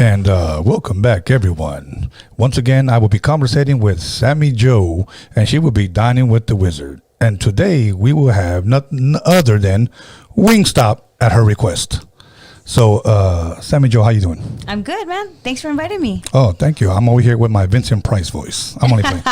And welcome back, everyone. Once again, I will be conversating with Sammyjo, and she will be dining with the wizard. And today, we will have nothing other than Wingstop at her request. So, Sammyjo, how you doing? I'm good, man. Thanks for inviting me. Oh, thank you. I'm over here with my Vincent Price voice. I'm only playing.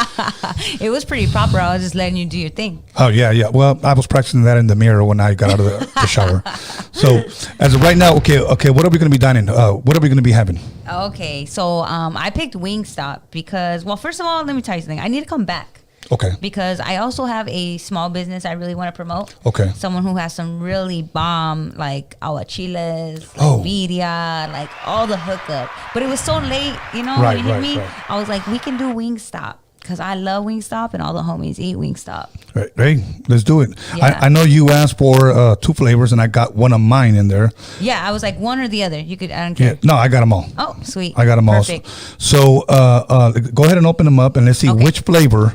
It was pretty proper. I was just letting you do your thing. Oh, yeah. Well, I was practicing that in the mirror when I got out of the shower. So, as of right now, okay, what are we going to be dining? What are we going to be having? Okay, so I picked Wingstop because, well, first of all, let me tell you something. I need to come back. Okay. Because I also have a small business I really want to promote. Okay. Someone who has some really bomb, like aguachiles, like birria, like all the hookup. But it was so late, you know, when you hit me. Right. I was like, we can do Wingstop. Because I love Wingstop and all the homies eat Wingstop. Right. Hey, let's do it. Yeah. I know you asked for 2 flavors and I got one of mine in there. Yeah, I was like one or the other. You could, I don't care. Yeah, no, I got them all. Oh, sweet. I got them all. So go ahead and open them up and let's see which flavor.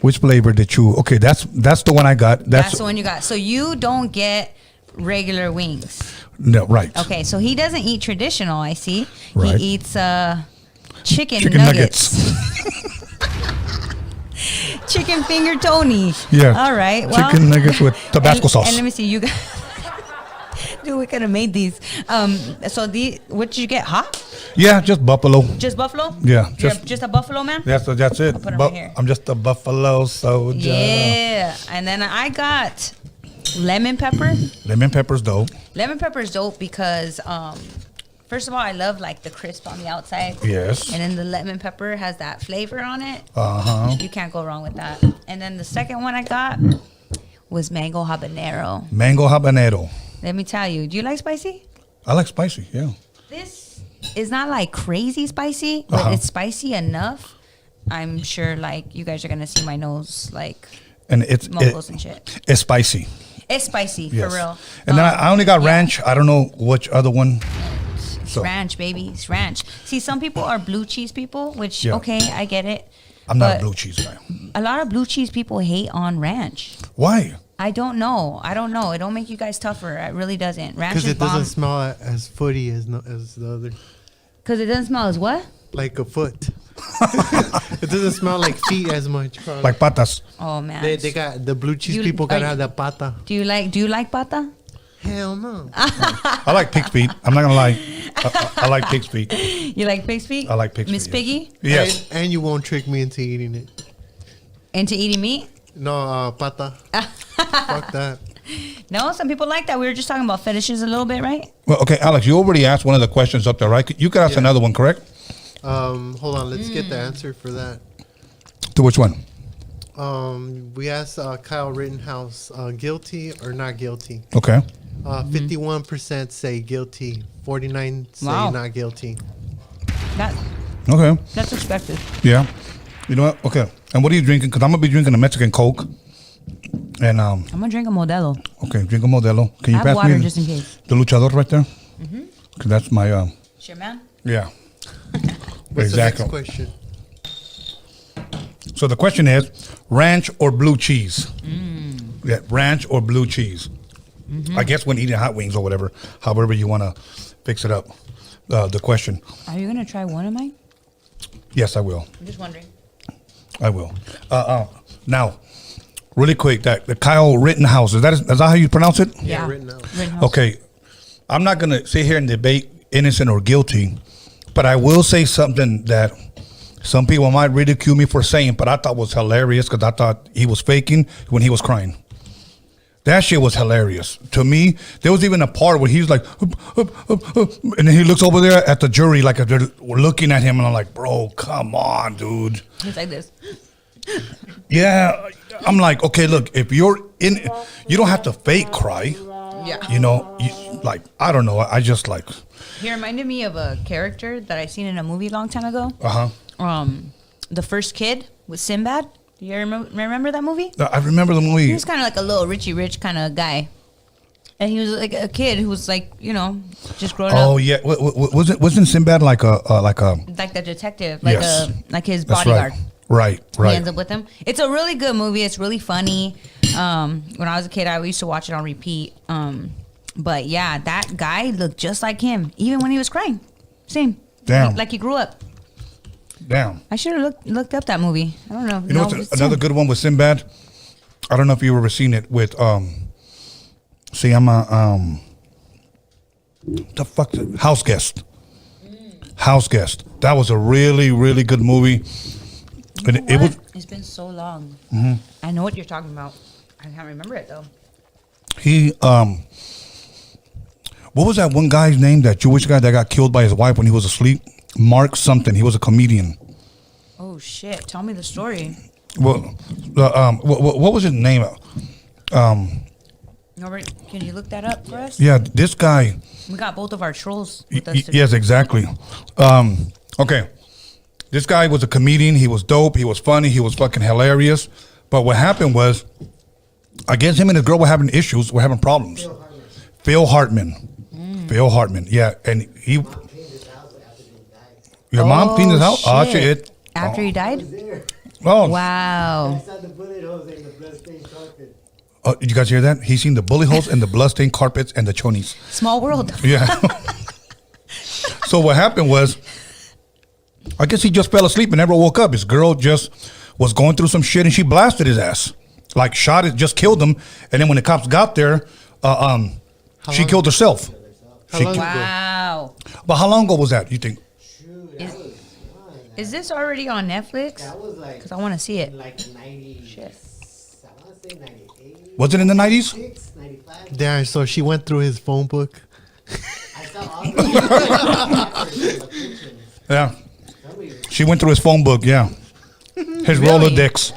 Which flavor did you? Okay, that's the one I got. That's the one you got. So you don't get regular wings. No, right. Okay, so he doesn't eat traditional. I see. Right. He eats chicken nuggets. Chicken finger Tony. Yeah. All right. Well, chicken nuggets with Tabasco sauce. And let me see. You got. Dude, we could have made these. So what did you get? Hot? Yeah, just buffalo. Just buffalo? Yeah, just a buffalo, man. That's it. I'll put 'em right here. I'm just a buffalo soldier. Yeah, and then I got lemon pepper. Lemon pepper's dope. Lemon pepper is dope because first of all, I love like the crisp on the outside. Yes. And then the lemon pepper has that flavor on it. Uh-huh. You can't go wrong with that. And then the second one I got was mango habanero. Mango habanero. Let me tell you, do you like spicy? I like spicy, yeah. This is not like crazy spicy, but it's spicy enough. I'm sure like you guys are gonna see my nose like and it's and shit. It's spicy. It's spicy, yes. for real. And then I only got ranch. I don't know which other one. It's ranch, baby. It's ranch. See, some people are blue cheese people, which okay, I get it. I'm not a blue cheese guy. A lot of blue cheese people hate on ranch. Why? I don't know. It don't make you guys tougher. It really doesn't. Ranch is because it doesn't smell as footy as the other. Because it doesn't smell as what? Like a foot. It doesn't smell like feet as much. Probably. Like patas. Oh man. They got the blue cheese people gotta have the pata. Do you like pata? Hell no. I like pig's feet. I'm not gonna lie. I like pig's feet. You like pig's feet? I like pig's feet. Miss Piggy? Yes. And you won't trick me into eating it. Into eating meat? No, pata. Fuck that. No, some people like that. We were just talking about fetishes a little bit, right? Well, okay, Alex, you already asked one of the questions up there, right? You could ask another one, correct? Hold on, let's get the answer for that. To which one? We asked Kyle Rittenhouse, guilty or not guilty. Okay. 51% say guilty. 49 say not guilty. That's expected. Yeah. You know what? Okay. And what are you drinking? Because I'm going to be drinking a Mexican Coke. And I'm going to drink a Modelo. Okay, drink a Modelo. Can you I have pass water me just in case. The luchador right there? Mm-hmm. Because that's my... Sure, man? Yeah. What's exactly. the next question? So the question is, ranch or blue cheese? Yeah, ranch or blue cheese? Mm-hmm. I guess when eating hot wings or whatever, however you want to fix it up. The question. Are you going to try one of mine? Yes, I will. I'm just wondering. I will. Now, really quick, the Kyle Rittenhouse, is that how you pronounce it? Yeah, Rittenhouse. Okay. I'm not going to sit here and debate innocent or guilty, but I will say something that some people might ridicule me for saying, but I thought was hilarious because I thought he was faking when he was crying. That shit was hilarious. To me, there was even a part where he's like, and then he looks over there at the jury like they're looking at him, and I'm like, bro, come on, dude. He's like this. Yeah. I'm like, okay, look, if you're in, you don't have to fake cry. Yeah. You know, I don't know. I just like. He reminded me of a character that I seen in a movie a long time ago. The First Kid with Sinbad. Do you remember that movie? I remember the movie. He was kind of like a little Richie Rich kind of guy. And he was like a kid who was like, you know, just growing up. Oh yeah, wasn't Sinbad like the detective, like his bodyguard. Right. He ends up with him. It's a really good movie. It's really funny. When I was a kid, I used to watch it on repeat. But yeah, that guy looked just like him, even when he was crying. Same. Damn. Like he grew up. Damn. I should have looked up that movie. I don't know. You know what's another good one with Sinbad? I don't know if you've ever seen it with se llama the fuck House Guest. House Guest. That was a really, really good movie. And it was. It's been so long. Mm-hmm. I know what you're talking about. I can't remember it though. He what was that one guy's name? That Jewish guy that got killed by his wife when he was asleep? Mark something. He was a comedian. Oh shit! Tell me the story. Well, what was his name? Norbert, can you look that up for us? Yeah, this guy. We got both of our trolls with us today. Yes, exactly. Okay, this guy was a comedian. He was dope. He was funny. He was fucking hilarious. But what happened was, I guess him and his girl were having issues. Were having problems. Phil Hartman. Phil Hartman. Yeah, and he. Your mom cleaned his house? Oh, shit. After he died? Oh. Wow. I saw the bullet holes in the bloodstained carpet. Oh, did you guys hear that? He's seen the bullet holes and the bloodstained carpets and the chonies. Small world. Yeah. So what happened was, I guess he just fell asleep and never woke up. His girl just was going through some shit and she blasted his ass. Like shot it, just killed him. And then when the cops got there, she killed herself. Wow. But how long ago was that, you think? Is this already on Netflix? That was like. Because I want to see it. Like 90. Shit. I want to say 98. Was it in the 90s? 96, 95. Damn, so she went through his phone book. I saw all the Yeah. She went through his phone book, yeah. His Really? Rolodex.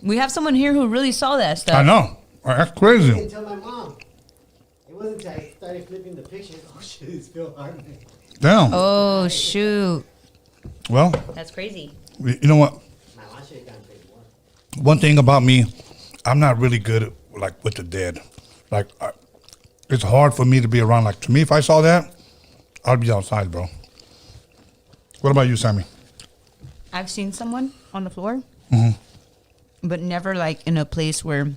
We have someone here who really saw that stuff. I know. That's I crazy. didn't tell my mom. It wasn't until I started flipping the pictures. Oh shit, it's Phil Hartman. Damn. Oh, shoot. Well, That's crazy. you know what? My mom should have gotten paid more. One thing about me, I'm not really good at, like, with the dead. Like, it's hard for me to be around. Like, to me, if I saw that, I'd be outside, bro. What about you, Sammy? I've seen someone on the floor, Mm-hmm. but never like in a place where,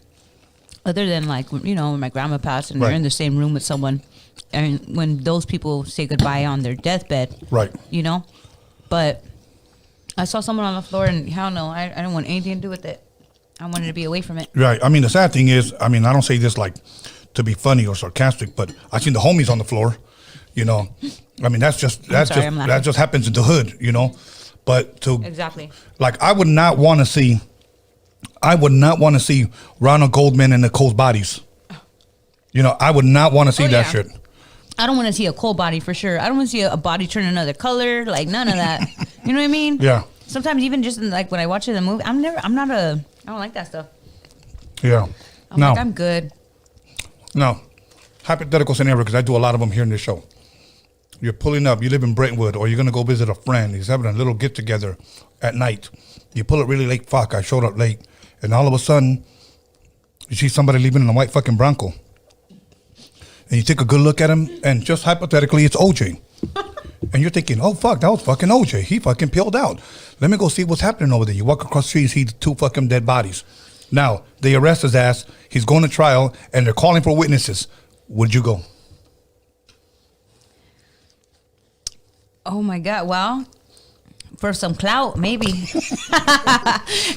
other than like, you know, when my grandma passed and Right. they're in the same room with someone. And when those people say goodbye on their deathbed, Right. you know, but I saw someone on the floor and hell no, I didn't want anything to do with it. I wanted to be away from it. Right. I mean, the sad thing is, I mean, I don't say this like to be funny or sarcastic, but I seen the homies on the floor, you know. I mean, that just happens in the hood, you know. But to Exactly. like, I would not want to see Ronald Goldman and Nicole's bodies. You know, I would not want to see that yeah. shit. I don't want to see a cold body for sure. I don't want to see a body turn another color, like none of that. You know what I mean? Yeah. Sometimes even just in, like when I watch it in the movie, I don't like that stuff. Yeah. I'm good. No. Hypothetical scenario, because I do a lot of them here in this show. You're pulling up, you live in Brentwood, or you're going to go visit a friend. He's having a little get together at night. You pull up really late, fuck, I showed up late. And all of a sudden, you see somebody leaving in a white fucking Bronco. And you take a good look at him, and just hypothetically, it's OJ. And you're thinking, oh, fuck, that was fucking OJ. He fucking peeled out. Let me go see what's happening over there. You walk across the street, you see two fucking dead bodies. Now, they arrest his ass. He's going to trial, and they're calling for witnesses. Would you go? Oh my God. Well, for some clout, maybe.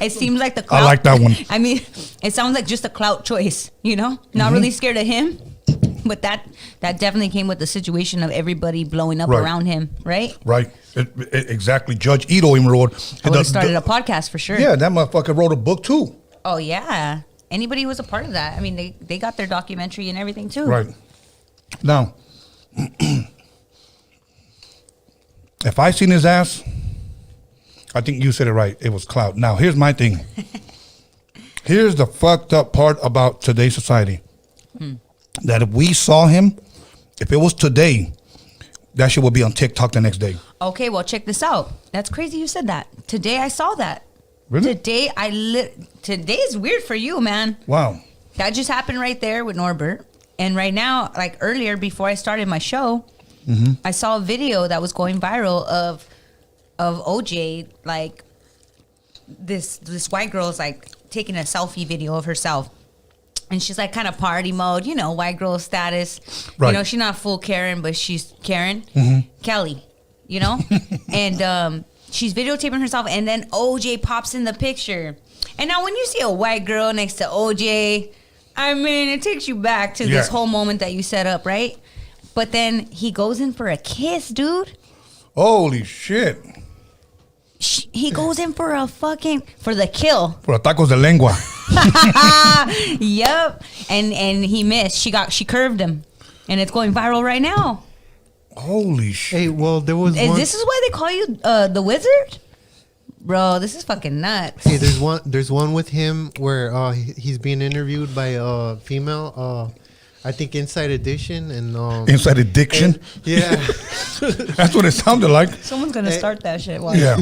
It seems like the clout. I like that one. I mean, it sounds like just a clout choice, you know? Not really scared of him, but that definitely came with the situation of everybody blowing up Right. around him, right? Right. Exactly. Judge Ito even wrote. I would have started a podcast for sure. Yeah, that motherfucker wrote a book too. Oh, yeah. Anybody who was a part of that. I mean, they got their documentary and everything too. Right. Now, if I seen his ass, I think you said it right. It was clout. Now, here's my thing. Here's the fucked up part about today's society. That if we saw him, if it was today, that shit would be on TikTok the next day. Okay, well, check this out. That's crazy you said that. Today I saw that. Really? Today is weird for you, man. Wow. That just happened right there with Norbert. And right now, like earlier, before I started my show, I saw a video that was going viral of OJ, like this white girl's like taking a selfie video of herself. And she's like kind of party mode, you know, white girl status. Right. You know, she's not full Karen, but she's Karen. CALI. you know? And she's videotaping herself, and then OJ pops in the picture. And now when you see a white girl next to OJ, I mean, it takes you back to this whole moment that you set up, right? But then he goes in for a kiss, dude. Holy shit. He goes in for for the kill. For tacos de lengua. Yep. And he missed. She curved him. And it's going viral right now. Holy shit. Hey, well, there was one. This is why they call you the wizard? Bro, this is fucking nuts. Hey, there's one with him where he's being interviewed by a female. I think Inside Edition and Inside Addiction. Yeah, that's what it sounded like. Someone's gonna start that shit. Yeah.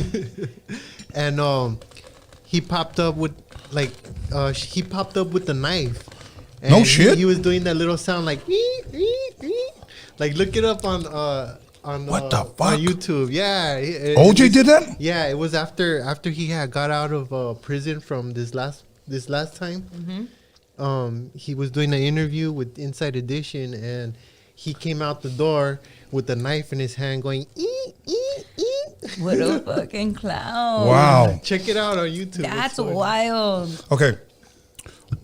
And he popped up with the knife. And No shit. He was doing that little sound like like look it up on What the fuck? on YouTube. Yeah, OJ did that? Yeah, it was after he had got out of prison from this last time. Mm-hmm. He was doing an interview with Inside Edition, and he came out the door with a knife in his hand, going What a fucking clown. Wow. Check it out on YouTube. That's It's funny. wild. Okay.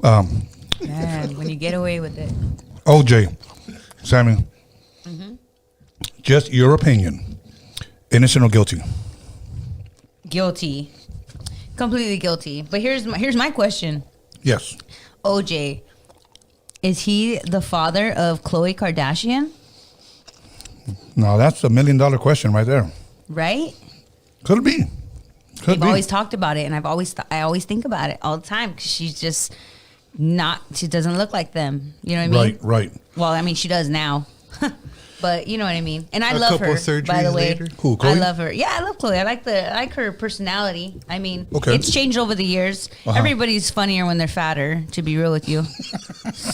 Man, when you get away with it. OJ, Sammy, just your opinion. Innocent or guilty? Guilty. Completely guilty. But here's my question. Yes. OJ, is he the father of Khloe Kardashian? Now, that's $1 million question right there. Right? Could it be? Could We've be. always talked about it, and I always think about it all the time because she's just she doesn't look like them. You know what I mean? Right. Well, I mean, she does now. But you know what I mean? And I A love couple her, surgeries by the way. later. Who, I Khloe? love her. Yeah, I love Khloe. I like her personality. I mean, Okay. it's changed over the years. Uh-huh. Everybody's funnier when they're fatter, to be real with you.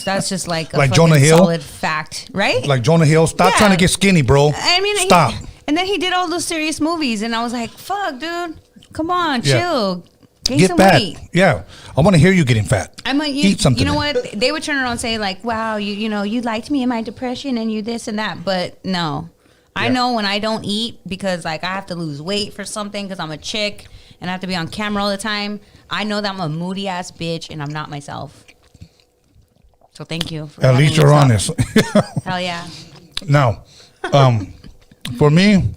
That's just like a Like fucking Jonah Hill? solid fact, right? Like Jonah Hill, stop Yeah. trying to get skinny, bro. I mean, stop. And then he did all those serious movies, and I was like, fuck, dude. Come on, Yeah. chill. Gain Get some fat. weight. Yeah. I want to hear you getting fat. I mean, Eat something. You know what? They would turn around and say like, "Wow, you know, you liked me in my depression and you this and that." But no, I Yeah. know when I don't eat because like I have to lose weight for something because I'm a chick and I have to be on camera all the time. I know that I'm a moody ass bitch and I'm not myself. So thank you. For At letting least me you're stop. honest. Hell yeah. Now, for me,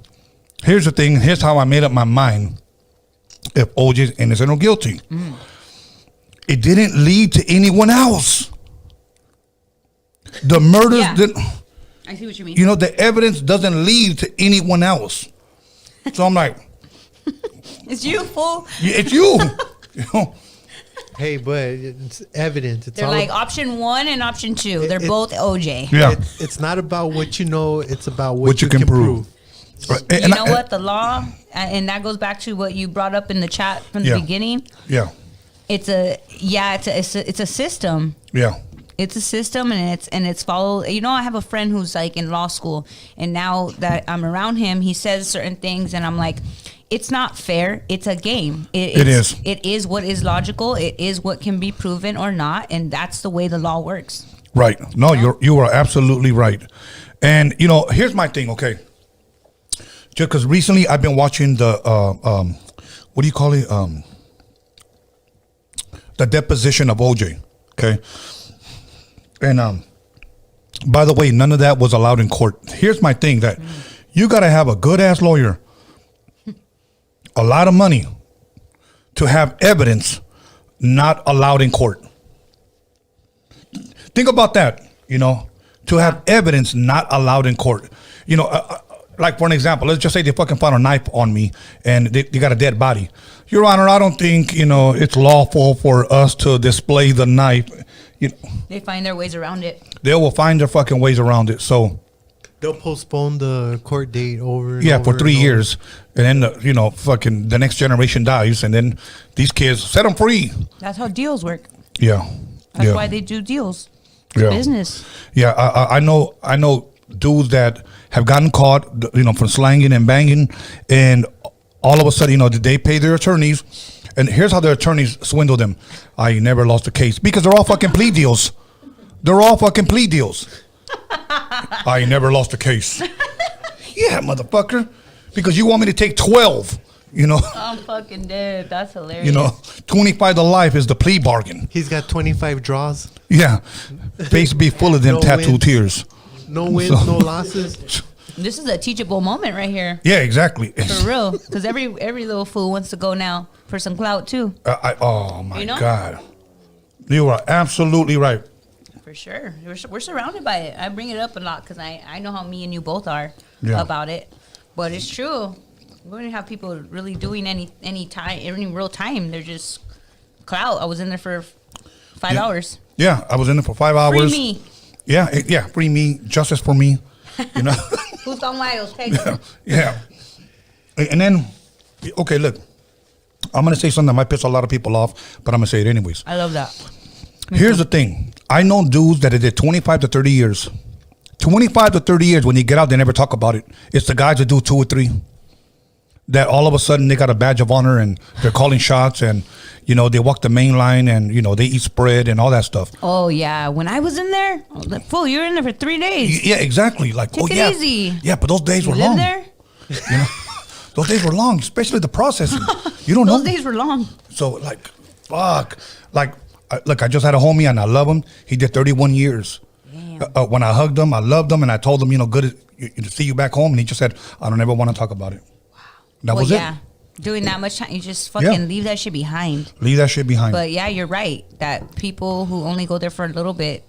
here's the thing. Here's how I made up my mind. If OJ's innocent or guilty, it didn't lead to anyone else. The murders Yeah. didn't. I see what you mean. You know, the evidence doesn't lead to anyone else. So I'm like, It's you, fool. yeah, it's you. You know? Hey, but it's evidence. It's They're all like option 1 and option 2. They're it- both OJ. Yeah. It's not about what you know. It's about What you can prove. You know what? The law, and that goes back to what you brought up in the chat from the Yeah. beginning. Yeah. It's a system. Yeah. It's a system, and it's followed. You know, I have a friend who's like in law school, and now that I'm around him, he says certain things, and I'm like, it's not fair. It's a game. It is. It is what is logical. It is what can be proven or not, and that's the way the law works. Right. No, you are absolutely right. And you know, here's my thing. Okay. Just because recently I've been watching the what do you call it? The deposition of OJ. Okay. And by the way, none of that was allowed in court. Here's my thing: that you got to have a good ass lawyer, a lot of money, to have evidence not allowed in court. Think about that. You know, to have evidence not allowed in court. You know, like for an example, let's just say they fucking found a knife on me and they got a dead body. Your Honor, I don't think, you know, it's lawful for us to display the knife. You know, They find their ways around it. they will find their fucking ways around it. So They'll postpone the court date over. And yeah, over for 3 and over. years, and then you know, fucking the next generation dies, and then these kids set them free. That's how deals work. Yeah, That's yeah. why they do deals. It's Yeah. business. Yeah, I know dudes that have gotten caught, you know, for slanging and banging, and all of a sudden, you know, they pay their attorneys, and here's how their attorneys swindle them. I never lost a case because they're all fucking plea deals. They're all fucking plea deals. I never lost a case. Yeah, motherfucker. because you want me to take 12. You know, I'm fucking dead. That's hilarious. you know, 25 to life is the plea bargain. He's got 25 draws. Yeah, face be full of them No tattoo wins. tears. No wins, no losses. This is a teachable moment right here. Yeah, exactly. For real. Because every little fool wants to go now for some clout too. Oh my You know? God, you are absolutely right. For sure. We're surrounded by it. I bring it up a lot because I know how me and you both are Yeah. about it. But it's true. We don't have people really doing any real time. They're just clout. I was in there for 5 hours. Yeah, I was in there for 5 hours. Free me. Yeah, free me, justice for me. You know. Who's gone wild? Take it. Yeah. And then, okay, look, I'm gonna say something that might piss a lot of people off, but I'm gonna say it anyways. I love that. Here's the thing. I know dudes that did 25 to 30 years. 25 to 30 years, when you get out, they never talk about it. It's the guys that do 2 or 3. That all of a sudden they got a badge of honor and they're calling shots and, you know, they walk the main line and, you know, they eat spread and all that stuff. Oh, yeah. When I was in there, I was like, fool, you were in there for 3 days. Yeah, exactly. Like, Take it yeah. easy. Yeah, but those days You were live long. there? You know, those days were long, especially the processing. You don't know. Those days were long. So, like, fuck. Like, look, I just had a homie and I love him. He did 31 years. Damn. When I hugged him, I loved him, and I told him, you know, good to see you back home. And he just said, I don't ever want to talk about it. That was yeah. Doing that much time, you just fucking leave that shit behind. it. Leave that shit behind. But yeah, you're right. That people who only go there for a little bit.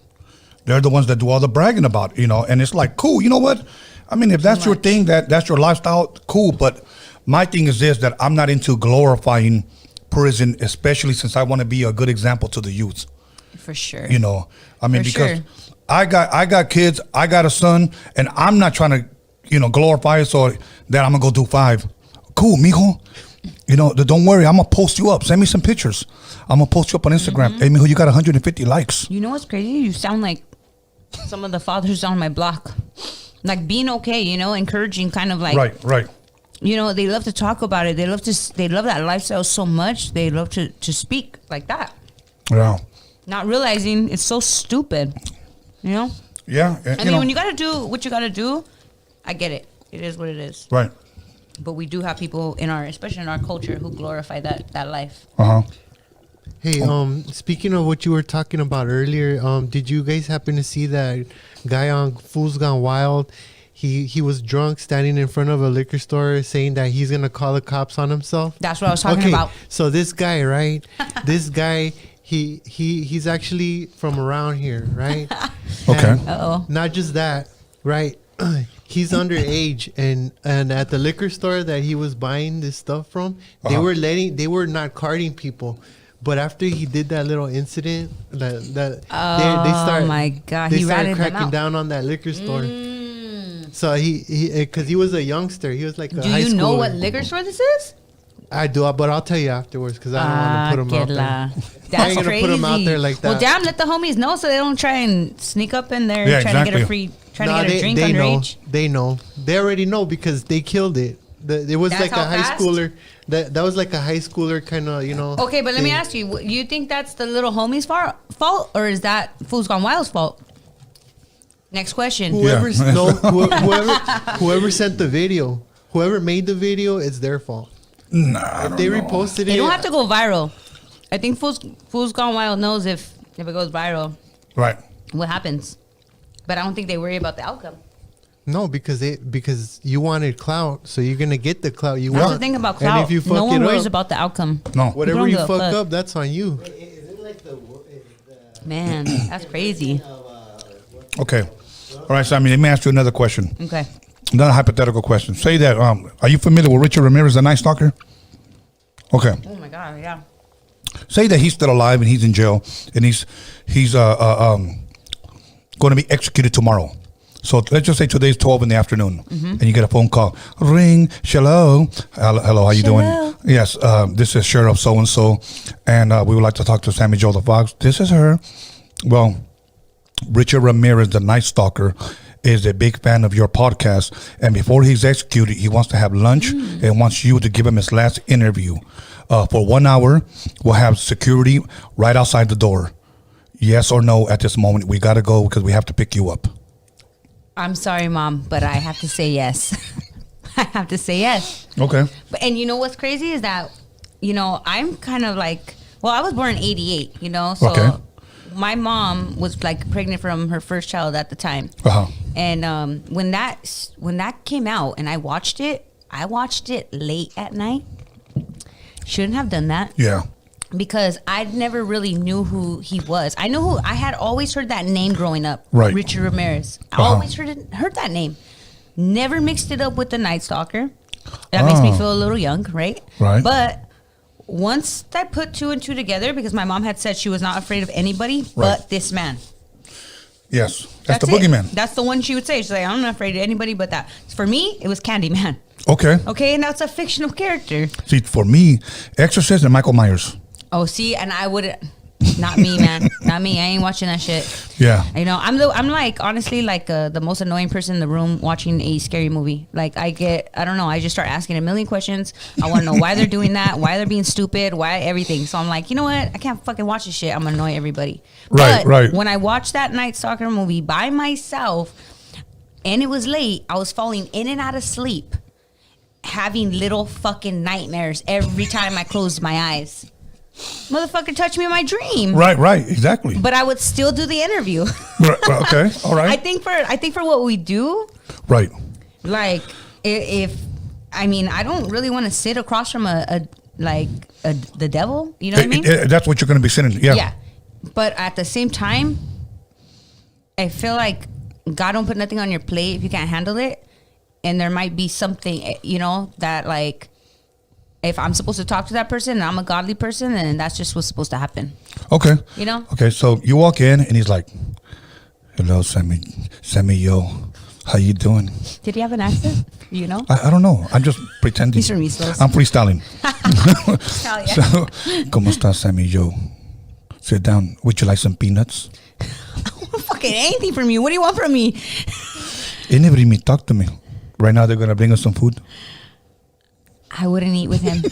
They're the ones that do all the bragging about it, you know. And it's like, cool, you know what? I mean, if that's your thing, that's your lifestyle, cool. But my thing is this, that I'm not into glorifying prison, especially since I want to be a good example to the youth. For sure. You know, I mean, For because sure. I got kids, I got a son, and I'm not trying to, you know, glorify it so that I'm gonna go do 5. Cool, mijo. You know, don't worry, I'm gonna post you up. Send me some pictures. I'm gonna post you up on Instagram. Hey, mijo, you got 150 likes. You know what's crazy? You sound like some of the fathers on my block. Like being okay, you know, encouraging, kind of like Right. You know, they love to talk about it. They love that lifestyle so much. They love to speak like that. Yeah. Not realizing it's so stupid. You know? Yeah. I mean, when you gotta do what you gotta do, I get it. It is what it is. Right. But we do have people especially in our culture, who glorify that life. Hey, speaking of what you were talking about earlier, did you guys happen to see that guy on Fools Gone Wild? He was drunk, standing in front of a liquor store, saying that he's gonna call the cops on himself. That's what I was talking about. So this guy, right? This guy, he's actually from around here, right? Okay. And Uh-oh. not just that, right? He's underage, and at the liquor store that he was buying this stuff from, they were not carding people. But after he did that little incident, they started. My God, they he started ratted them cracking out. down on that liquor store. So he because he was a youngster, he was like a Do high you know schooler. what liquor store this is? I do, but I'll tell you afterwards because I don't want to put him out there. That's I ain't gonna crazy. put him out there like that. Well, damn, let the homies know so they don't try and sneak up in there Yeah, trying to get exactly. to get a drink underage. They know. They already know because they killed it. It was That's like a how high fast? schooler. That was like a high schooler kind of, you know. Okay, but let me thing. ask you: you think that's the little homie's fault, or is that Fools Gone Wild's fault? Next question. Whoever Yeah. whoever sent the video, whoever made the video, it's their fault. Nah, If they reposted it, They don't have to go viral. I think Fools Gone Wild knows if it goes viral, right. what happens. But I don't think they worry about the outcome. No, because you wanted clout, so you're gonna get the clout you That's want. the thing about And clout. if you fuck No one it worries up, about the outcome. No. whatever don't you give a fuck fuck. up, that's on you. Is it like the Man, that's crazy. Okay. All right, Sammy, let me ask you another question. Okay. Another hypothetical question. Say that, are you familiar with Richard Ramirez, the Night Stalker? Okay. Oh my God, yeah. Say that he's still alive and he's in jail and he's going to be executed tomorrow. So let's just say today's 12 in the afternoon, and you get a phone call. Ring, hello, how you doing? Yes, this is Sheriff so and so, and we would like to talk to Sammyjo the Fox. This is her. Well, Richard Ramirez, the Night Stalker, is a big fan of your podcast, and before he's executed, he wants to have lunch and wants you to give him his last interview. For 1 hour, we'll have security right outside the door. Yes or no at this moment? We got to go because we have to pick you up. I'm sorry, Mom, but I have to say yes. I have to say yes. Okay. And you know what's crazy is that, I'm kind of like, well, I was born in 88, so Okay. my mom was like pregnant from her first child at the time. Uh-huh. And when that came out and I watched it late at night. Shouldn't have done that. Yeah. Because I never really knew who he was. I had always heard that name growing up. Right. Richard Ramirez. I always heard that name. Never mixed it up with the Night Stalker. That makes me feel a little young, right? Right. But once I put two and two together, because my mom had said she was not afraid of anybody but this man. Yes. That's the it. boogeyman. That's the one she would say. She's like, I'm not afraid of anybody but that. For me, it was Candyman. Okay. Okay, and that's a fictional character. See, for me, Exorcist and Michael Myers. Oh, see, and I would, not me, man, not me. I ain't watching that shit. Yeah. I'm like honestly like the most annoying person in the room watching a scary movie. Like I don't know. I just start asking a million questions. I want to know why they're doing that, why they're being stupid, why everything. So I'm like, you know what? I can't fucking watch this shit. I'm gonna annoy everybody. Right. When I watched that Night Stalker movie by myself, and it was late, I was falling in and out of sleep, having little fucking nightmares every time I closed my eyes. Motherfucker touched me in my dream. Right, exactly. But I would still do the interview. Right, okay, all right. I think for what we do, Right. like if I don't really want to sit across from the devil. You know what I mean? That's what you're going to be sitting. Yeah. Yeah. But at the same time, I feel like God don't put nothing on your plate if you can't handle it, and there might be something that like. If I'm supposed to talk to that person and I'm a godly person, then that's just what's supposed to happen. Okay. Okay, so you walk in and he's like, hello, Sammyjo. How you doing? Did he have an accent? I don't know. I'm just pretending. He's from East Los. I'm freestyling. Hell yeah. So, ¿Cómo estás, Sammyjo? Sit down. Would you like some peanuts? I want fucking anything from you. What do you want from me? They never even talk to me. Right now, they're going to bring us some food. I wouldn't eat with him.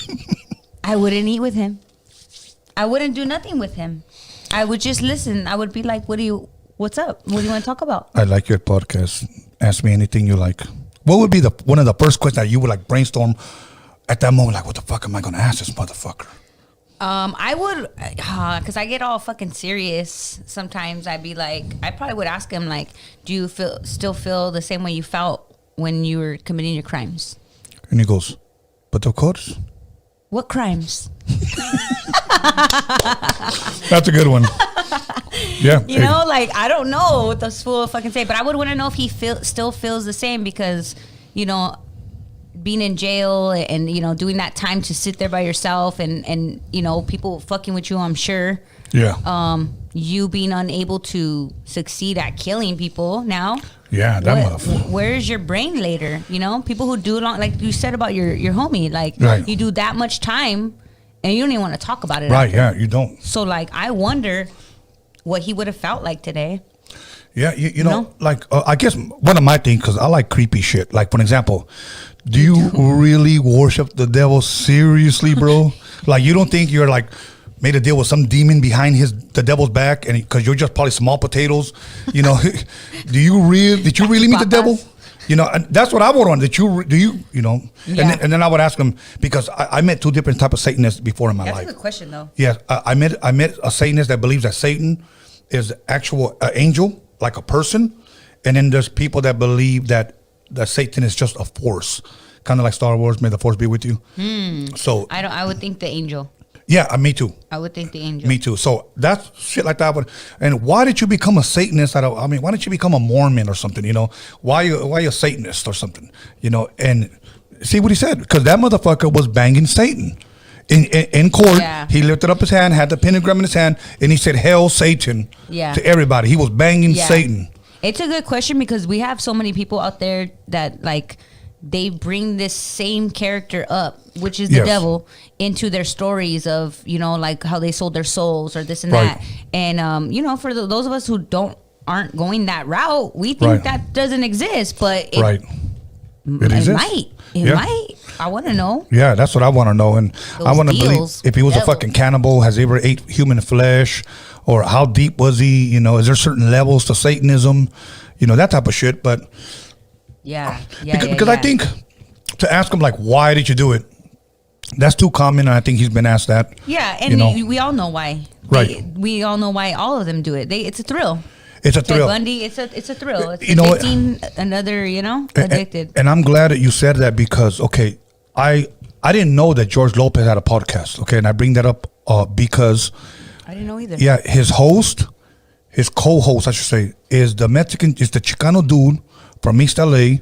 I wouldn't eat with him. I wouldn't do nothing with him. I would just listen. I would be like, what's up? What do you want to talk about? I like your podcast. Ask me anything you like. What would be one of the first questions that you would like brainstorm at that moment? Like, what the fuck am I going to ask this motherfucker? I would, because I get all fucking serious. Sometimes I probably would ask him like, do you still feel the same way you felt when you were committing your crimes? And he goes, but of course. What crimes? That's a good one. Yeah. I don't know what this fool fucking say, but I would want to know if he still feels the same because, being in jail and, doing that time to sit there by yourself and people fucking with you, I'm sure. Yeah. You being unable to succeed at killing people now. Yeah, that motherfucker. Where's your brain later? People who do long, like you said about your homie, like right. You do that much time and you don't even want to talk about it. Right, after. yeah, you don't. So I wonder what he would have felt like today. Yeah, you know? I guess one of my things, because I like creepy shit. Like, for example, do you really worship the devil seriously, bro? Like, you don't think you're like made a deal with some demon behind the devil's back, and because you're just probably small potatoes, did you really meet the devil? And that's what I would want. Yeah. And then I would ask him, because I met two different types of Satanists before in my life. That's a good question, though. Yeah, I met a Satanist that believes that Satan is actual angel, like a person, and then there's people that believe that Satan is just a force, kind of like Star Wars. May the force be with you. So I would think the angel. Yeah, me too. I would think the angel. Me too. So that's shit like that. And why did you become a Satanist? Why didn't you become a Mormon or something? Why you a Satanist or something? And see what he said, because that motherfucker was banging Satan in court. Yeah. He lifted up his hand, had the pentagram in his hand, and he said, "Hail Satan!" Yeah. To everybody. He was banging Satan. It's a good question because we have so many people out there that they bring this same character up, which is the devil, into their stories of, how they sold their souls or this and that. And, for those of us who aren't going that route, we think that doesn't exist, but it might. It might. I want to know. Yeah, that's what I want to know. And I want to believe if he was a fucking cannibal, has he ever ate human flesh, or how deep was he? Is there certain levels to Satanism? That type of shit. But yeah. Because I think to ask him like, why did you do it? That's too common, and I think he's been asked that. Yeah, and we all know why. Right. We all know why all of them do it. It's a thrill. It's a thrill. Ted Bundy, it's a thrill. It's you know, addicting another, addicted. And I'm glad that you said that because, okay, I didn't know that George Lopez had a podcast, okay? And I bring that up because... I didn't know either. Yeah, his co-host, I should say, is the Chicano dude from East LA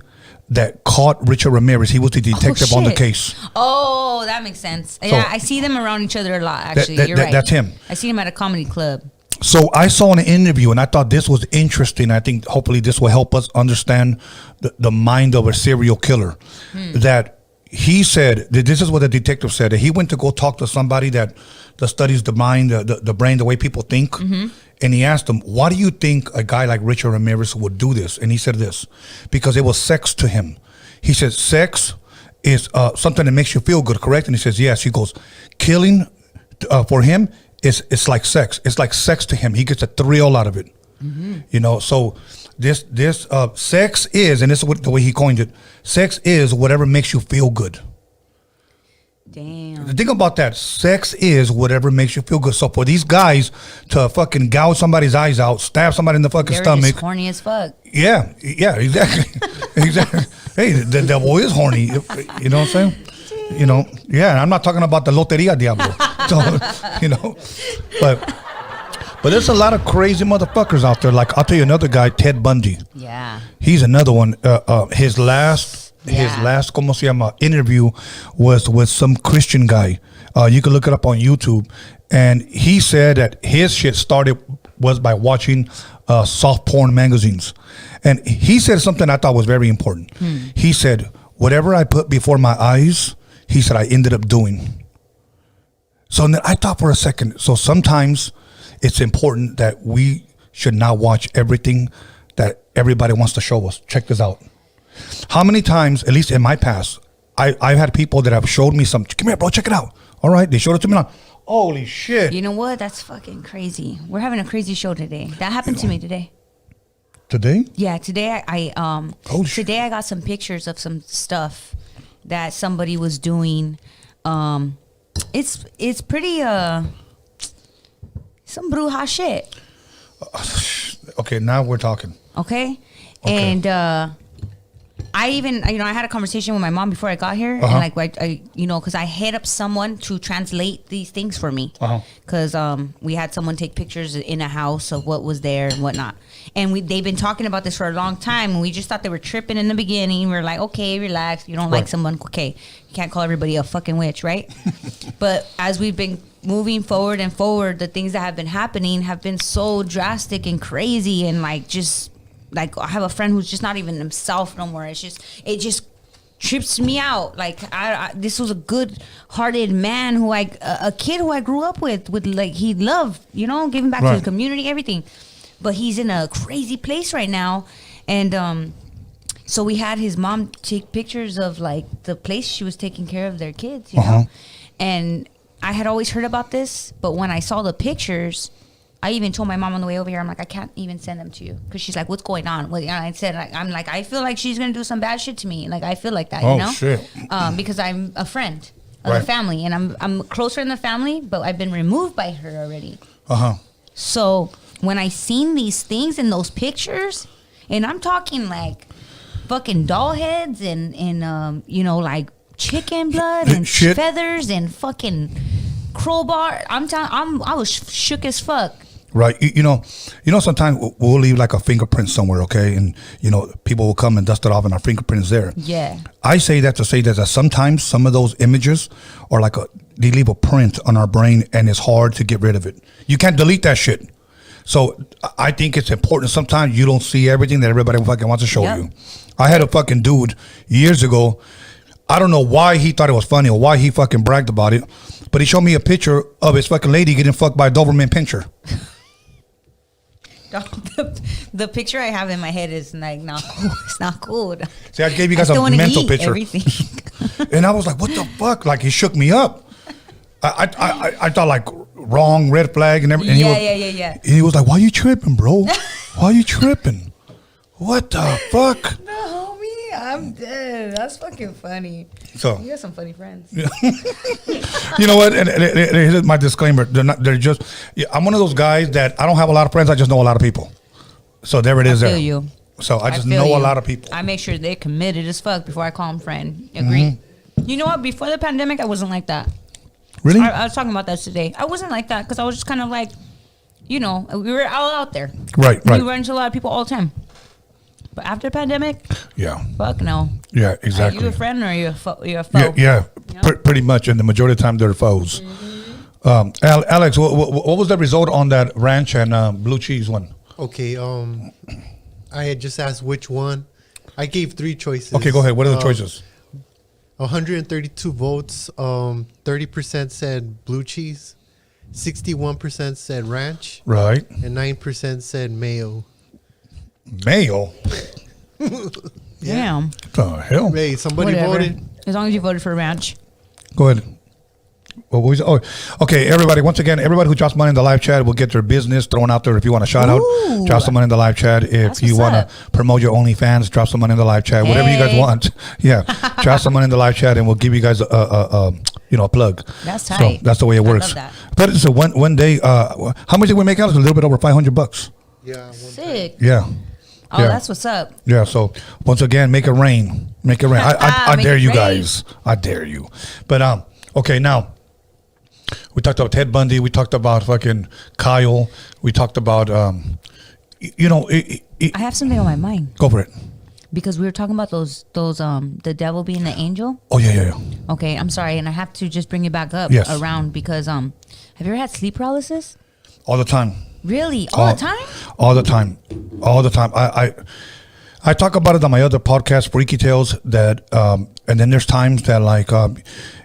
that caught Richard Ramirez. He was the detective on the case. Oh, that makes sense. Yeah, I see them around each other a lot, actually. You're right. That's him. I see him at a comedy club. So I saw an interview, and I thought this was interesting. I think hopefully this will help us understand the mind of a serial killer. That he said, that this is what the detective said, that he went to go talk to somebody that studies the mind, the brain, the way people think. And he asked him, why do you think a guy like Richard Ramirez would do this? And he said this, because it was sex to him. He said, sex is something that makes you feel good, correct? And he says, yes. He goes, killing for him, it's like sex. It's like sex to him. He gets a thrill out of it. So this sex is, and this is the way he coined it, sex is whatever makes you feel good. Damn. Think about that. Sex is whatever makes you feel good. So for these guys to fucking gouge somebody's eyes out, stab somebody in the fucking stomach. They're just horny as fuck. Yeah, exactly. Exactly. Hey, the devil is horny. You know what I'm saying? I'm not talking about the Loteria Diablo. So, but there's a lot of crazy motherfuckers out there. Like, I'll tell you another guy, Ted Bundy. Yeah. He's another one. His last ¿cómo se llama? Interview was with some Christian guy. You can look it up on YouTube. And he said that his shit was by watching soft porn magazines. And he said something I thought was very important. He said, whatever I put before my eyes, he said, I ended up doing. So then I thought for a second, so sometimes it's important that we should not watch everything that everybody wants to show us. Check this out. How many times, at least in my past, I've had people that have showed me something. Come here, bro, check it out. All right, they showed it to me now. Holy shit. You know what? That's fucking crazy. We're having a crazy show today. That happened to me today. Today? Yeah, today today I got some pictures of some stuff that somebody was doing. It's pretty some bruja shit. Okay, now we're talking. Okay. And I even, I had a conversation with my mom before I got here, and like, I because I hit up someone to translate these things for me, because we had someone take pictures in a house of what was there and whatnot, and they've been talking about this for a long time, and we just thought they were tripping in the beginning. We were like, okay, relax. You don't like someone, okay, you can't call everybody a fucking witch, right? But as we've been moving forward and forward, the things that have been happening have been so drastic and crazy, and like just. Like, I have a friend who's just not even himself no more. It just trips me out. Like, this was a good-hearted man a kid who I grew up with like, he loved, giving back to the community, everything. But he's in a crazy place right now. And so we had his mom take pictures of, like, the place she was taking care of their kids, you know? And I had always heard about this, but when I saw the pictures... I even told my mom on the way over here, I'm like, I can't even send them to you. Because she's like, what's going on? Well, I said, I'm like, I feel like she's going to do some bad shit to me. Like, I feel like that, shit. Because I'm a friend of the family. And I'm closer in the family, but I've been removed by her already. So when I seen these things in those pictures, and I'm talking like fucking doll heads and like chicken blood and feathers and fucking crowbar. I was shook as fuck. Right. Sometimes we'll leave like a fingerprint somewhere, okay? And, people will come and dust it off and our fingerprint is there. Yeah. I say that to say that sometimes some of those images are like they leave a print on our brain and it's hard to get rid of it. You can't delete that shit. So I think it's important. Sometimes you don't see everything that everybody fucking wants to show you. I had a fucking dude years ago. I don't know why he thought it was funny or why he fucking bragged about it, but he showed me a picture of his fucking lady getting fucked by a Doberman Pinscher. The picture I have in my head is like not cool. It's not cool. See, I gave you guys a mental picture. And I was like, what the fuck? Like, he shook me up. I thought like wrong, red flag and everything. Yeah. And he was like, why you tripping, bro? Why you tripping? What the fuck? No, homie. I'm dead. That's fucking funny. So You got some funny friends. you know what? And here's my disclaimer. They're just. Yeah, I'm one of those guys that I don't have a lot of friends. I just know a lot of people. So there it is. I feel there. you. So I just feel know you. a lot of people. I make sure they're committed as fuck before I call them friend. Agree. You know what? Before the pandemic, I wasn't like that. Really? I was talking about that today. I wasn't like that because I was just kind of like, we were all out there. Right. We run into a lot of people all the time. But after the pandemic, Yeah. fuck no. Yeah. Exactly. Are you a friend or you're a foe? Yeah. Pretty much. And the majority of the time they're foes. Alex, what was the result on that ranch and blue cheese one? Okay. I had just asked which one. I gave 3 choices. Okay, go ahead. What are the choices? 132 votes. 30% said blue cheese. 61% said ranch. Right. And 9% said mayo. Mayo? Damn. What the hell? Hey, somebody Whatever. voted. As long as you voted for ranch. Go ahead. What was? Oh, okay. Everybody, once again, everybody who drops money in the live chat will get their business thrown out there. If you want a shout out, drop some money in the live chat. If That's you what's want up. to promote your OnlyFans, drop some money in the live chat. Whatever you guys Hey. want. Yeah, drop some money in the live chat, and we'll give you guys a plug. That's So tight. that's the way it I works. love that. But it's a one day. How much did we make out? It's a little bit over $500. Yeah. Sick. Yeah. Oh, Yeah. that's what's up. Yeah, so once again, make it rain. Make it rain. I Make dare it you rain. guys. I dare you. But okay, now we talked about Ted Bundy. We talked about fucking Kyle. We talked about I have something on my mind go for it. because we were talking about those the devil being the angel. Oh yeah. Okay, I'm sorry, and I have to just bring it back up Yes. around because have you ever had sleep paralysis? All the time. Really? All the time? All the time. All the time. I talk about it on my other podcast, Freaky Tales, that and then there's times that like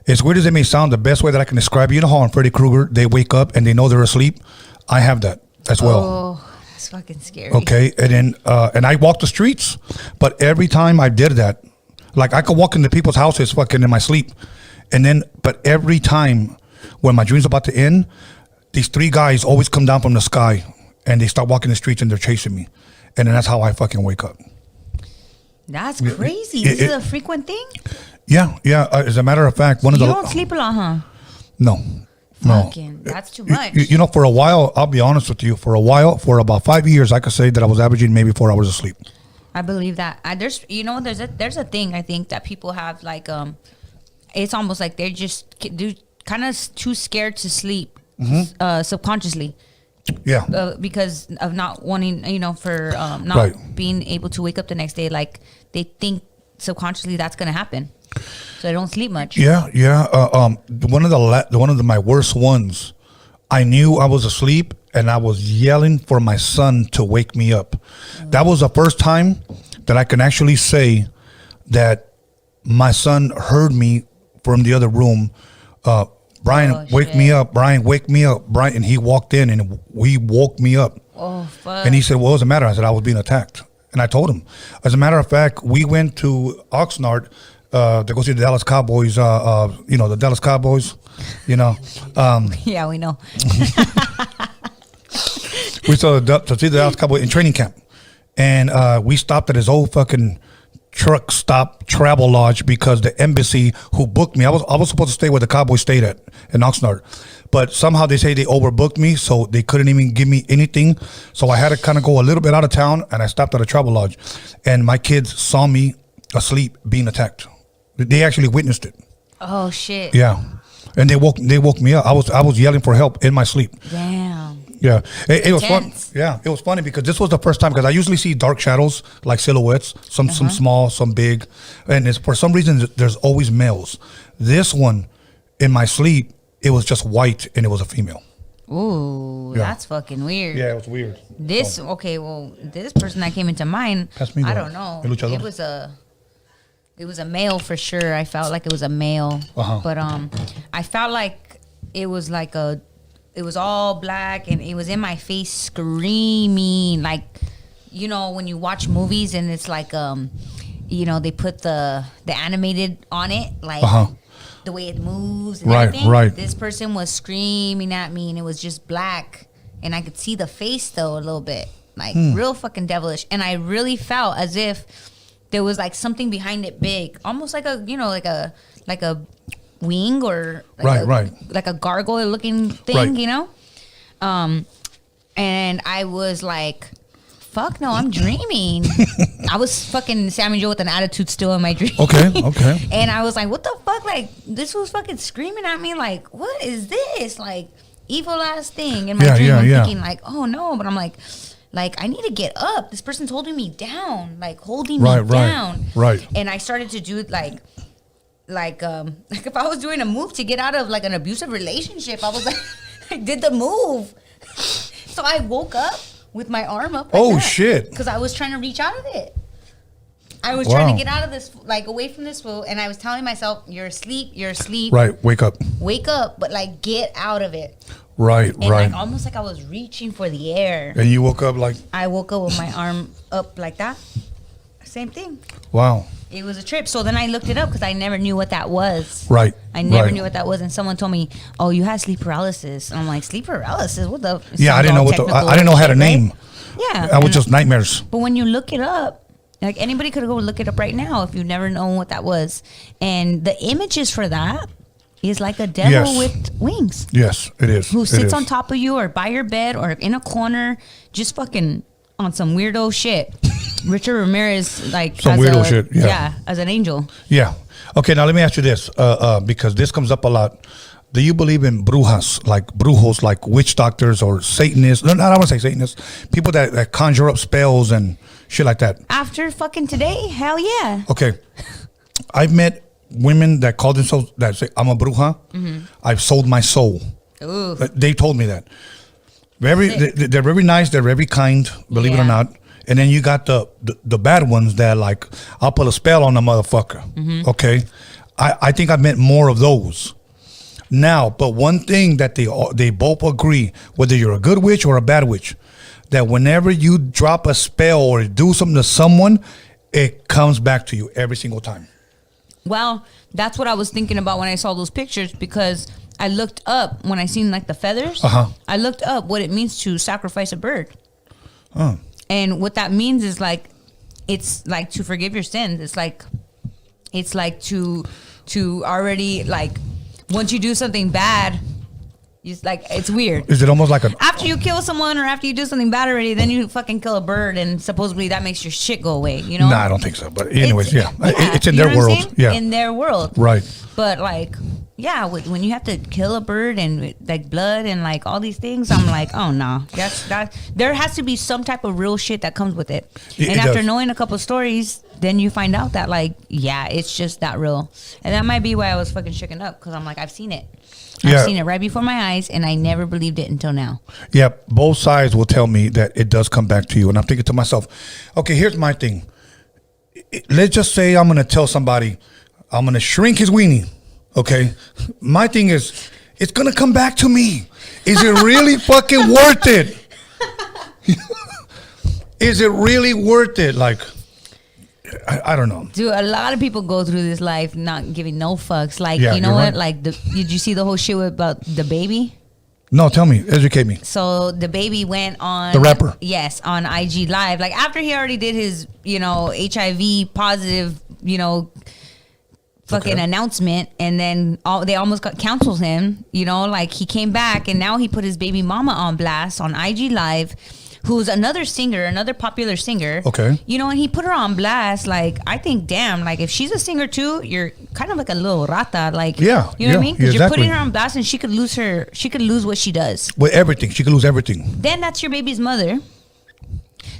as weird as it may sound, the best way that I can describe it, you know how on Freddy Krueger they wake up and they know they're asleep? I have that as well. Oh, that's fucking scary. Okay, and then and I walk the streets, but every time I did that, like I could walk into people's houses fucking in my sleep, and then but every time when my dream's about to end, these 3 guys always come down from the sky and they start walking the streets and they're chasing me, and then that's how I fucking wake up. That's crazy. This is a frequent thing? Yeah. As a matter of fact, one of You the don't sleep a lot, huh? no. Fucking, that's too much. You know, for a while, I'll be honest with you. For a while, for about 5 years, I could say that I was averaging maybe 4 hours of sleep. I believe that. There's a thing I think that people have like it's almost like they're just kind of too scared to sleep subconsciously. Yeah. Because of not wanting, for not Right. being able to wake up the next day, like they think subconsciously that's gonna happen, so they don't sleep much. Yeah. One of my worst ones, I knew I was asleep and I was yelling for my son to wake me up. That was the first time that I can actually say that my son heard me from the other room. Brian, wake me up. Brian, wake me up. Brian, and he walked in and he woke me up. Oh fuck! And he said, "What was the matter?" I said, "I was being attacked." And I told him. As a matter of fact, we went to Oxnard to go see the Dallas Cowboys. The Dallas Cowboys. Yeah, we know. We saw to see the Dallas Cowboys in training camp, and we stopped at his old fucking truck stop travel lodge because the embassy who booked me, I was supposed to stay where the Cowboys stayed at in Oxnard, but somehow they say they overbooked me, so they couldn't even give me anything. So I had to kind of go a little bit out of town, and I stopped at a travel lodge, and my kids saw me asleep being attacked. They actually witnessed it. Oh shit! Yeah, and they woke me up. I was yelling for help in my sleep. Damn. Yeah, it was fun. Intense. Yeah, it was funny because this was the first time, because I usually see dark shadows, like silhouettes, some small, some big, and for some reason there's always males. This one, in my sleep, it was just white and it was a female. Ooh, Yeah. that's fucking weird. Yeah, it was weird. This this person that came into mind, Pass me I the- don't know. el luchador. It was a male for sure. I felt like it was a male, but I felt like it was like it was all black and it was in my face screaming, like when you watch movies and it's like they put the animated on it, like the way it moves and everything. Right. This person was screaming at me and it was just black and I could see the face though a little bit, like real fucking devilish, and I really felt as if there was like something behind it big, almost like a like a wing or like like a gargoyle looking thing, you know. And I was like, fuck no, I'm dreaming. I was fucking Sammyjo with an attitude still in my dream. Okay. And I was like, what the fuck? Like, this was fucking screaming at me like, what is this? Like, evil ass thing. In my dream, I'm thinking like, oh no. But I'm like, I need to get up. This person's holding me down. Like, holding me down. Right. And I started to do it like if I was doing a move to get out of like an abusive relationship, I was like, I did the move. So I woke up with my arm up. Like shit. Because I was trying to reach out of it. I was trying to get out of this, like away from this fool, and I was telling myself, you're asleep. Right, wake up, but like get out of it. Right. Like almost like I was reaching for the air. And you woke up like? I woke up with my arm up like that. Same thing. Wow. It was a trip. So then I looked it up because I never knew what that was. Right. I never knew what that was, and someone told me, "Oh, you had sleep paralysis." And I'm like, "Sleep paralysis? What the?" Yeah, I didn't know I didn't know how to name. Yeah. I was just nightmares. But when you look it up, like anybody could go look it up right now if you've never known what that was. And the images for that is like a devil with wings. Yes, it is. Who sits on top of you or by your bed or in a corner, just fucking on some weirdo shit. Richard Ramirez, like some weirdo shit. Yeah, as an angel. Yeah. Okay, now let me ask you this, because this comes up a lot. Do you believe in brujas, like brujos, like witch doctors or Satanists? No, I don't want to say Satanists. People that conjure up spells and shit like that. After fucking today, hell yeah. Okay. I've met women that call themselves, that say, I'm a bruja. Mm-hmm. I've sold my soul. Ooh. They told me that. They're very nice. They're very kind, believe it or not. And then you got the bad ones that like, I'll put a spell on the motherfucker. Mm-hmm. Okay. I think I met more of those. Now, but one thing that they both agree, whether you're a good witch or a bad witch, that whenever you drop a spell or do something to someone, it comes back to you every single time. Well, that's what I was thinking about when I saw those pictures, because I looked up when I seen like the feathers. I looked up what it means to sacrifice a bird. And what that means is like, it's like to forgive your sins. It's like to already like, once you do something bad, it's like, it's weird. Is it almost like after you kill someone or after you do something bad already, then you fucking kill a bird and supposedly that makes your shit go away, you know? No, I don't think so. But anyways, it's in their world. Yeah. In their world. Right. But like, yeah, when you have to kill a bird and like blood and like all these things, I'm like, oh no, there has to be some type of real shit that comes with it. And after knowing a couple stories, then you find out that like, yeah, it's just that real. And that might be why I was fucking shaken up, because I'm like, I've seen it. I've seen it right before my eyes, and I never believed it until now. Yeah, both sides will tell me that it does come back to you. And I'm thinking to myself, okay, here's my thing. Let's just say I'm going to tell somebody, I'm going to shrink his weenie. Okay? My thing is, it's going to come back to me. Is it really fucking worth it? Is it really worth it? Like, I don't know. Dude, a lot of people go through this life not giving no fucks. Like, you know what? Right. Like, did you see the whole shit about the baby? No, tell me. Educate me. So the baby went on... The rapper. Yes, on IG Live. Like, after he already did his, HIV positive, fucking announcement, and then they almost canceled him, like he came back, and now he put his baby mama on blast on IG Live, who's another popular singer. Okay. And he put her on blast. Like, I think, damn, like if she's a singer too, you're kind of like a little rata. Like, you know what I mean? Because you're putting her on blast, and she could lose what she does. With everything. She could lose everything. Then that's your baby's mother.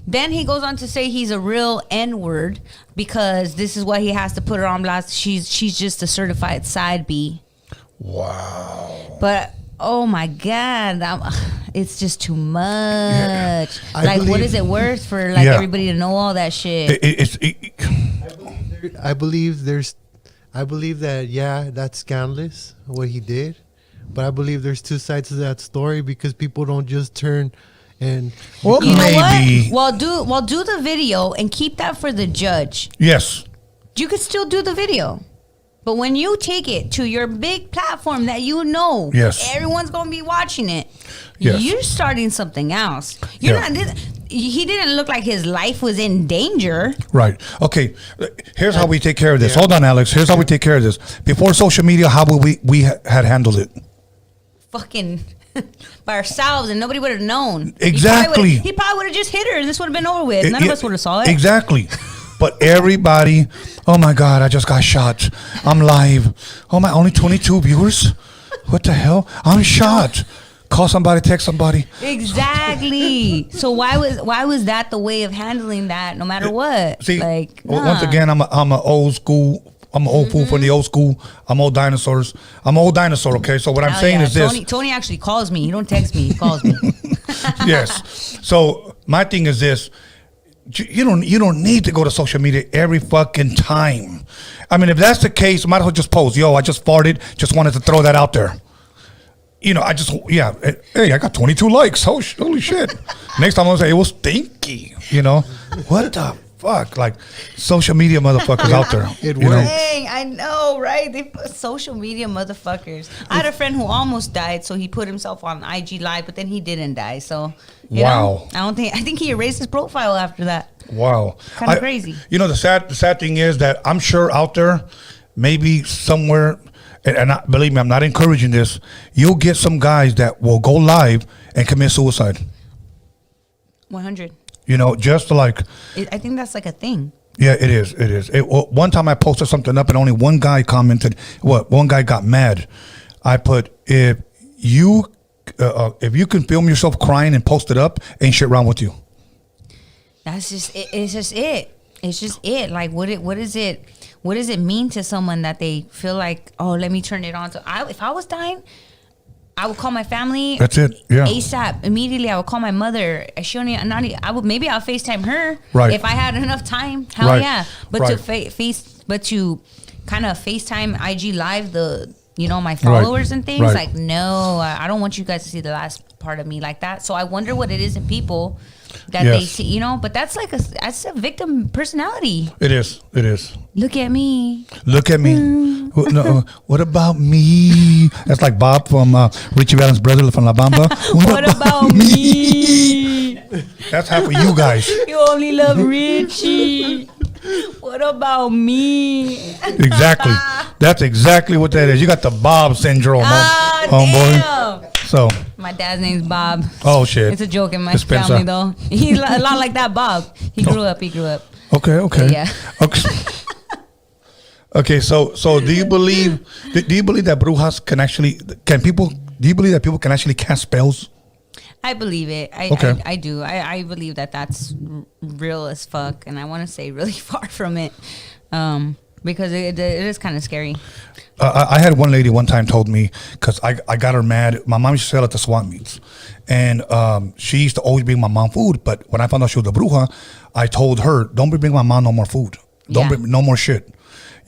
Then he goes on to say he's a real N-word because this is why he has to put her on blast. She's just a certified side B. Wow. But oh my God, it's just too much. Yeah. What is it worth for everybody to know all that shit? I believe that that's scandalous what he did, but I believe there's two sides to that story, because people don't just turn and know what? Well, do the video and keep that for the judge. Yes, you could still do the video. But when you take it to your big platform that everyone's going to be watching it, you're starting something else. You're not. he didn't look like his life was in danger. Right. Okay. Here's how we take care of this. Hold on, Alex. Here's how we take care of this. Before social media, how would we had handled it? Fucking by ourselves, and nobody would have known. Exactly. He probably would have just hit her, and this would have been over with. None of us would have saw it. Exactly. But everybody, oh my God, I just got shot. I'm live. Oh my, only 22 viewers? What the hell? I'm shot. Call somebody, text somebody. Exactly. So why was that the way of handling that? No matter what. See, like once again, I'm an old school. I'm an old fool from the old school. I'm old dinosaurs. I'm old dinosaur. Okay, so what I'm saying is this. Tony actually calls me. He don't text me. He calls me. Yes. So my thing is this. You don't need to go to social media every fucking time. I mean, if that's the case, might as well just post. Yo, I just farted. Just wanted to throw that out there. Hey, I got 22 likes. Holy shit. Next time I'll say, it was stinky. What the fuck? Like, social media motherfuckers out there. It works. Dang, I know, right? They put social media motherfuckers. I had a friend who almost died, so he put himself on IG Live, but then he didn't die. So, wow. I think he erased his profile after that. Wow. Kind of crazy. The sad thing is that I'm sure out there, maybe somewhere, and believe me, I'm not encouraging this, you'll get some guys that will go live and commit suicide. 100. Just to like... I think that's like a thing. Yeah, it is. One time I posted something up and only one guy commented. One guy got mad. I put, if you can film yourself crying and post it up, ain't shit wrong with you. That's just it. It's just it. It's just it. Like, what does it mean to someone that they feel like, oh, let me turn it on? If I was dying, I would call my family. That's it. Yeah. ASAP. Immediately, I would call my mother. Maybe I'll FaceTime her. Right. If I had enough time. Hell right. yeah. But right. to kind of FaceTime IG Live my followers and things, right. like, no, I don't want you guys to see the last part of me like that. So I wonder what it is in people that they see, but that's a victim personality. It is. Look at me. No, what about me? That's like Bob from Richie Valens' brother from La Bamba. What about me? That's half of you guys. You only love Richie. What about me? Exactly. That's exactly what that is. You got the Bob syndrome, homeboy. So my dad's name's Bob. Oh shit! It's a joke in my family though. He's a lot like that Bob. He grew up. Okay. But yeah. Okay. Okay. So do you believe that brujas do you believe that people can actually cast spells? I believe it. I do. I believe that that's real as fuck, and I want to say really far from it, because it is kind of scary. I had one lady one time told me, because I got her mad. My mom used to sell at the swap meets, and she used to always bring my mom food. But when I found out she was a bruja, I told her, don't bring my mom no more food. Don't bring no more shit.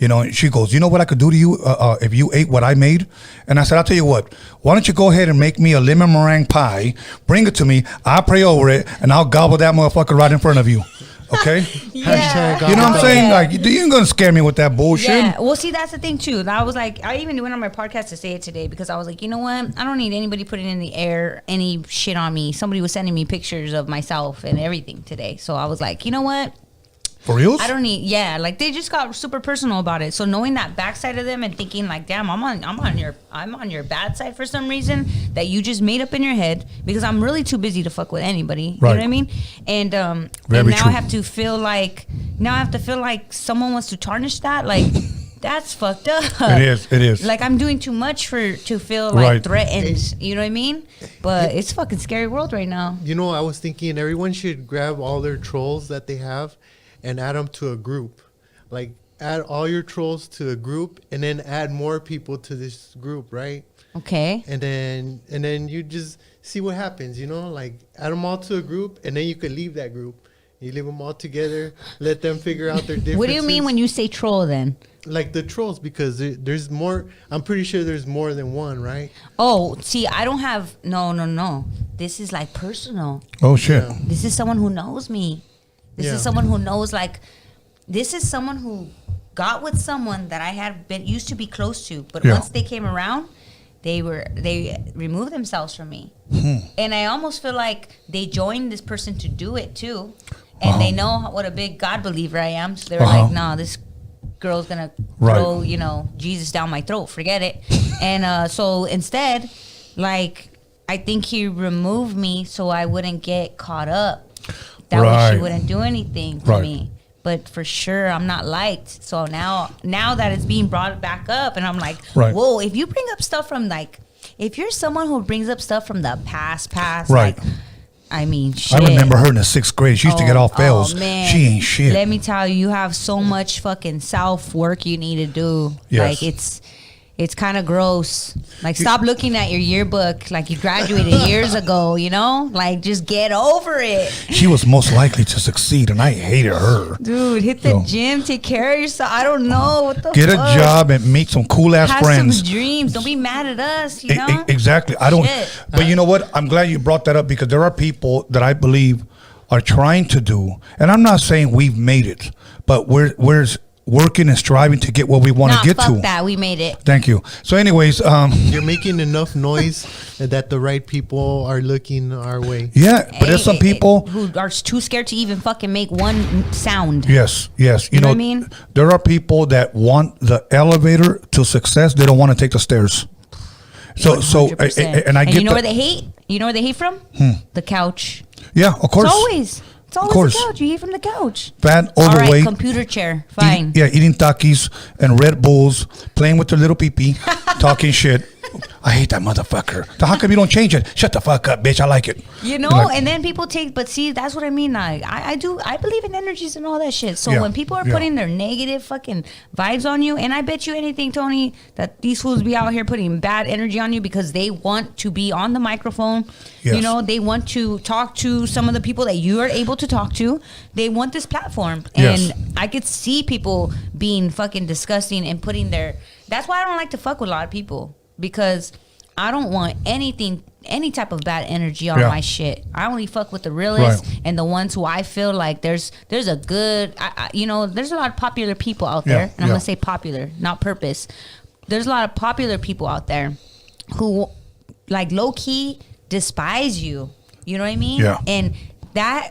And she goes, you know what I could do to you if you ate what I made? And I said, I'll tell you what, why don't you go ahead and make me a lemon meringue pie, bring it to me, I'll pray over it, and I'll gobble that motherfucker right in front of you. Okay? Yeah. You know what I'm saying? Like, you ain't gonna scare me with that bullshit. Yeah. Well, see, that's the thing too. I was like, I even went on my podcast to say it today, because I was like, you know what? I don't need anybody putting in the air any shit on me. Somebody was sending me pictures of myself and everything today. So I was like, you know what? For reals? I don't need, like they just got super personal about it. So knowing that backside of them and thinking like, damn, I'm on your bad side for some reason that you just made up in your head, because I'm really too busy to fuck with anybody. Right. You know what I mean? And Very and now true. I have to feel like someone wants to tarnish that. Like, that's fucked up. It is. Like, I'm doing too much to feel like threatened. You know what I mean? But it's a fucking scary world right now. I was thinking everyone should grab all their trolls that they have and add them to a group. Like, add all your trolls to a group and then add more people to this group, right? Okay. And then you just see what happens, like add them all to a group, and then you could leave that group. You leave them all together, let them figure out their differences. What do you mean when you say troll then? Like the trolls, because there's more. I'm pretty sure there's more than one, right? Oh, see, I don't have, no. This is like personal. Oh shit. Yeah. This is someone who knows me. This is someone who knows, like, this is someone who got with someone that I had used to be close to. But once they came around, they removed themselves from me. And I almost feel like they joined this person to do it too. And they know what a big God believer I am. So they're like, no, this girl's going to throw, you know, Jesus down my throat. Forget it. And so instead, like, I think he removed me so I wouldn't get caught up. That way she wouldn't do anything to me. But for sure, I'm not liked. So now that it's being brought back up, and I'm like, whoa, if you bring up stuff from, like, if you're someone who brings up stuff from the past, like, I mean, shit. I remember her in the 6th grade. She used to get all fails. Man. She ain't shit. Let me tell you, you have so much fucking self-work you need to do. Yes. Like, it's kind of gross. Like, stop looking at your yearbook like you graduated years ago, you know? Like, just get over it. She was most likely to succeed, and I hated her. Dude, hit the gym, take care of yourself. I don't know. What the fuck? Get a job and meet some cool-ass friends. Have some dreams. Don't be mad at us, you know? Exactly. I don't. Shit. But you know what? I'm glad you brought that up because there are people that I believe are trying to do, and I'm not saying we've made it, but we're working and striving to get what we want to get to. That we made it. Thank you. So, anyways, you're making enough noise that the right people are looking our way. Yeah, but there's some people who are too scared to even fucking make one sound. Yes. You know what I mean? There are people that want the elevator to success. They don't want to take the stairs. So, and I get. You know where they hate? You know where they hate from? The couch. Yeah, of course. It's always the couch. You eat from the couch. Fat, overweight. All right, computer chair. Fine. Eating Takis and Red Bulls, playing with their little pee-pee, talking shit. I hate that motherfucker. So how come you don't change it? Shut the fuck up, bitch. I like it. You know, like, and then people take, but see, that's what I mean. I believe in energies and all that shit. So when people are putting their negative fucking vibes on you, and I bet you anything, Tony, that these fools be out here putting bad energy on you because they want to be on the microphone. Yes. You know, they want to talk to some of the people that you are able to talk to. They want this platform. And I could see people being fucking disgusting and putting their, that's why I don't like to fuck with a lot of people. Because I don't want any type of bad energy on my shit. I only fuck with the realest and the ones who I feel like there's a good, there's a lot of popular people out there. And I'm going to say popular, not purpose. There's a lot of popular people out there who, like, low-key despise you. You know what I mean? Yeah. And that,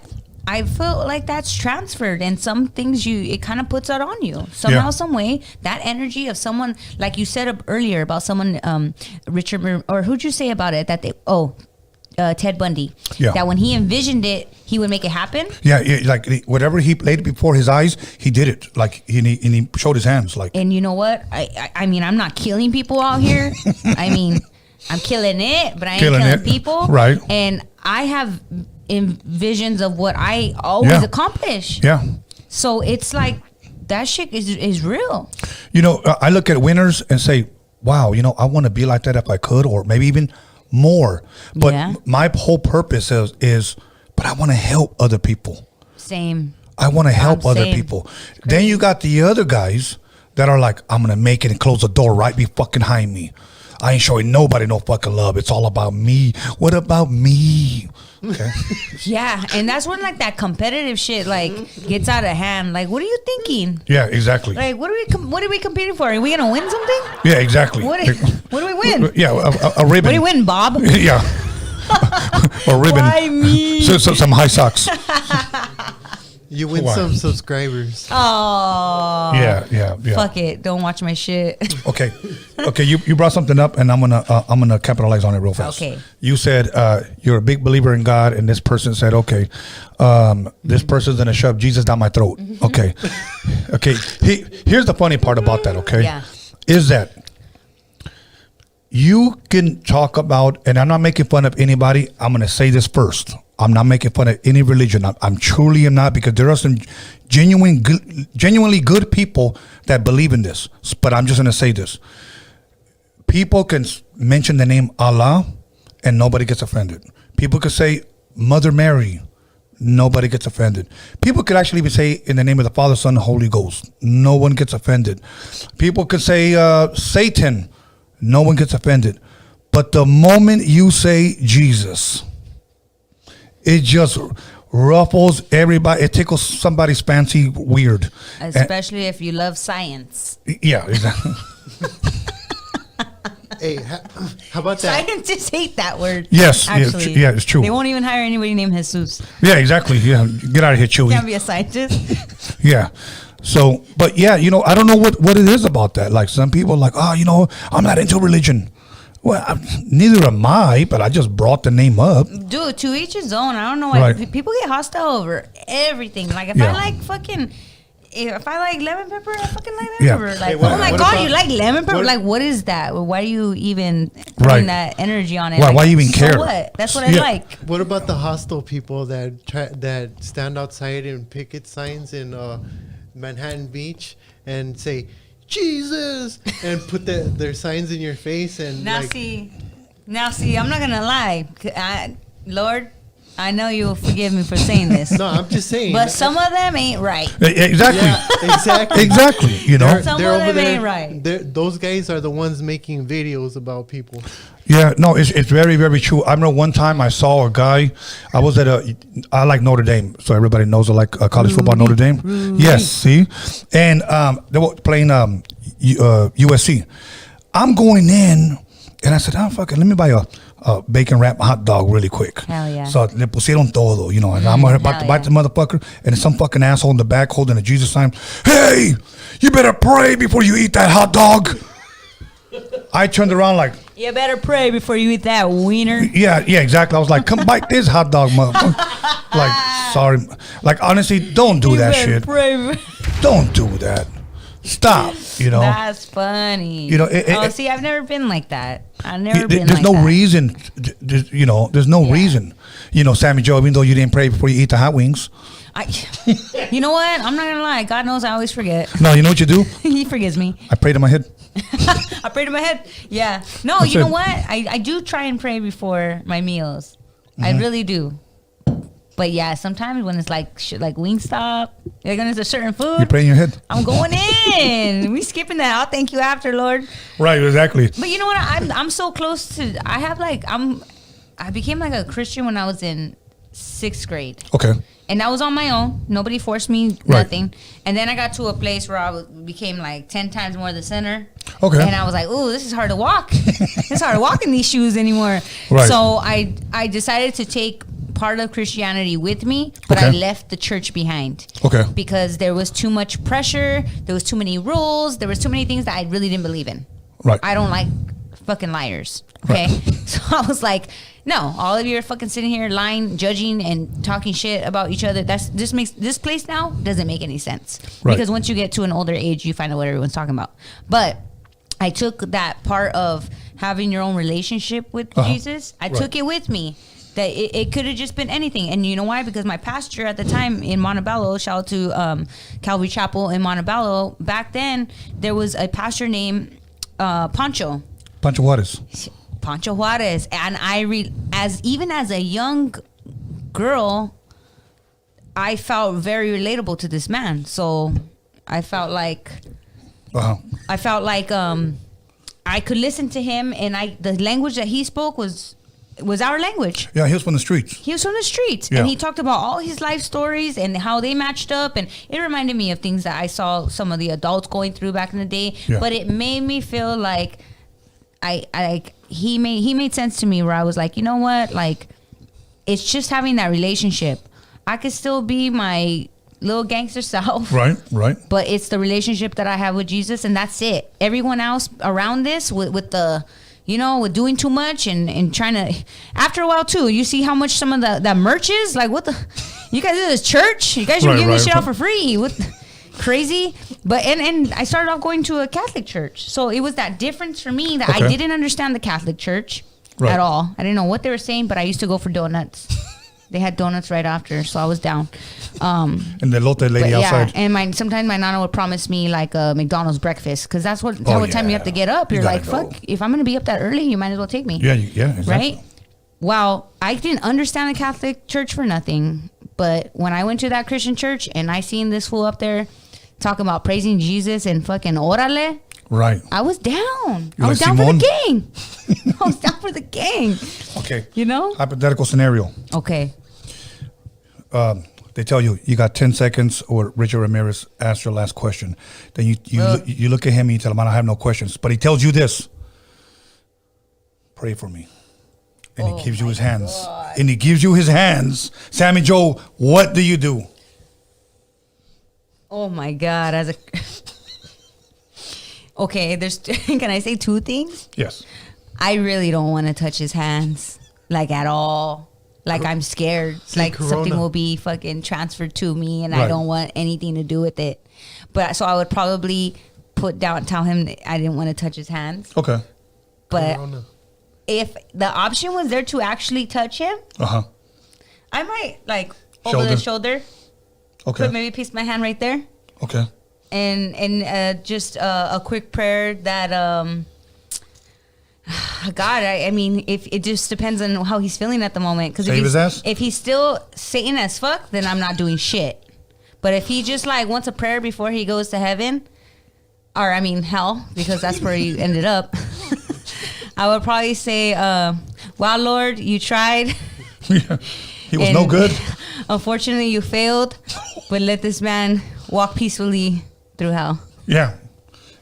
I feel like that's transferred, and some things it kind of puts that on you somehow, some way. That energy of someone, like you said earlier about someone, Richard, or who'd you say about it? That Ted Bundy. Yeah. That when he envisioned it, he would make it happen. Yeah, like whatever he laid before his eyes, he did it. Like he showed his hands. Like, and you know what? I mean, I'm not killing people out here. I mean, I'm killing it, but I ain't killing people. Right. And I have in visions of what I always accomplish. Yeah. So it's like that shit is real. You know, I look at winners and say, wow, you know, I want to be like that if I could, or maybe even more. But my whole purpose is, but I want to help other people. Same. I want to help other people. Crazy. Then you got the other guys that are like, I'm going to make it and close the door right behind me. I ain't showing nobody no fucking love. It's all about me. What about me? Okay. Yeah, and that's when like that competitive shit like gets out of hand. Like, what are you thinking? Yeah, exactly. Like, what are we competing for? Are we gonna win something? Yeah, exactly. What do we win? Yeah, a ribbon. What do you win, Bob? Yeah, a ribbon. Why me? So some high socks. You win some subscribers. Oh. Yeah. Fuck it. Don't watch my shit. Okay. You brought something up, and I'm gonna capitalize on it real fast. Okay. You said you're a big believer in God, and this person said, okay, this person's gonna shove Jesus down my throat. Okay. Here's the funny part about that. Okay. Yeah. Is that you can talk about, and I'm not making fun of anybody. I'm gonna say this first. I'm not making fun of any religion. I'm truly am not, because there are some genuinely good people that believe in this. But I'm just going to say this. People can mention the name Allah and nobody gets offended. People could say Mother Mary. Nobody gets offended. People could actually even say in the name of the Father, Son, and Holy Ghost. No one gets offended. People could say Satan. No one gets offended. But the moment you say Jesus, it just ruffles everybody. It tickles somebody's fancy weird. Especially if you love science. Yeah, exactly. Hey, how about that? Scientists hate that word. Yes, actually. yeah, it's true. They won't even hire anybody named Jesus. Yeah, exactly. Yeah, get out of here, Chewy. Can't be a scientist. Yeah. So, but yeah, I don't know what it is about that. Like some people are like, oh, I'm not into religion. Well, neither am I, but I just brought the name up. Dude, to each his own. I don't know why people get hostile over everything. Like if I like lemon pepper, I fucking like lemon pepper. Like, oh my God, you like lemon pepper? Like, what is that? Why do you even put that energy on it? Why Like, you even care? What? That's what I like. What about the hostile people that stand outside and picket signs in Manhattan Beach and say Jesus and put their signs in your face and now see, I'm not gonna lie, Lord. I know you'll forgive me for saying this. No, I'm just saying. But some of them ain't right. Exactly. Yeah, exactly. Exactly. Some of them ain't right. Those guys are the ones making videos about people. Yeah, no, it's very, very true. I remember one time I saw a guy. I was at I like Notre Dame, so everybody knows I like college football. Notre Dame. Yes, see, and they were playing USC. I'm going in, and I said, "Oh fuck it, let me buy a bacon wrap hot dog really quick." Hell yeah. So le pusieron todo, and I'm about to bite the motherfucker, and there's some fucking asshole in the back holding a Jesus sign. Hey, you better pray before you eat that hot dog. I turned around like, you better pray before you eat that wiener. Yeah, exactly. I was like, come bite this hot dog, motherfucker. Like, sorry. Like, honestly, don't do that shit. Don't do that. Stop, That's funny. See, I've never been like that. I've never been there's like no reason, there's no reason. Sammyjo, even though you didn't pray before you eat the hot wings. You know what? I'm not going to lie. God knows I always forget. No, you know what you do? He forgives me. I pray to my head. I pray to my head. Yeah. No, you know what? I do try and pray before my meals. Mm-hmm. I really do. But yeah, sometimes when it's like Wingstop, when it's a certain food, you pray in your head. I'm going in. We skipping that. I'll thank you after, Lord. Right, exactly. But you know what? I'm so close to. I became like a Christian when I was in 6th grade. Okay. And that was on my own. Nobody forced me, nothing. Right. And then I got to a place where I became like 10 times more the sinner. Okay. And I was like, ooh, this is hard to walk. It's hard to walk in these shoes anymore. Right. So I decided to take part of Christianity with me, but I left the church behind. Okay. Because there was too much pressure. There was too many rules. There was too many things that I really didn't believe in. Right. I don't like fucking liars. Okay. Right. So I was like, no, all of you are fucking sitting here lying, judging, and talking shit about each other. This place now doesn't make any sense. Right. Because once you get to an older age, you find out what everyone's talking about. But I took that part of having your own relationship with Jesus. I took it with me. That it could have just been anything. And you know why? Because my pastor at the time in Montebello, shout out to Calvary Chapel in Montebello, back then, there was a pastor named Pancho. Pancho Juarez. Pancho Juarez. And as a young girl, I felt very relatable to this man. So I felt like I could listen to him, and the language that he spoke was our language. Yeah, he was from the streets. Yeah. And he talked about all his life stories and how they matched up, and it reminded me of things that I saw some of the adults going through back in the day. Yeah. But it made me feel like he made sense to me, where I was like, you know what? Like, it's just having that relationship. I could still be my little gangster self. Right. But it's the relationship that I have with Jesus, and that's it. Everyone else around this with the, with doing too much and trying to, after a while too, you see how much some of that merch is. Like, what the, you guys do this church? You guys should be giving this shit out for free. What crazy. But and I started off going to a Catholic church, so it was that difference for me that I didn't understand the Catholic church at all. I didn't know what they were saying, but I used to go for donuts. They had donuts right after, so I was down. And the lote lady outside. And sometimes my nana would promise me like a McDonald's breakfast, because that's what time you have to get up. You're like, fuck, if I'm gonna be up that early, you might as well take me. Yeah, exactly. Right? Well, I didn't understand the Catholic church for nothing, but when I went to that Christian church and I seen this fool up there talking about praising Jesus and fucking orale. Right. I was down. I was down for the gang. I was down for the gang. Okay. Hypothetical scenario. Okay. They tell you got 10 seconds, or Richard Ramirez asks your last question. Then you look at him and you tell him, I don't have no questions. But he tells you this: pray for me. And he gives you his hands. God. And he gives you his hands. Sammyjo, what do you do? Oh my God. Okay, can I say two things? Yes. I really don't want to touch his hands, like at all. Like I'm scared. Like something will be fucking transferred to me and I don't want anything to do with it. But so I would probably tell him that I didn't want to touch his hands. Okay. But if the option was there to actually touch him, I might like over the shoulder. Okay. Put maybe place my hand right there. Okay. And just a quick prayer that God, I mean, if it just depends on how he's feeling at the moment. Because if he's still Satan as fuck, then I'm not doing shit. But if he just like wants a prayer before he goes to heaven, or I mean hell, because that's where he ended up, I would probably say, "Wow, Lord, you tried. Yeah. He was no good. Unfortunately, you failed. But let this man walk peacefully through hell." Yeah,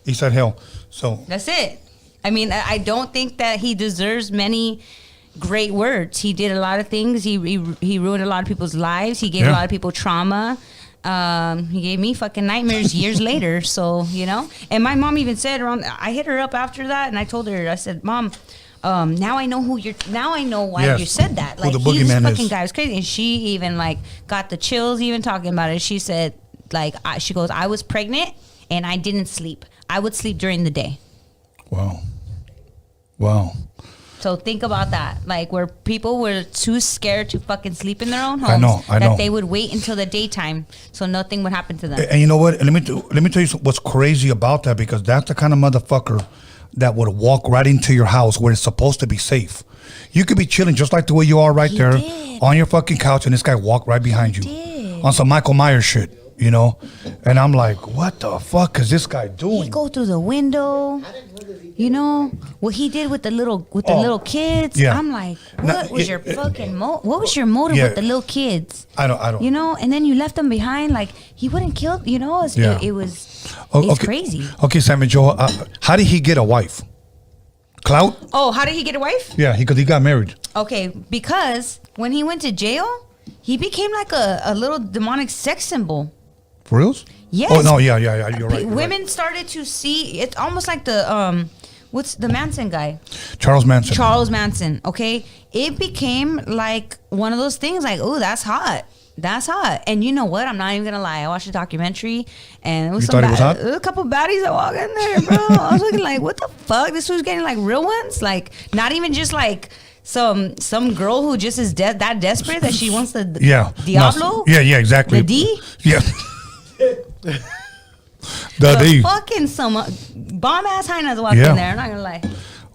he said hell. So that's it. I mean, I don't think that he deserves many great words. He did a lot of things. He ruined a lot of people's lives. He gave a lot of people trauma. He gave me fucking nightmares years later. So, you know. And my mom even said I hit her up after that, and I told her, I said, "Mom, now I know I know why you said that. Like, this fucking guy was crazy." And she even like got the chills even talking about it. She said, like, she goes, "I was pregnant and I didn't sleep. I would sleep during the day." Wow. So think about that. Like, where people were too scared to fucking sleep in their own homes. I know. That they would wait until the daytime so nothing would happen to them. And you know what? Let me tell you what's crazy about that, because that's the kind of motherfucker that would walk right into your house where it's supposed to be safe. You could be chilling just like the way you are right there on your fucking couch, and this guy walked right behind you on some Michael Myers shit. You know, and I'm like, what the fuck is this guy doing? He go through the window. You know what he did with the little kids. Yeah. I'm like, what was your fucking what was your motive with the little kids? I don't. You know, and then you left them behind. Like, he wouldn't kill. You know, it was crazy. Okay, Sammyjo, how did he get a wife? Clout? Oh, how did he get a wife? Yeah, because he got married. Okay, because when he went to jail, he became like a little demonic sex symbol. For reals? Yes. Oh no, yeah. You're right. Women started to see it's almost like the what's the Manson guy? Charles Manson. Okay, it became like one of those things. Like, oh, that's hot. And you know what? I'm not even gonna lie. I watched a documentary, and it was a couple baddies that walk in there, bro. I was looking like, what the fuck? This was getting like real ones. Like, not even just like some girl who just is that desperate that she wants the Diablo. Yeah, exactly. The D. Yeah. The fucking some bomb ass hyenas walk in there. I'm not gonna lie.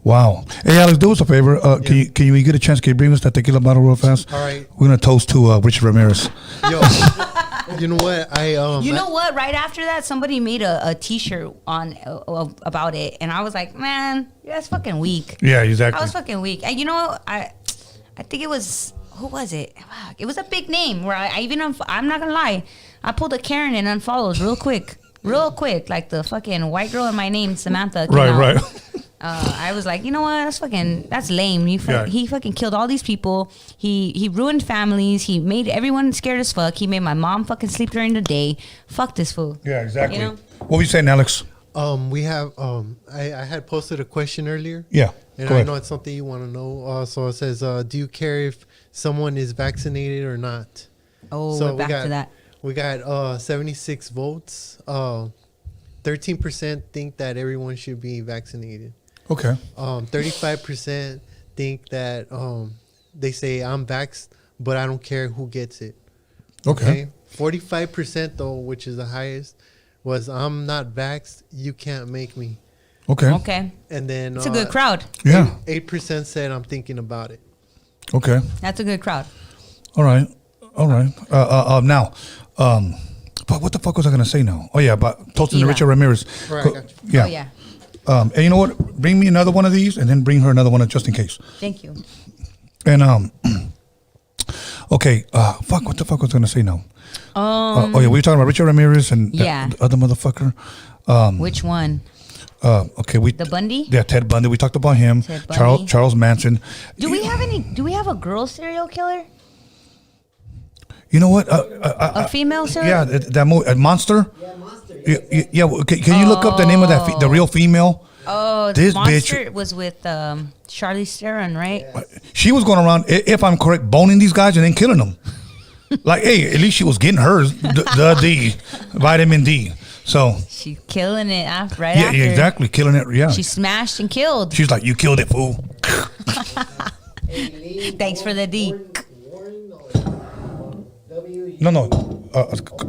Wow. Hey, Alex, do us a favor. Can you get a chance? Can you bring us that tequila bottle real fast? All right. We're gonna toast to Richard Ramirez. Yo, you know what? You know what? Right after that, somebody made a T-shirt on about it, and I was like, man, that's fucking weak. Yeah, exactly. I was fucking weak. And you know, I think it was, who was it? It was a big name where I'm not gonna lie, I pulled a Karen and unfollowed real quick, like the fucking white girl in my name, Samantha. Right. I was like, you know what? That's lame. He fucking killed all these people. He ruined families. He made everyone scared as fuck. He made my mom fucking sleep during the day. Fuck this fool. Yeah, exactly. You know? What were you saying, Alex? We have I had posted a question earlier. Yeah. And I know it's something you want to know. So it says, do you care if someone is vaccinated or not? Oh, so we're back to that. We got 76 votes. 13% think that everyone should be vaccinated. Okay. 35% think that they say I'm vaxxed, but I don't care who gets it. Okay. 45% though, which is the highest, was I'm not vaxxed. You can't make me. Okay. And then it's a good crowd. Yeah. 8% said I'm thinking about it. Okay. That's a good crowd. All right. Now, but what the fuck was I gonna say now? Oh yeah, about toasting to Richard Ramirez. Right, I got you. Yeah. Oh yeah. And you know what? Bring me another one of these, and then bring her another one just in case. Thank you. And okay. Fuck. What the fuck was I gonna say now? We were talking about Richard Ramirez and the other motherfucker. Which one? Okay, The Bundy? Yeah, Ted Bundy. We talked about him. Ted Bundy. Charles Manson. Do we have a girl serial killer? You know what? A female serial? Yeah, that movie, Monster. Yeah, monster. Yeah. Can you look up the name of the real female? Oh, This Monster bitch- was with Charlize Theron, right? She was going around, if I'm correct, boning these guys and then killing them. Like, hey, at least she was getting hers, the D, vitamin D. So She's killing it after. yeah, exactly, killing it. Yeah, She smashed and killed. she's like, you killed it, fool. Thanks for the D. Warren W. No,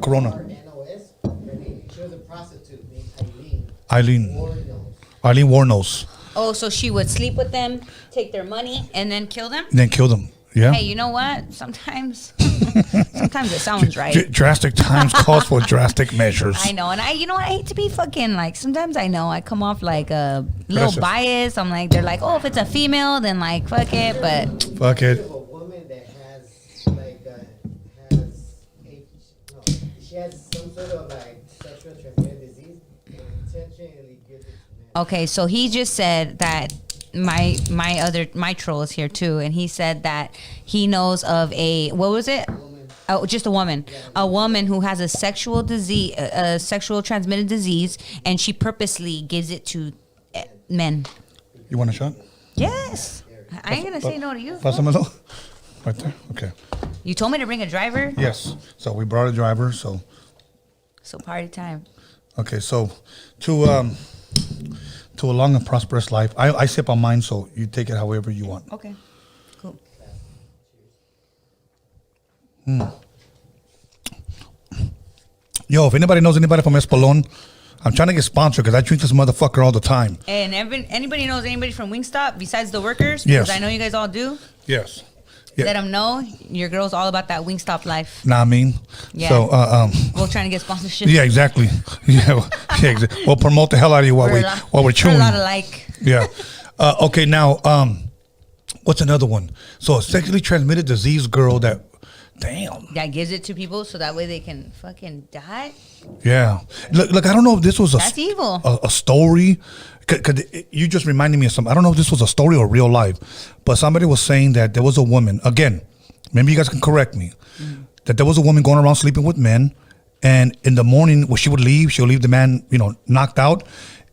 Corona. NOS. Her name. She was a prostitute named Eileen Warren. Warnos. Oh, so she would sleep with them, take their money, and then kill them? Then kill them. Yeah. Hey, you know what? Sometimes it sounds right. Drastic times calls for drastic measures. I know, and I hate to be fucking like. Sometimes I know I come off like a little Aggressive. biased. I'm like, they're like, oh, if it's a female, then like, fuck it. But Fuck it. A woman that has like she has some sort of like sexual transmitted disease and intentionally gives it to men. okay, so he just said that my troll is here too, and he said that he knows of what was it? Oh, just a woman who has a sexual disease, a sexual transmitted disease, and she purposely gives it to men. You want a shot? Yes, I ain't gonna say no to you. Pásamelo. Right there. Okay. You told me to bring a driver, Yes. So we brought a driver. So party time. okay. So to a long and prosperous life. I sip on mine, so you take it however you want. Okay, cool. Yo, if anybody knows anybody from Espolón, I'm trying to get sponsored because I drink this motherfucker all the time. And anybody knows anybody from Wingstop besides the workers? Yes. Because I know you guys all do. Yes. Let Yeah. them know your girl's all about that Wingstop life. Nah, I mean. Yeah. So, We're trying to get sponsorship. yeah, exactly. We'll promote the hell out of you while we're We're chewing. a lot alike. Yeah. Okay. Now, what's another one? So, a sexually transmitted disease girl that, damn. That gives it to people so that way they can fucking die. Yeah. Look. I don't know if this was That's evil. a story. Cause you just reminded me of something. I don't know if this was a story or real life, but somebody was saying that there was a woman. Again, maybe you guys can correct me. That there was a woman going around sleeping with men, and in the morning when she would leave, she'll leave the man, knocked out,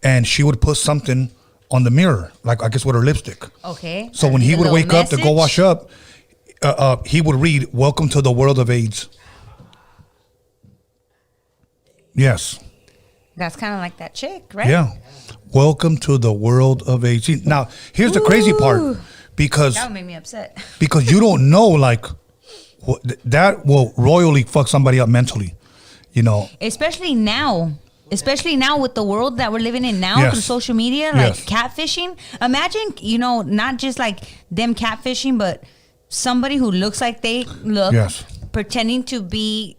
and she would put something on the mirror, like I guess with her lipstick. Okay. So when he would wake up to go wash up, he would read, "Welcome to the world of AIDS." Yes. That's kind of like that chick, right? Yeah. Welcome to the world of AIDS. See, now, here's the crazy part, because That would make me upset. you don't know, like, that will royally fuck somebody up mentally, Especially now with the world that we're living in now Yes. through social media, like Yes. catfishing. Imagine, not just like them catfishing, but somebody who looks like they look, Yes. pretending to be,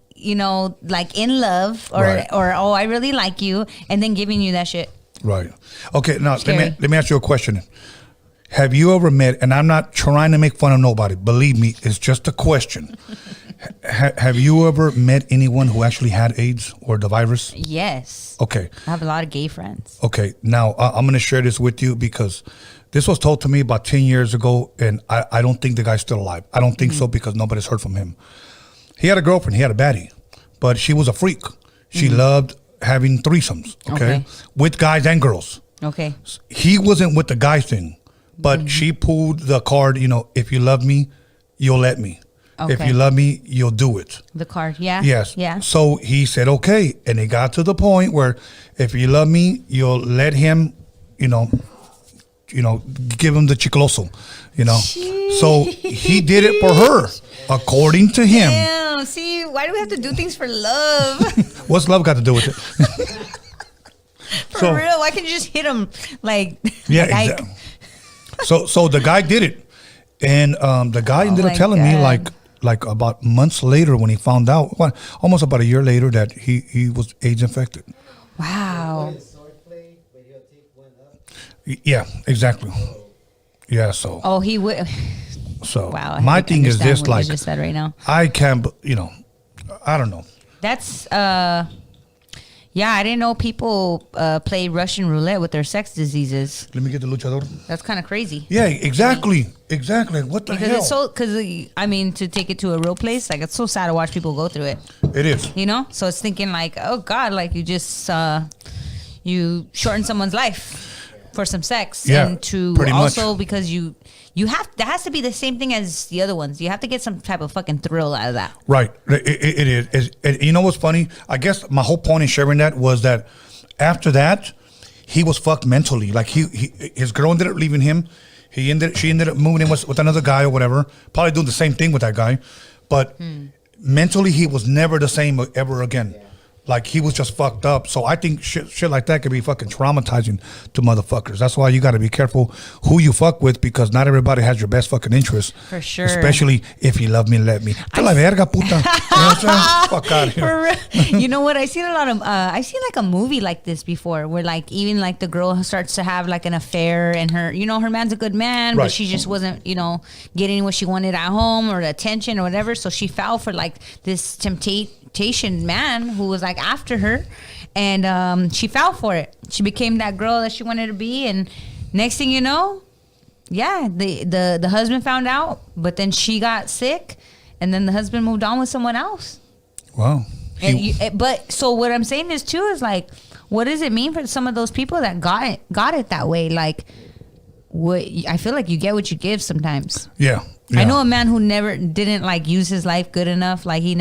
like in love or Right. oh, I really like you, and then giving you that shit. Right. Okay, now Scary. let me ask you a question. Have you ever met, and I'm not trying to make fun of nobody, believe me, it's just a question. Have you ever met anyone who actually had AIDS or the virus? Yes. Okay. I have a lot of gay friends. Okay, now I'm going to share this with you because this was told to me about 10 years ago, and I don't think the guy's still alive. I don't think so because nobody's heard from him. He had a girlfriend, he had a baddie, but she was a freak. She loved having threesomes, okay, with guys and girls. Okay. He wasn't with the guy thing, but she pulled the card, if you love me, you'll let me. If Okay. you love me, you'll do it. The card, yeah. Yes. Yeah. So he said, okay. And it got to the point where if you love me, you'll let him, give him the chicloso, So he did it for her, according to him. Damn, see, why do we have to do things for love? What's love got to do with it? For real, why can't you just hit him like? Yeah, like, exactly. So the guy did it. And the guy ended up my telling me God. like about months later when he found out, almost about a year later, that he was AIDS infected. Wow. Swordplay, but he'll take one up. Yeah, exactly. Yeah, so Oh, he would. Wow. I my think I thing is understand this, what like, you just said right now. I can't, I don't know. That's yeah. Yeah, I didn't know people play Russian roulette with their sex diseases. Let me get the luchador. That's kind of crazy. Yeah, exactly. Exactly. What the hell? I mean, to take it to a real place, like, it's so sad to watch people go through it. It is. You know? So it's thinking like, oh God, like you just, you shorten someone's life for some sex. Yeah, and to also much. Because you have, that has to be the same thing as the other ones. You have to get some type of fucking thrill out of that. Right. It is. You know what's funny? I guess my whole point in sharing that was that after that, he was fucked mentally. Like his girl ended up leaving him. She ended up moving in with another guy or whatever. Probably doing the same thing with that guy. But mentally, he was never the same ever again. Yeah. Like, he was just fucked up. So I think shit like that could be fucking traumatizing to motherfuckers. That's why you got to be careful who you fuck with, because not everybody has your best fucking interest. For sure. Especially if you love me, let me. Te la verga, puta. You know what I'm saying? Fuck out of here. You know what? I've seen a lot of, I've seen like a movie like this before where like even like the girl starts to have like an affair and her, you know, her man's a good man, but she just wasn't, you know, getting what she wanted at home or the attention or whatever. So she fell for like this temptation man who was like after her, and she fell for it. She became that girl that she wanted to be, and next thing you know, the husband found out, but then she got sick, and then the husband moved on with someone else. Wow. But so what I'm saying is too is like, what does it mean for some of those people that got it that way? Like, what I feel like you get what you give sometimes. Yeah. I know a man who didn't like use his life good enough. Like he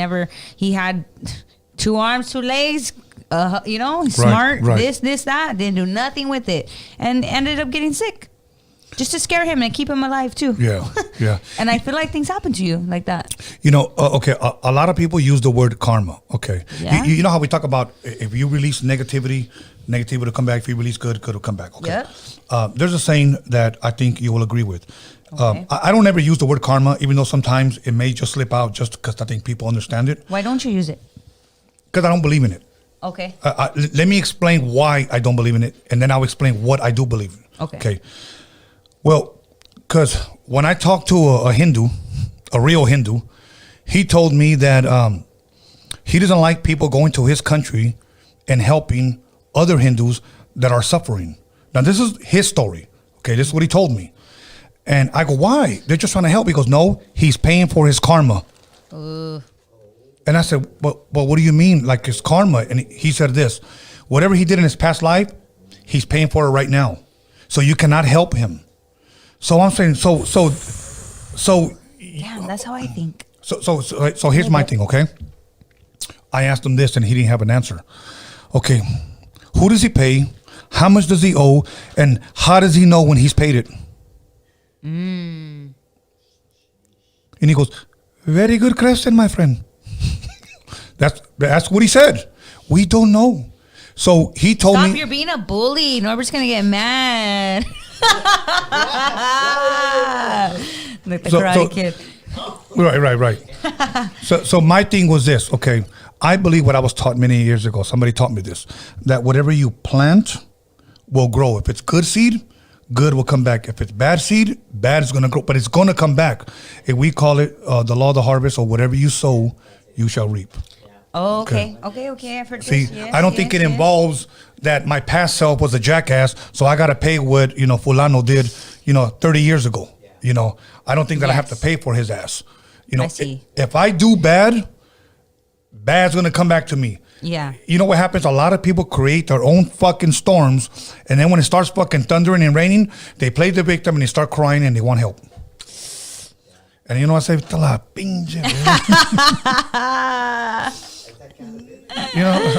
had 2 arms, 2 legs, you know, smart, this, that, didn't do nothing with it, and ended up getting sick just to scare him and keep him alive too. Yeah. And I feel like things happen to you like that. You know, okay, a lot of people use the word karma. Okay. Yeah. You know how we talk about if you release negativity will come back. If you release good will come back. Okay. Yep. There's a saying that I think you will agree with. Okay. I don't ever use the word karma, even though sometimes it may just slip out just because I think people understand it. Why don't you use it? Because I don't believe in it. Okay. Let me explain why I don't believe in it, and then I'll explain what I do believe in. Okay. Well, because when I talked to a Hindu, a real Hindu, he told me that he doesn't like people going to his country and helping other Hindus that are suffering. Now, this is his story. Okay, this is what he told me. And I go, why? They're just trying to help. He goes, no, he's paying for his karma. And I said, but what do you mean? Like his karma? And he said this, whatever he did in his past life, he's paying for it right now. So you cannot help him. So I'm saying, so. Yeah, that's how I think. So here's my thing, okay? I asked him this and he didn't have an answer. Okay, who does he pay? How much does he owe? And how does he know when he's paid it? And he goes, very good question, my friend. That's what he said. We don't know. So he told me. Stop, you're being a bully. Norbert's going to get mad. Like the Karate Kid. Right. So my thing was this, okay. I believe what I was taught many years ago. Somebody taught me this, that whatever you plant will grow. If it's good seed, good will come back. If it's bad seed, bad is going to grow, but it's going to come back. If we call it the law of the harvest, or whatever you sow, you shall reap. Oh, okay. I've heard See, this. Yes, I don't think it involves that my past self was a jackass, so I got to pay what, Fulano did, 30 years ago. I don't think that I have to pay for his ass. I see. If I do bad, bad's going to come back to me. Yeah. You know what happens? A lot of people create their own fucking storms, and then when it starts fucking thundering and raining, they play the victim and they start crying and they want help. And you know what I say? Te la pinche.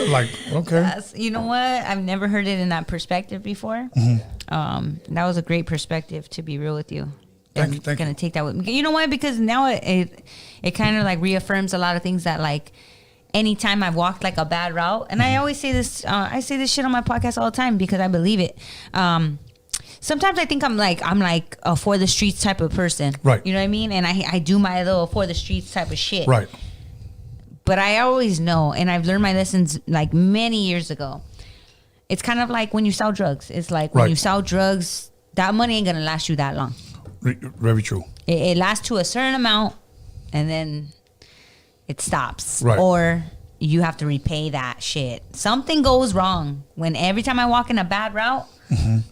Like, okay. You know what? I've never heard it in that perspective before. Mm-hmm. That was a great perspective, to be real with you. Thank you. I'm going to take that with me. You know why? Because now it kind of like reaffirms a lot of things that like anytime I've walked like a bad route, and I always say this, I say this shit on my podcast all the time because I believe it. Sometimes I think I'm like a for the streets type of person. Right. You know what I mean? And I do my little for the streets type of shit. Right. But I always know, and I've learned my lessons like many years ago. It's kind of like when you sell drugs. It's like when you sell drugs, that money ain't going to last you that long. Very true. It lasts to a certain amount, and then it stops. Right. Or you have to repay that shit. Something goes wrong when every time I walk in a bad route,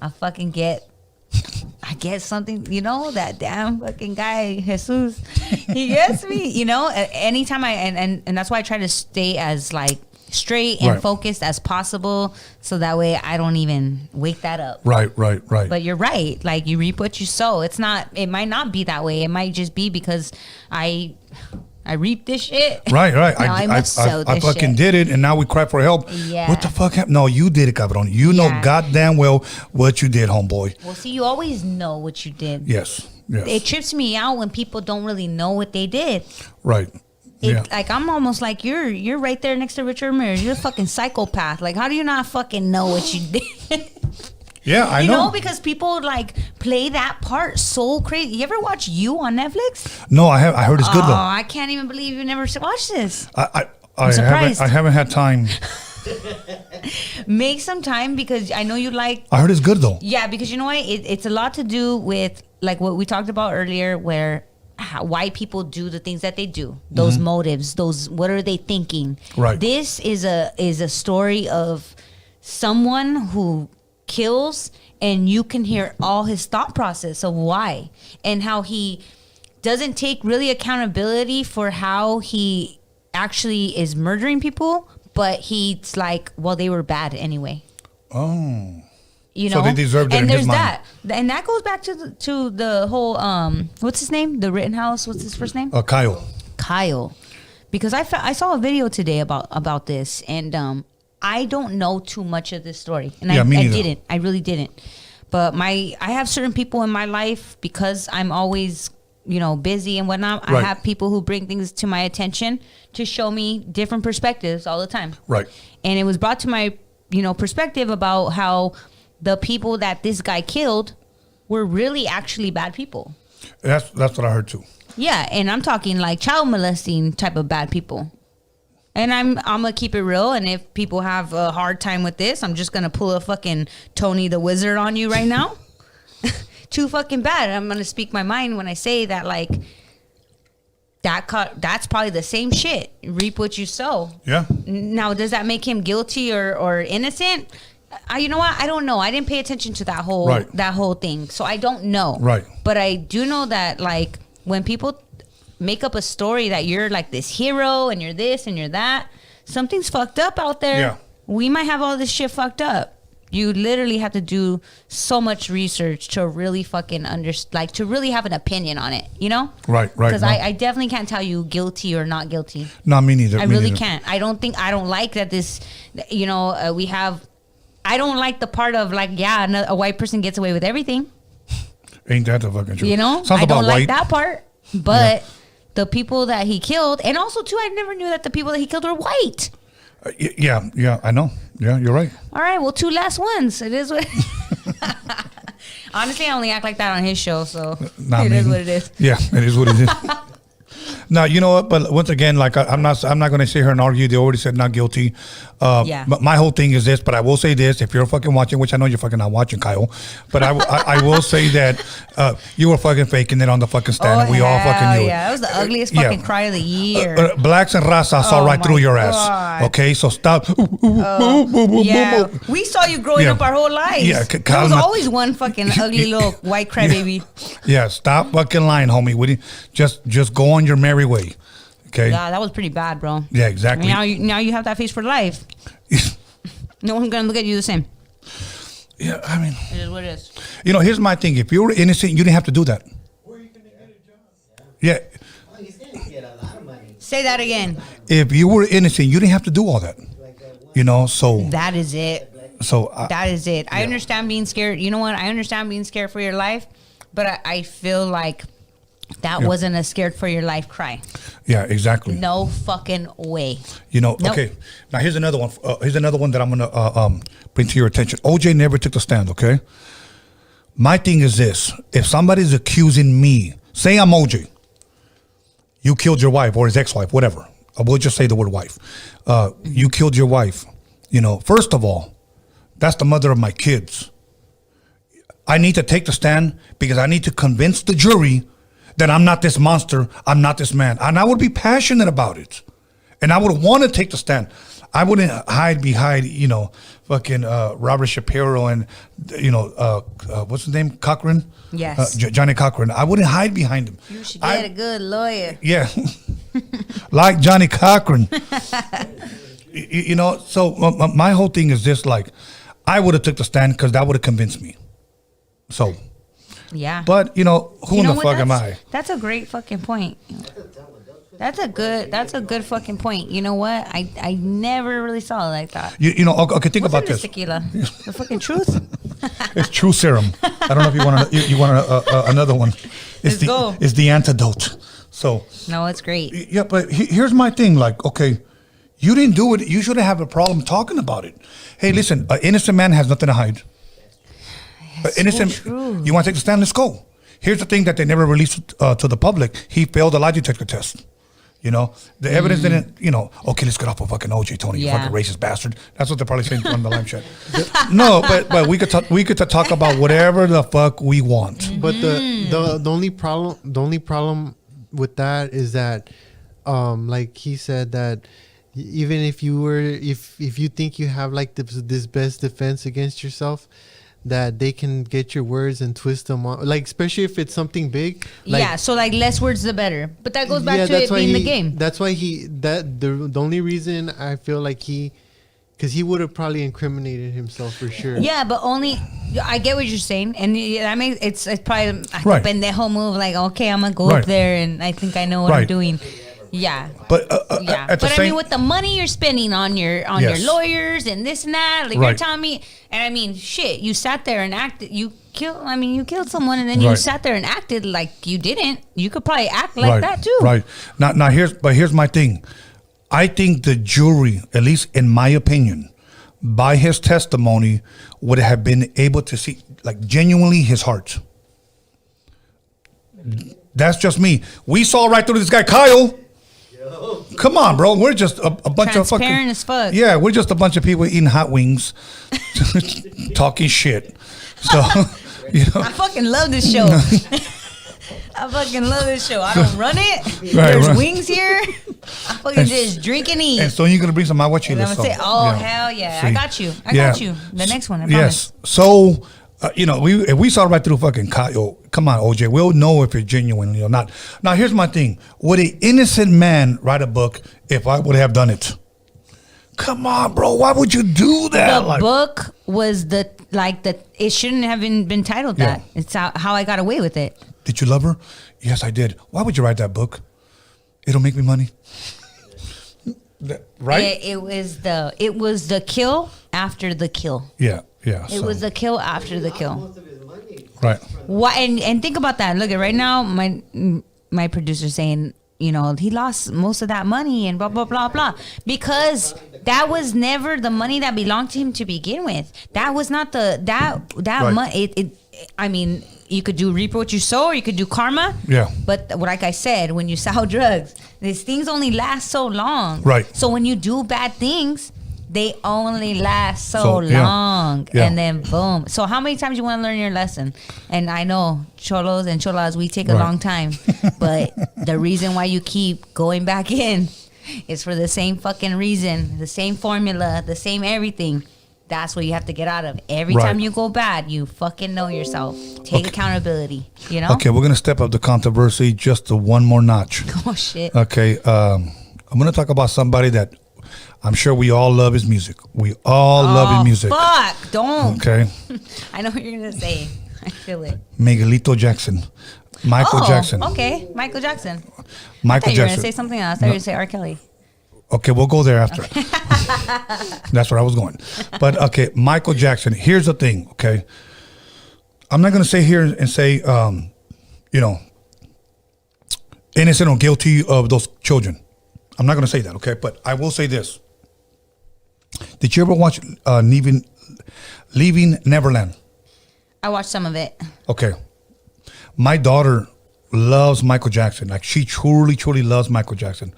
I fucking get something, you know, that damn fucking guy, Jesus, he gets me, you know, anytime and that's why I try to stay as like straight and focused as possible, so that way I don't even wake that up. Right. But you're right. Like, you reap what you sow. It might not be that way. It might just be because I reap this shit. Right. Now I fucking did it, and now we cry for help. Yeah. What the fuck happened? No, you did it, cabron. You know goddamn well what you did, homeboy. Well, see, you always know what you did. Yes. It trips me out when people don't really know what they did. Right. Like, I'm almost like, you're right there next to Richard Ramirez. You're a fucking psychopath. Like, how do you not fucking know what you did? Yeah, I know. You know, because people like play that part so crazy. You ever watch You on Netflix? No, I have. I heard it's good though. Oh, I can't even believe you never watched this. I'm surprised. I haven't had time. Make some time, because I know you like. I heard it's good though. Yeah, because you know what? It's a lot to do with like what we talked about earlier, where why people do the things that they do, those motives, those, what are they thinking? Right. This is a story of someone who kills, and you can hear all his thought process of why, and how he doesn't take really accountability for how he actually is murdering people, but he's like, well, they were bad anyway. Oh. You know, so they deserved it. And in there's his mind. that, and that goes back to the whole what's his name? The Rittenhouse. What's his first name? Kyle. Because I saw a video today about this, and I don't know too much of this story, and I didn't. I really didn't. But I have certain people in my life, because I'm always, you know, busy and whatnot. Right. I have people who bring things to my attention to show me different perspectives all the time. Right. And it was brought to my, you know, perspective about how the people that this guy killed were really actually bad people. That's what I heard too. Yeah, and I'm talking like child molesting type of bad people. And I'm gonna keep it real, and if people have a hard time with this, I'm just gonna pull a fucking Tony the Wizard on you right now. Too fucking bad. I'm gonna speak my mind when I say that, like, that's probably the same shit. Reap what you sow. Yeah. Now, does that make him guilty or innocent? You know what? I don't know. I didn't pay attention to that whole thing, so I don't know. Right. But I do know that, like, when people make up a story that you're like this hero and you're this and you're that, something's fucked up out there. Yeah. We might have all this shit fucked up. You literally have to do so much research to really fucking to really have an opinion on it, you know? Right. Because I definitely can't tell you guilty or not guilty. No, me neither. I really can't. I don't like that this, you know, we have, I don't like the part of like, yeah, a white person gets away with everything. Ain't that the fucking truth? You know? Sounds I don't about like white. that part. But the people that he killed, and also too, I never knew that the people that he killed were white. Yeah, I know. Yeah, you're right. All right, well, 2 last ones. It is what. Honestly, I only act like that on his show, so it is what it is. Yeah, it is what it is. Now, you know what? But once again, like I'm not going to sit here and argue. They already said not guilty. But my whole thing is this. But I will say this: if you're fucking watching, which I know you're fucking not watching, Kyle, but I will say that you were fucking faking it on the fucking stand. And we all fucking knew it. Yeah, that was the ugliest fucking cry of the year. Blacks and Raza saw right through your ass. God. Okay, so stop. Yeah, we saw you growing up our whole lives. Yeah, there was always one fucking ugly little white crybaby. Yeah, stop fucking lying, homie. Just go on your merry way. Okay. Yeah, that was pretty bad, bro. Yeah, exactly. Now you have that face for life. No one's gonna look at you the same. Yeah, I mean, it is what it is. You know, here's my thing. If you were innocent, you didn't have to do that. Where are you gonna get a job? Yeah. Oh, he's gonna get a lot of money. Say that again. If you were innocent, you didn't have to do all that. You know, so that is it. So that is it. I understand being scared. You know what? I understand being scared for your life, but I feel like that wasn't a scared for your life cry. Yeah, exactly. No fucking way. You know, okay. Now here's another one. Here's another one that I'm gonna bring to your attention. OJ never took the stand. Okay. My thing is this: if somebody's accusing me, say I'm OJ, you killed your wife or his ex-wife, whatever. I will just say the word wife. You killed your wife. You know, first of all, that's the mother of my kids. I need to take the stand because I need to convince the jury that I'm not this monster, I'm not this man. And I would be passionate about it. And I would want to take the stand. I wouldn't hide behind, fucking Robert Shapiro and, what's his name? Cochran? Yes. Johnny Cochran. I wouldn't hide behind him. You should get a good lawyer. Yeah. Like Johnny Cochran. So my whole thing is this, like, I would have took the stand because that would have convinced me. So. Yeah. But, who in the fuck am I? That's a great fucking point. That's a good fucking point. You know what? I never really saw it like that. Okay, think What's about in this. Tequila? The fucking truth? It's true serum. I don't know if you want another one. Let's go. It's the antidote. So. No, it's great. Yeah, but here's my thing. Like, okay, you didn't do it. You shouldn't have a problem talking about it. Hey, listen, an innocent man has nothing to hide. Innocent. So true. You want to take the stand? Let's go. Here's the thing that they never released to the public. He failed the lie detector test. The evidence didn't, okay, let's get off of fucking OJ, Tony, you fucking racist bastard. That's what they're probably saying on the live chat. No, but we could talk about whatever the fuck we want. Mm-hmm. But the only problem with that is that, like he said, that even if you think you have like this best defense against yourself, that they can get your words and twist them on, like, especially if it's something big. Like, so like less words the better. But that goes back to it being the game. That's why the only reason I feel like because he would have probably incriminated himself for sure. Yeah, but I get what you're saying, and that makes it's probably Right. a pendejo move. Like, okay, I'm gonna go up there, and I think I know what I'm doing. Yeah, but I mean, with the money you're spending on your lawyers and this and that, like you're telling me, and I mean, shit, you sat there and acted. You killed someone, and then you sat there and acted like you didn't. You could probably act like that too. Right. Now here's my thing. I think the jury, at least in my opinion, by his testimony, would have been able to see, like, genuinely his heart. That's just me. We saw right through this guy, Kyle. Come on, bro. We're just a bunch of fucking... Transparent as fuck. Yeah, we're just a bunch of people eating hot wings, talking shit. So, I fucking love this show. I fucking love this show. I don't run it. There's wings here. I fucking just drink and eat. And so you're going to bring some agua chile. And I'm going to say, hell yeah. See. I got you. I got you. The next one, I promise. Yes. So... if we saw right through fucking Kyle, come on, OJ, we'll know if you're genuine or not. Now, here's my thing. Would an innocent man write a book if I would have done it? Come on, bro. Why would you do that? The book was it shouldn't have been titled that. It's how I got away with it. Did you love her? Yes, I did. Why would you write that book? It'll make me money. Right? It was the kill after the kill. Yeah. Yeah, it was the kill after the kill. Right. Why? And think about that. Look at right now, my producer's saying, he lost most of that money and blah blah blah blah because that was never the money that belonged to him to begin with. That was not money. I mean, you could do reap what you sow, or you could do karma. Yeah. But like I said, when you sell drugs, these things only last so long. Right. So when you do bad things, they only last so long. Yeah. And then boom. So how many times you want to learn your lesson? And I know cholos and cholas, we take a long time. But the reason why you keep going back in is for the same fucking reason, the same formula, the same everything. That's what you have to get out of. Every time you go bad, you fucking know yourself. Take accountability, Okay, we're going to step up the controversy just to one more notch. Oh, shit. Okay, I'm going to talk about somebody that I'm sure we all love his music. We all love his music. Fuck, don't. Okay. I know what you're going to say. I feel it. Miguelito Jackson. Michael Jackson. Okay, Michael Jackson. Michael I thought you were going Jackson. to say something else. I thought you were going to say R. Kelly. Okay, we'll go there after. That's where I was going. But, okay, Michael Jackson. Here's the thing, okay? I'm not going to sit here and say, innocent or guilty of those children. I'm not going to say that, okay? But I will say this. Did you ever watch Leaving Neverland? I watched some of it. Okay. My daughter loves Michael Jackson. Like, she truly, truly loves Michael Jackson.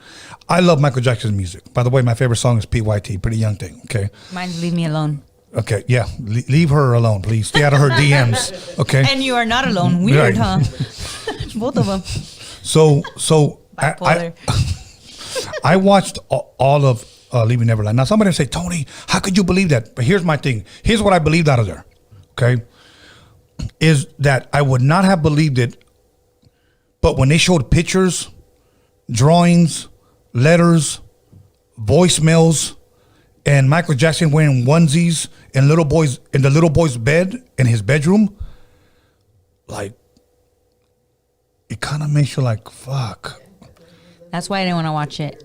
I love Michael Jackson's music. By the way, my favorite song is PYT, Pretty Young Thing, okay? Mine's Leave Me Alone. Okay, yeah. Leave her alone, please. Stay out of her DMs, okay? And you are not alone. Weird, huh? Both of them. So Bipolar. I watched all of Leaving Neverland. Now, somebody say, Tony, how could you believe that? But here's my thing. Here's what I believed out of there. Okay, is that I would not have believed it, but when they showed pictures, drawings, letters, voicemails, and Michael Jackson wearing onesies and the little boy's bed in his bedroom, like, it kind of makes you like, fuck. That's why I didn't want to watch it.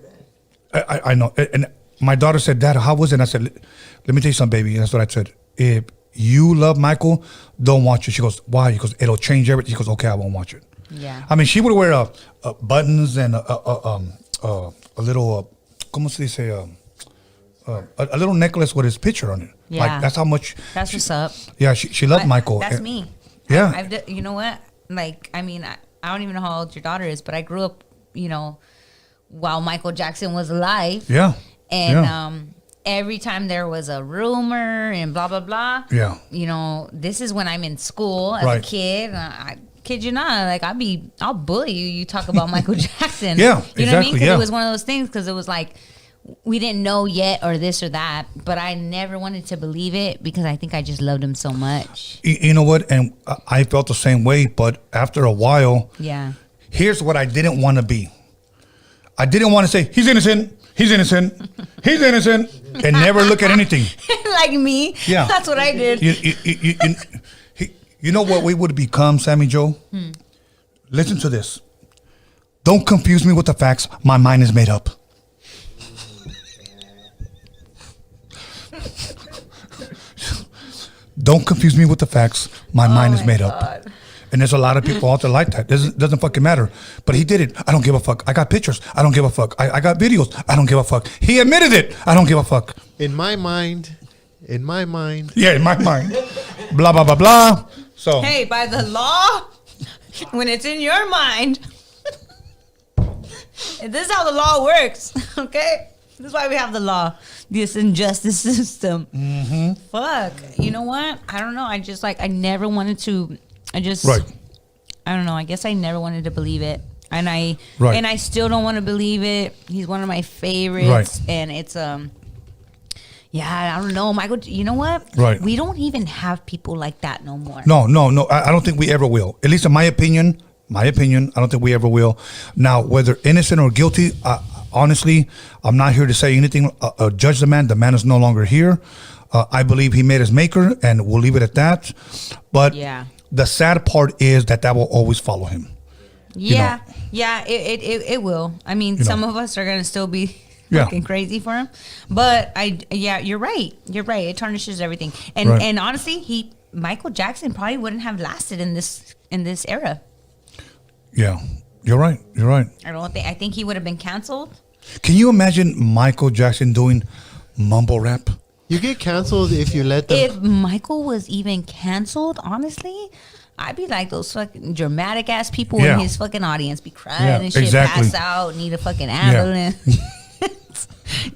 I know. And my daughter said, Dad, how was it? And I said, let me tell you something, baby. And that's what I said. If you love Michael, don't watch it. She goes, why? He goes, it'll change everything. She goes, okay, I won't watch it. Yeah. I mean, she would wear buttons and a little, ¿cómo se dice? A little necklace with his picture on it. Yeah. Like, that's how much. That's what's up. Yeah, she loved Michael. That's me. Yeah. You know what? Like, I mean, I don't even know how old your daughter is, but I grew up, while Michael Jackson was alive. Yeah. And every time there was a rumor and blah, blah, blah. Yeah. This is when I'm in school as a kid. I kid you not, like I'll bully you. You talk about Michael Jackson. Yeah, you know what I mean? Because yeah. it was one of those things. Because it was like we didn't know yet or this or that, but I never wanted to believe it because I think I just loved him so much. You know what? And I felt the same way. But after a while, yeah. Here's what I didn't want to be. I didn't want to say he's innocent. He's innocent. He's innocent, and never look at anything. Like me. Yeah, that's what I did. You know what we would become, Sammyjo? Listen to this. Don't confuse me with the facts. My mind is made up. Don't confuse me with the facts. My mind is made up. And there's a lot of people out there like that. Doesn't fucking matter. But he did it. I don't give a fuck. I got pictures. I don't give a fuck. I got videos. I don't give a fuck. He admitted it. I don't give a fuck. In my mind. Yeah, in my mind. Blah, blah, blah, blah. So. Hey, by the law, when it's in your mind, this is how the law works, okay? This is why we have the law, this injustice system. Mm-hmm. Fuck. You know what? I don't know. I just I never wanted to. I don't know. I guess I never wanted to believe it. And I still don't want to believe it. He's one of my favorites. Right. And it's, yeah, I don't know, Michael. You know what? Right. We don't even have people like that no more. No. I don't think we ever will. At least in my opinion, I don't think we ever will. Now, whether innocent or guilty, honestly, I'm not here to say anything. Judge the man. The man is no longer here. I believe he made his maker, and we'll leave it at that. But the sad part is that will always follow him. Yeah, it will. I mean, some of us are gonna still be fucking crazy for him, but you're right. It tarnishes everything. And honestly, Michael Jackson probably wouldn't have lasted in this era. Yeah, you're right. I think he would have been canceled. Can you imagine Michael Jackson doing mumble rap? You get canceled if you let them. If Michael was even canceled, honestly, I'd be like those fucking dramatic ass people in his fucking audience, be crying and shit, pass out, need a fucking ambulance.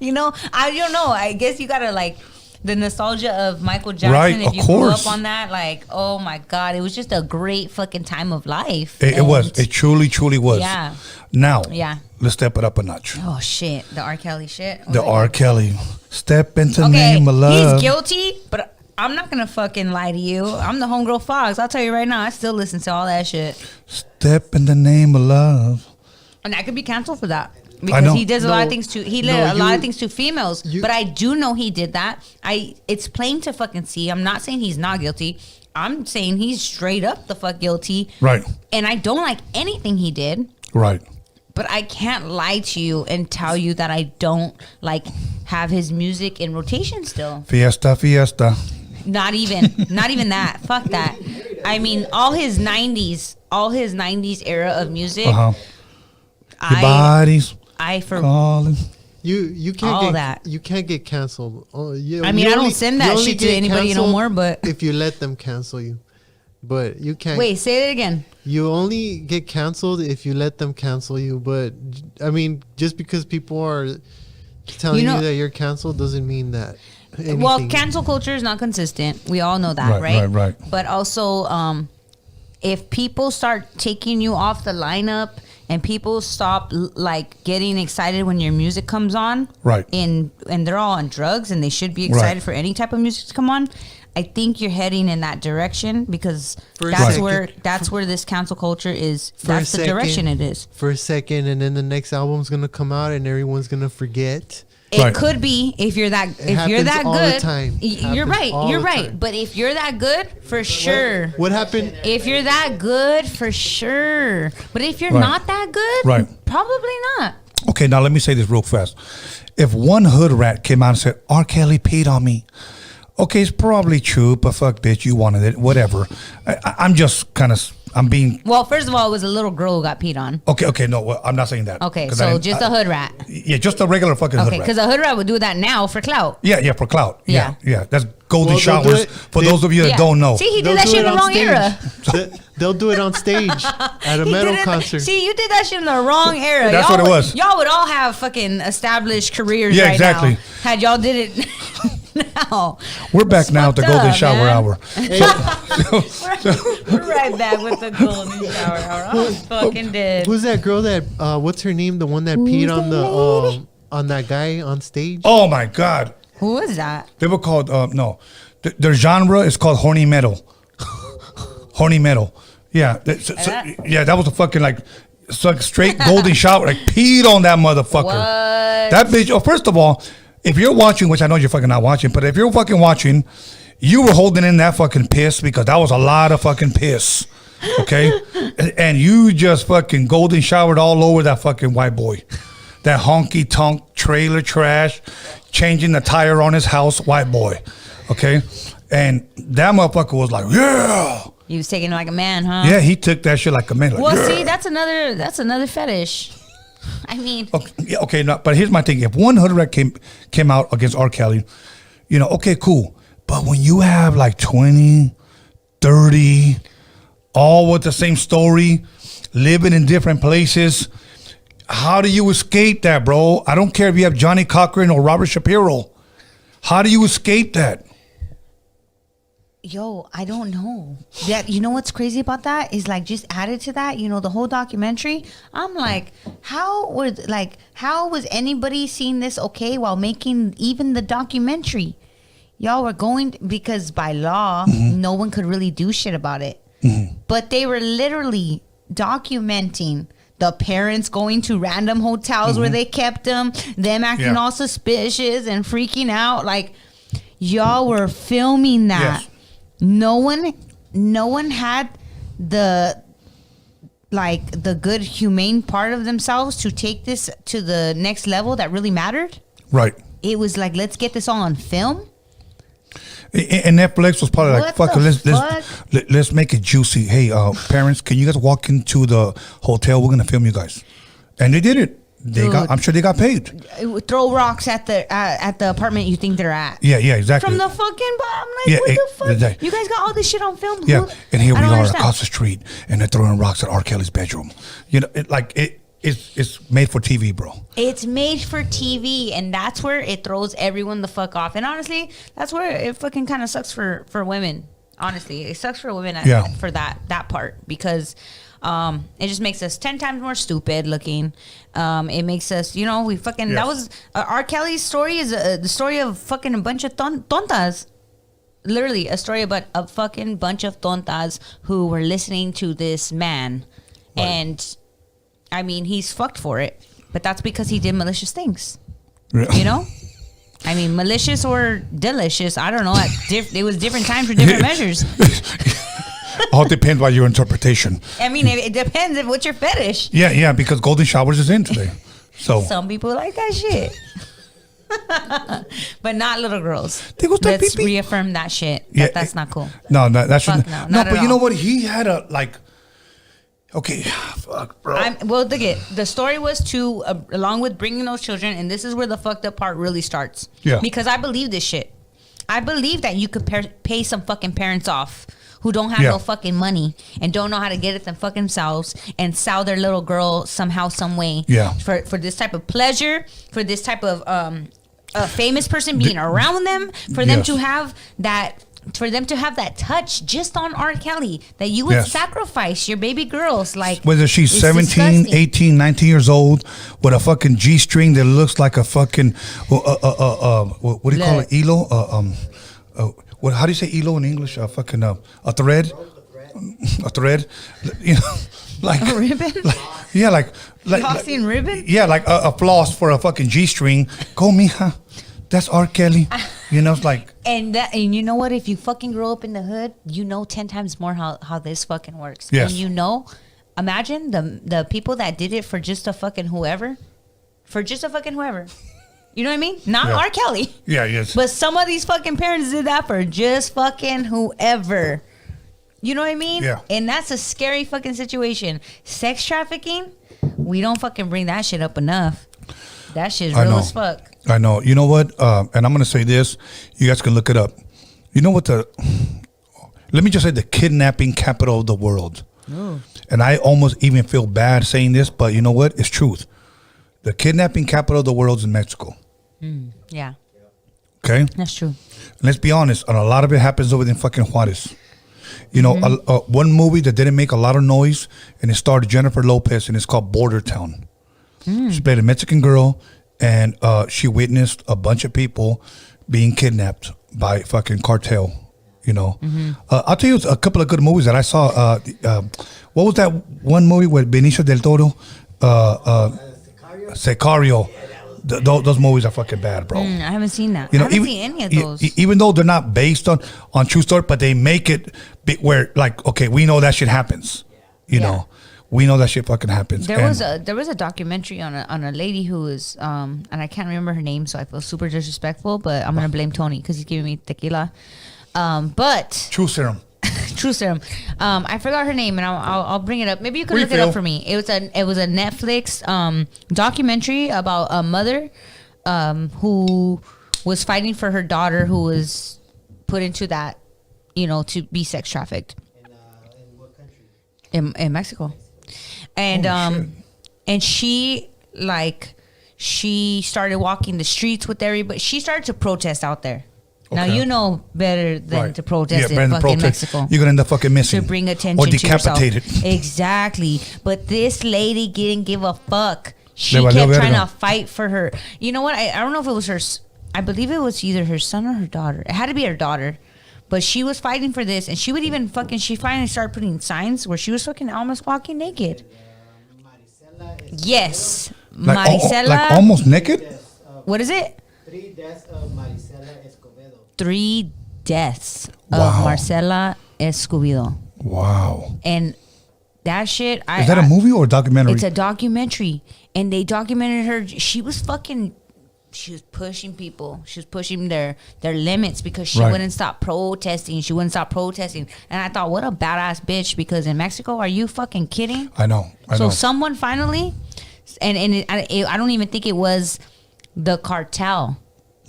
I don't know. I guess you gotta the nostalgia of Michael Jackson. Right, if you of course. grew up on that, oh my God, it was just a great fucking time of life. It was. It truly was. Yeah. Now, let's step it up a notch. Oh shit, the R. Kelly shit. The R. Kelly. Step into name of love. He's guilty, but I'm not gonna fucking lie to you. I'm the homegirl Fox. I'll tell you right now, I still listen to all that shit. Step in the name of love. And I could be canceled for that. Because he does a lot of things to a lot of things to females. But I do know he did that. It's plain to fucking see. I'm not saying he's not guilty. I'm saying he's straight up the fuck guilty. Right. And I don't like anything he did. Right. But I can't lie to you and tell you that I don't have his music in rotation still. Fiesta. Not even that. Fuck that. I mean, all his 90s era of music. Bodies. You can't all get that. You can't get canceled. I don't send that shit to anybody no more. But if you let them cancel you, but you can't. Wait, say it again. You only get canceled if you let them cancel you. But I mean, just because people are telling you that you're canceled doesn't mean that. Anything. Well, cancel culture is not consistent. We all know that, right? Right. But also, if people start taking you off the lineup and people stop like getting excited when your music comes on, right? And they're all on drugs, and they should be excited for any type of music to come on. I think you're heading in that direction because that's where this cancel culture is. That's the direction it is. For a second, and then the next album's gonna come out, and everyone's gonna forget. It could be if you're that good. You're right. You're right. But if you're that good, for sure. What happened? If you're that good, for sure. But if you're not that good, probably not. Okay, now let me say this real fast. If one hood rat came out and said, R. Kelly peed on me. Okay, it's probably true, but fuck, bitch, you wanted it, whatever. I'm just kind of, I'm being... Well, first of all, it was a little girl who got peed on. Okay, no, well, I'm not saying that. Okay, so just a hood rat. Yeah, just a regular fucking hood rat. Okay, because a hood rat would do that now for clout. Yeah, for clout. Yeah. That's golden showers for those of you that don't know. See, he did that shit in the wrong era. They'll do it on stage at a metal concert. See, you did that shit in the wrong era. That's what it was. Y'all would all have fucking established careers right exactly. now. Had y'all did it... now. We're back now at the golden shower hour. We're right back with the golden shower hour. I'm fucking dead. Who's that girl that what's her name? The one that peed on the on that guy on stage? Oh my God. Who is that? They were called their genre is called horny metal. Horny metal. Yeah. That was a fucking like straight golden shower. Like peed on that motherfucker. What? That bitch. Oh, first of all, if you're watching, which I know you're fucking not watching, but if you're fucking watching, you were holding in that fucking piss because that was a lot of fucking piss. Okay? And you just fucking golden showered all over that fucking white boy. That honky tonk trailer trash, changing the tire on his house, white boy. Okay? And that motherfucker was like, yeah. He was taking it like a man, huh? Yeah, he took that shit like a man. Like, well, see, that's another fetish. I mean, okay, no, but here's my thing: if one hood rat came out against R. Kelly, okay, cool. But when you have like 20, 30, all with the same story, living in different places, how do you escape that, bro? I don't care if you have Johnny Cochran or Robert Shapiro. How do you escape that? Yo, I don't know. That you know what's crazy about that is like just added to that, the whole documentary. I'm like, how was anybody seeing this okay while making even the documentary? Y'all were going because by law, no one could really do shit about it. But they were literally documenting the parents going to random hotels where they kept them acting all suspicious and freaking out. Like y'all were filming that. Yes. No one had the good humane part of themselves to take this to the next level that really mattered. Right. It was like, let's get this all on film. And Netflix was probably like, fuck it, let's make it juicy. Hey, parents, can you guys walk into the hotel? We're gonna film you guys. And they did it. I'm sure they got paid. Throw rocks at the apartment you think they're at. Yeah, exactly. From the fucking bottom, what the fuck? You guys got all this shit on film. Yeah, and here we are across the street, and they're throwing rocks at R. Kelly's bedroom. It's made for TV, bro. It's made for TV, and that's where it throws everyone the fuck off. And honestly, that's where it fucking kind of sucks for women. Honestly, it sucks for women for that part because. It just makes us 10 times more stupid looking. It makes us, we fucking, that was, R. Kelly's story is the story of fucking a bunch of tontas. Literally a story about a fucking bunch of tontas who were listening to this man. Right. And, I mean, he's fucked for it. But that's because he did malicious things. Yeah. I mean, malicious or delicious, I don't know. It was different times for different measures. All depends on your interpretation. I mean, it depends on what's your fetish. Yeah, because golden showers is in today. So some people like that shit. But not little girls. Let's reaffirm that shit. That's not cool. No, that's no, but you know what? He had a okay, fuck, bro. The story was to along with bringing those children, and this is where the fucked up part really starts. Yeah. Because I believe this shit. I believe that you could pay some fucking parents off who don't have no fucking money and don't know how to get it themselves and sell their little girl somehow, some way. Yeah. For this type of pleasure, for this type of a famous person being around them, for them to have that for them to have that touch just on R. Kelly, that you would sacrifice your baby girls, like whether she's 17, 18, 19 years old with a fucking G-string that looks like a fucking what do you call it, elo? What? How do you say elo in English? A thread. A thread. You know, like a ribbon. Like flossing ribbon. Yeah, like a floss for a fucking G-string. Go, mija. That's R. Kelly. You know, it's like. And you know what? If you fucking grow up in the hood, you know 10 times more how this fucking works. Yes. And you know, imagine the people that did it for just a fucking whoever. For just a fucking whoever. You know what I mean? Not R. Kelly. Yeah, yes. But some of these fucking parents did that for just fucking whoever. You know what I mean? Yeah. And that's a scary fucking situation. Sex trafficking, we don't fucking bring that shit up enough. That shit's real as fuck. I know. You know what? And I'm going to say this. You guys can look it up. You know what let me just say the kidnapping capital of the world. Ooh. And I almost even feel bad saying this, but you know what? It's truth. The kidnapping capital of the world is in Mexico. Yeah. Okay? That's true. And let's be honest. And a lot of it happens over in fucking Juarez. You know, one movie that didn't make a lot of noise, and it starred Jennifer Lopez, and it's called Border Town. She played a Mexican girl, and she witnessed a bunch of people being kidnapped by fucking cartel. You know, I'll tell you a couple of good movies that I saw. What was that one movie with Benicio del Toro? Sicario. Those movies are fucking bad, bro. I haven't seen that. You know, I haven't seen any of those. Even though they're not based on true story, but they make it where, like, okay, we know that shit happens. You know, we know that shit fucking happens. There was a documentary on a lady who was and I can't remember her name, so I feel super disrespectful. But I'm gonna blame Tony because he's giving me tequila. But True Serum. True Serum. I forgot her name, and I'll bring it up. Maybe you can look it up for me. It was a Netflix documentary about a mother who was fighting for her daughter who was put into that, you know, to be sex trafficked. In what country? In Mexico. And and she started walking the streets with everybody. She started to protest out there. Now, you know better than to protest in fucking Mexico. You're going to end up fucking missing. To bring attention or decapitated. To yourself. Exactly. But this lady didn't give a fuck. She kept trying to fight for her. You know what? I don't know if it was her. I believe it was either her son or her daughter. It had to be her daughter. But she was fighting for this. And she would even she finally started putting signs where she was fucking almost walking naked. Yes. Maricela. Like almost naked? What is it? 3 deaths of Maricela Escobedo. 3 deaths of Marcela Escobedo. Wow. And that shit. Is that a movie or a documentary? It's a documentary. And they documented her. She was pushing people. She was pushing their limits because she wouldn't stop protesting. She wouldn't stop protesting. And I thought, what a badass bitch. Because in Mexico, are you fucking kidding? I know. So someone finally, I don't even think it was the cartel.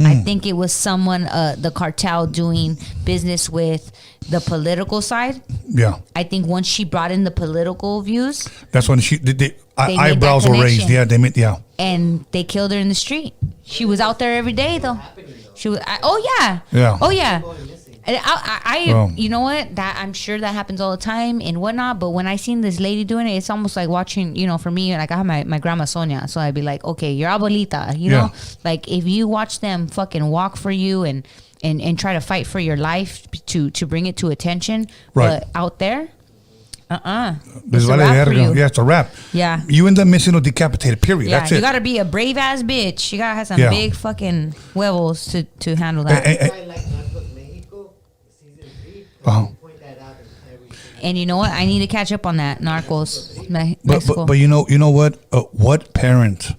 I think it was someone, the cartel doing business with the political side. Yeah. I think once she brought in the political views. That's when eyebrows were raised. Yeah, and they killed her in the street. She was out there every day, though. She was. Yeah. I you know what? That I'm sure that happens all the time and whatnot. But when I seen this lady doing it, it's almost like watching. You know, for me, like I have my grandma Sonia, so I'd be like, okay, your abuelita. You know, like if you watch them fucking walk for you and try to fight for your life to bring it to attention, but out there. It's a wrap for you. Yeah, it's a wrap. Yeah. You end up missing or decapitated, period. Yeah, That's it. You got to be a brave ass bitch. You got to have some big fucking huevos to handle that. Point that out and you know what? I need to catch up on that. Narcos. But you know what? What parent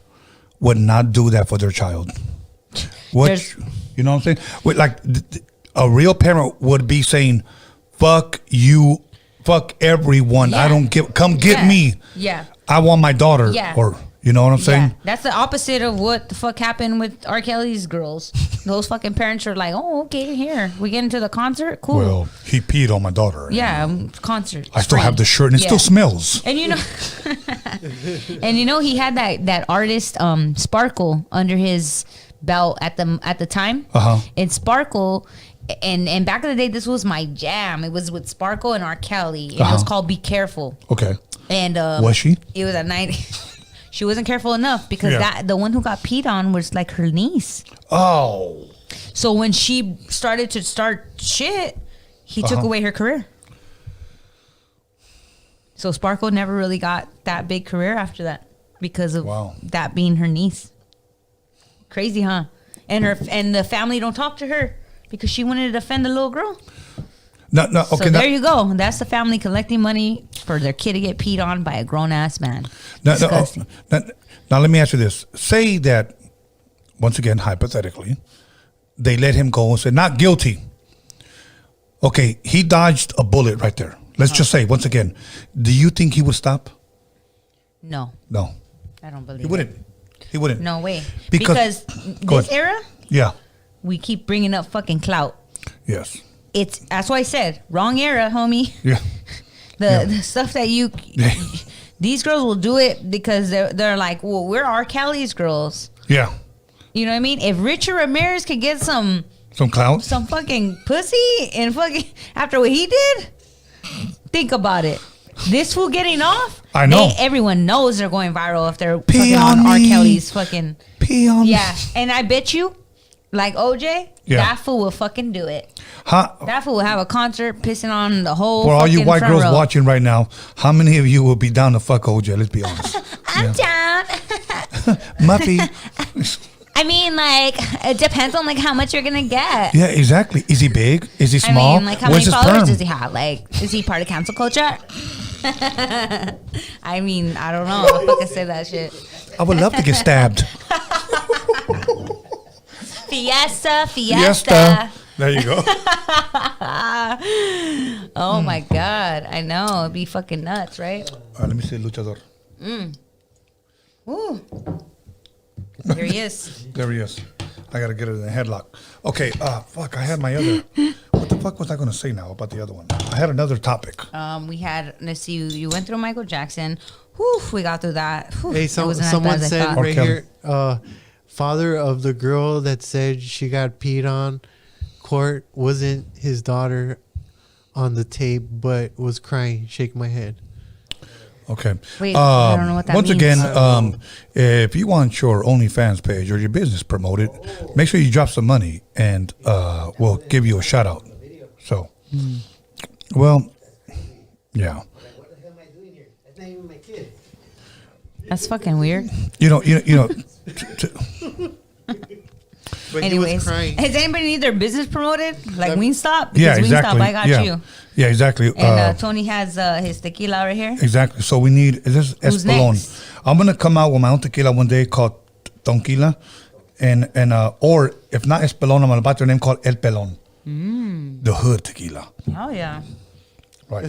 would not do that for their child? You know what I'm saying? Like a real parent would be saying, fuck you. Fuck everyone. Yeah. I don't give. Come get me. Yeah. I want my daughter. Yeah. Or you know what I'm saying? Yeah. That's the opposite of what the fuck happened with R. Kelly's girls. Those fucking parents are like, oh, okay, here we get into the concert. Cool. Well, he peed on my daughter. Yeah, concert. I still have the shirt and it still smells. And you know, he had that artist Sparkle under his belt at the time. And Sparkle. And back in the day, this was my jam. It was with Sparkle and R. Kelly. And it was called Be Careful. Okay. And was she? It was at night. She wasn't careful enough because the one who got peed on was like her niece. Oh. So when she started to start shit, he took away her career. So Sparkle never really got that big career after that because of that being her niece. Crazy, huh? And the family don't talk to her because she wanted to defend the little girl. No, okay. So there you go. That's the family collecting money for their kid to get peed on by a grown ass man. Disgusting. Now let me ask you this: say that once again, hypothetically, they let him go and say not guilty. Okay, he dodged a bullet right there. Let's just say once again, do you think he would stop? No. No. I don't believe he wouldn't. He wouldn't. No way. Because this era, we keep bringing up fucking clout. Yes. That's why I said wrong era, homie. Yeah. The stuff that these girls will do it because they're like, well, we're R. Kelly's girls. Yeah. You know what I mean? If Richard Ramirez could get some clout, some fucking pussy, and fucking after what he did, think about it. This fool getting off. I know. Everyone knows they're going viral if they're fucking on R. Kelly's fucking. Pee on me. And I bet you, like OJ, that fool will fucking do it. That fool will have a concert pissing on the whole. For all you white girls row. watching right now, how many of you will be down to fuck OJ? Let's be honest. I'm down. Muffy. I mean, like, it depends on like how much you're gonna get. Yeah, exactly. Is he big? Is he small? I mean, like, how many followers does he have? Like, is he part of cancel culture? I mean, I don't know. I fucking say that shit. I would love to get stabbed. Fiesta. There you go. Oh my God. I know. It'd be fucking nuts, right? Let me see Luchador. Ooh. There he is. There he is. I gotta get it in a headlock. Okay, fuck, I had my other. What the fuck was I gonna say now about the other one? I had another topic. We had, let's see, you went through Michael Jackson. Whew, we got through that. Whew, hey, someone said right here, father of the girl that said she got peed on court wasn't his daughter on the tape, but was crying. Shake my head. Okay. Wait, I don't know what that once means. again, if you want your OnlyFans page or your business promoted, make sure you drop some money and we'll give you a shout out. So, well, yeah. What the hell am I doing here? That's not even my kid. That's fucking weird. You know. But anyways, has anybody need their business promoted? Like Wingstop? Because yeah, exactly. Wingstop, I got you. Yeah, exactly. And Tony has his tequila right here. Exactly. So we need, is this Espolón? I'm going to come out with my own tequila one day called Tonquila. And or if not Espolón, I'm going to buy their name called El Pelón. The hood tequila. Oh, yeah. Right.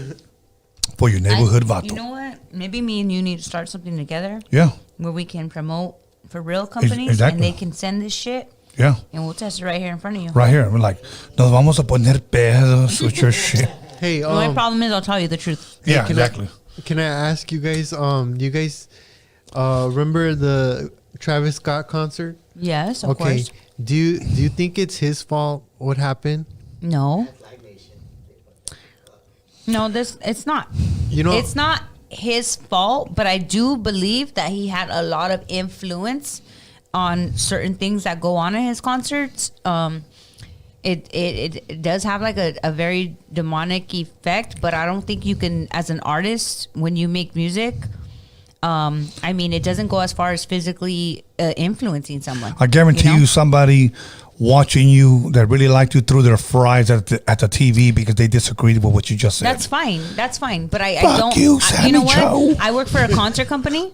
For your neighborhood vato. You know what? Maybe me and you need to start something together. Yeah. Where we can promote for real companies. Exactly. And they can send this shit. Yeah. And we'll test it right here in front of you. Right here. We're like, nos vamos a poner pedos with your shit. Hey, the only problem is I'll tell you the truth. Yeah, exactly. Can I ask you guys, you guys remember the Travis Scott concert? Yes, of course. Do you think it's his fault what happened? No. No, it's not. You know, it's not his fault, but I do believe that he had a lot of influence on certain things that go on in his concerts. It does have like a very demonic effect, but I don't think you can, as an artist, when you make music, I mean, it doesn't go as far as physically influencing someone. I guarantee you somebody watching you that really liked you threw their fries at the TV because they disagreed with what you just said. That's fine. But I don't. You, Sammyjo. You know what? I work for a concert company.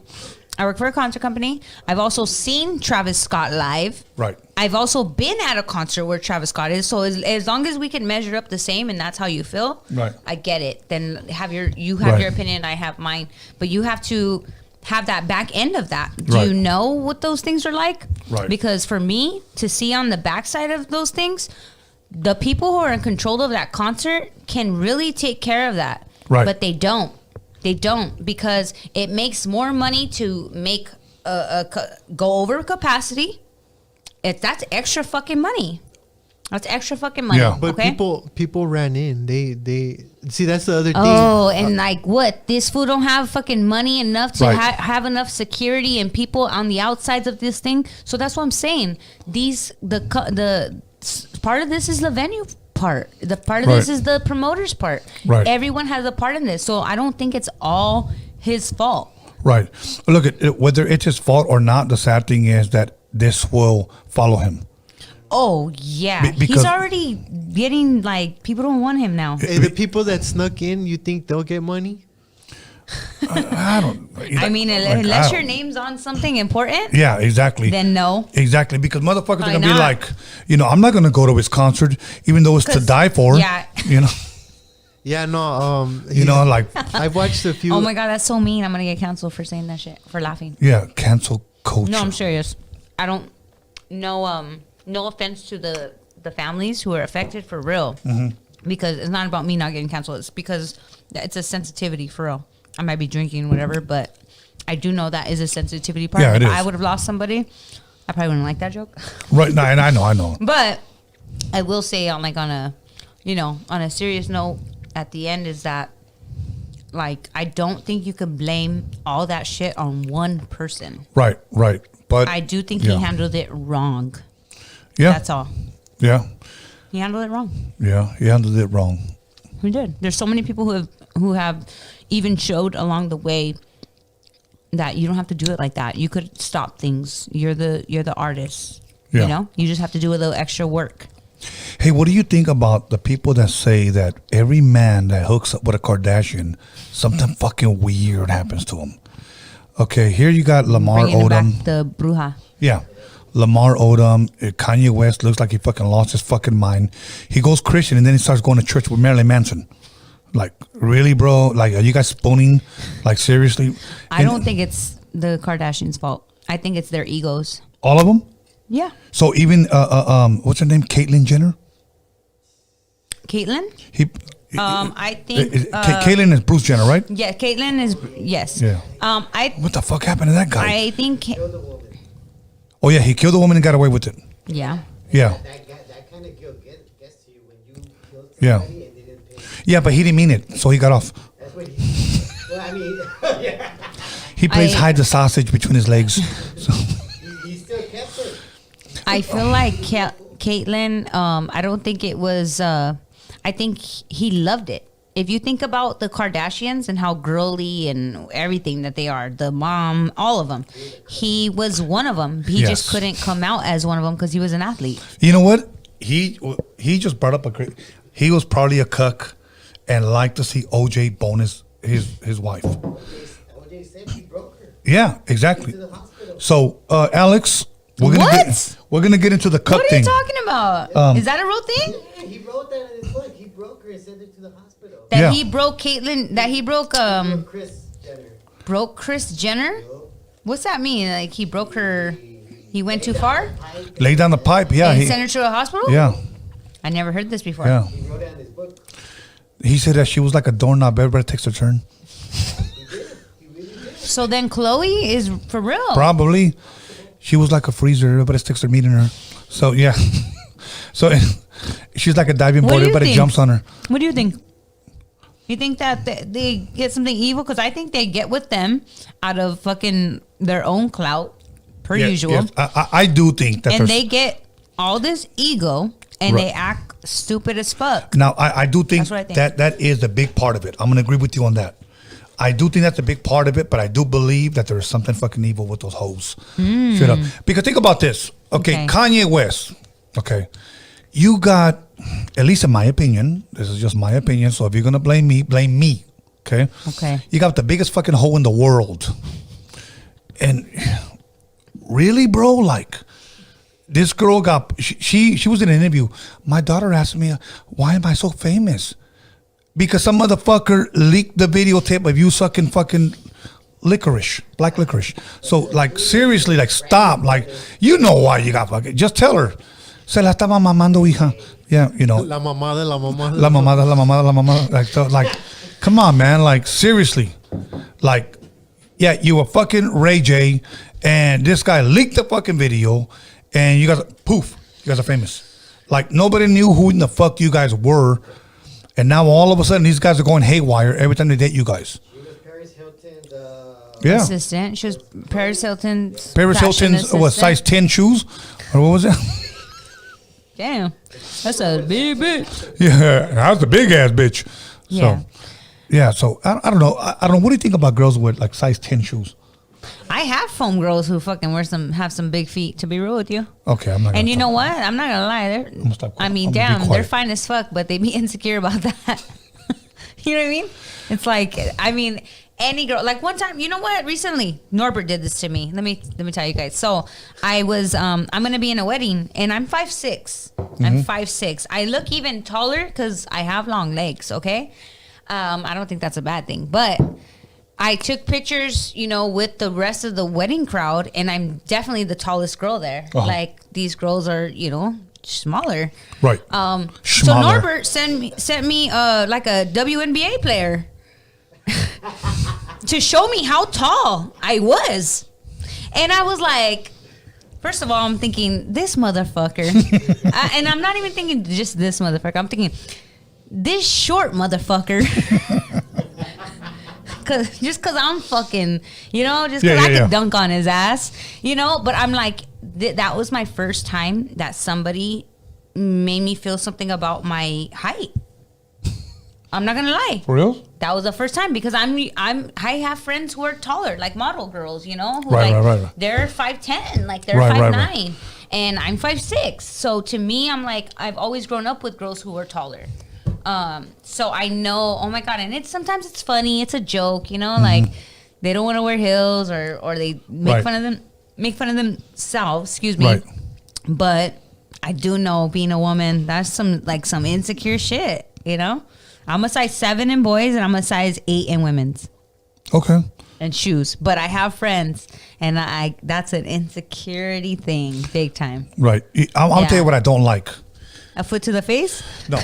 I've also seen Travis Scott live. Right. I've also been at a concert where Travis Scott is. So as long as we can measure up the same and that's how you feel, right, I get it. Then you have your opinion, I have mine. But you have to have that back end of that. Do you know what those things are like? Right. Because for me to see on the backside of those things, the people who are in control of that concert can really take care of that. Right. But they don't. They don't, because it makes more money to make go over capacity. That's extra fucking money. That's extra fucking money. Yeah. But okay? people ran in. They see, that's the other thing. Oh, and like what? This fool don't have fucking money enough to Right. have enough security and people on the outsides of this thing. So that's what I'm saying. Part of this is the venue part. The part of this Right. is the promoter's part. Right. Everyone has a part in this. So I don't think it's all his fault. Right. Look, whether it's his fault or not, the sad thing is that this will follow him. Oh yeah, Because- he's already getting like people don't want him now. Hey, the people that snuck in, you think they'll get money? I don't. I mean, like, unless I your don't- name's on something important, Yeah, exactly. then no. Exactly, because motherfuckers are Probably gonna be not. like, I'm not gonna go to his concert, even though it's to 'Cause- die for. yeah. Yeah, no. Like, I've watched a few. Oh my god, that's so mean. I'm gonna get canceled for saying that shit, for laughing. yeah, cancel culture. No, I'm serious. I don't. No offense to the families who are affected, for real. Mm-hmm. Because it's not about me not getting canceled. It's because it's a sensitivity, for real. I might be drinking, whatever, but I do know that is a sensitivity part. Yeah, it if is. I would have lost somebody, I probably wouldn't like that joke. Right now, and I know. But I will say on a serious note, at the end is that, like, I don't think you can blame all that shit on one person. Right. But I do think yeah. he handled it wrong. Yeah, That's all. yeah, He handled it wrong. yeah. He handled it wrong. He did. There's so many people who have even showed along the way that you don't have to do it like that. You could stop things. You're the artist. Yeah. You just have to do a little extra work. Hey, what do you think about the people that say that every man that hooks up with a Kardashian, something fucking weird happens to him? Okay, here you got Lamar Bringing Odom. back the bruja. Yeah. Lamar Odom, Kanye West looks like he fucking lost his fucking mind. He goes Christian and then he starts going to church with Marilyn Manson. Like, really, bro? Like, are you guys spooning? Like, seriously? I don't think it's the Kardashians' fault. I think it's their egos. All of them? Yeah. So even, what's her name? Caitlyn Jenner? Caitlyn? I think. Caitlyn is Bruce Jenner, right? Yeah, Caitlyn is, yes. Yeah. What the fuck happened to that guy? I think. Oh, yeah, he killed a woman and got away with it. Yeah. Yeah. That kind of guilt gets to you when you killed Yeah. somebody and they didn't pay. Yeah, but he didn't mean it, so he got off. That's what he. Well, I mean, yeah. He plays hide the sausage between his legs. So. He still kept it. I feel like Caitlyn, I don't think it was, I think he loved it. If you think about the Kardashians and how girly and everything that they are, the mom, all of them, he was one of them. He Yes. just couldn't come out as one of them because he was an athlete. You know what? He just brought up he was probably a cuck and liked to see OJ bone his wife. OJ said he broke her. Yeah, exactly. To the hospital. So, Alex, we're gonna get into the cuck What are thing. you talking about? Is that a real thing? Yeah, he wrote that in his book. He broke her and sent her to the hospital. That Yeah. he broke Caitlyn, that he broke Chris Jenner. broke Kris Jenner? What's that mean? Like he broke her, he went too far? Lay down the pipe. Yeah, And he, sent her to a hospital? yeah, I never heard this before. yeah. He wrote it in his book. He said that she was like a doorknob. Everybody takes their turn. So then Chloe is for real. Probably, she was like a freezer. Everybody sticks their meat in her. So yeah, so she's like a diving What board. do you Everybody think? jumps on her. What do you think? You think that they get something evil? Because I think they get with them out of fucking their own clout, per Yes, usual. yes. I do think that And there's. they get all this ego and Right. they act stupid as fuck. Now, I do think, That's what I think. that is a big part of it. I'm going to agree with you on that. I do think that's a big part of it, but I do believe that there is something fucking evil with those hoes. Straight up. Because think about this. Okay, Okay. Kanye West. Okay. You got, at least in my opinion, this is just my opinion, so if you're going to blame me. Okay? Okay. You got the biggest fucking hoe in the world. And really, bro, like, this girl got, she was in an interview. My daughter asked me, why am I so famous? Because some motherfucker leaked the videotape of you sucking fucking licorice, black licorice. So, like, seriously, like, stop. Like, you know why you got fucking, just tell her. Se la estaba mamando, hija. Yeah, you know. La mamada, la mamada. La mamada, la mamada, la mamada. Like, so, like, come on, man. Like, seriously. Like, yeah, you were fucking Ray J, and this guy leaked the fucking video, and you guys, poof, you guys are famous. Like nobody knew who in the fuck you guys were, and now all of a sudden these guys are going haywire every time they date you guys. She was Paris Hilton's assistant. She was Paris Hilton's. Paris Hilton's was size 10 shoes, or what was it? Damn, that's a big bitch. Yeah, that's a big ass bitch. Yeah. So, yeah. So I don't know. I don't know. What do you think about girls with like size 10 shoes? I have foam girls who fucking have some big feet. To be real with you. Okay, I'm not. And you know what? I'm not gonna lie. They're fine as fuck, but they be insecure about that. You know what I mean? It's like, I mean, any girl. Like one time, you know what? Recently, Norbert did this to me. Let me tell you guys. So I was, I'm gonna be in a wedding, and I'm 5'6". I'm 5'6". I look even taller because I have long legs. Okay, I don't think that's a bad thing, but I took pictures, you know, with the rest of the wedding crowd, and I'm definitely the tallest girl there. Uh-huh. Like these girls are, you know, smaller. Right. So Norbert sent me like a WNBA player to show me how tall I was, and I was like, first of all, I'm thinking this motherfucker, and I'm not even thinking just this motherfucker. I'm thinking this short motherfucker. Just cause I'm fucking, you know, just cause I could dunk on his ass, you know. But I'm like, that was my first time that somebody made me feel something about my height. I'm not gonna lie. For real? That was the first time because I have friends who are taller, like model girls, you know, who right. They're 5'10", like they're 5'9", and I'm 5'6". So to me, I'm like, I've always grown up with girls who are taller. So I know, oh my God, and sometimes it's funny, it's a joke, you know, like they don't want to wear heels or they make fun of themselves, excuse me. Right. But I do know, being a woman, that's some insecure shit, you know. I'm a size 7 in boys and I'm a size 8 in women's. Okay. And shoes, but I have friends, and that's an insecurity thing, big time. Right. I'll tell you what I don't like. A foot to the face? No.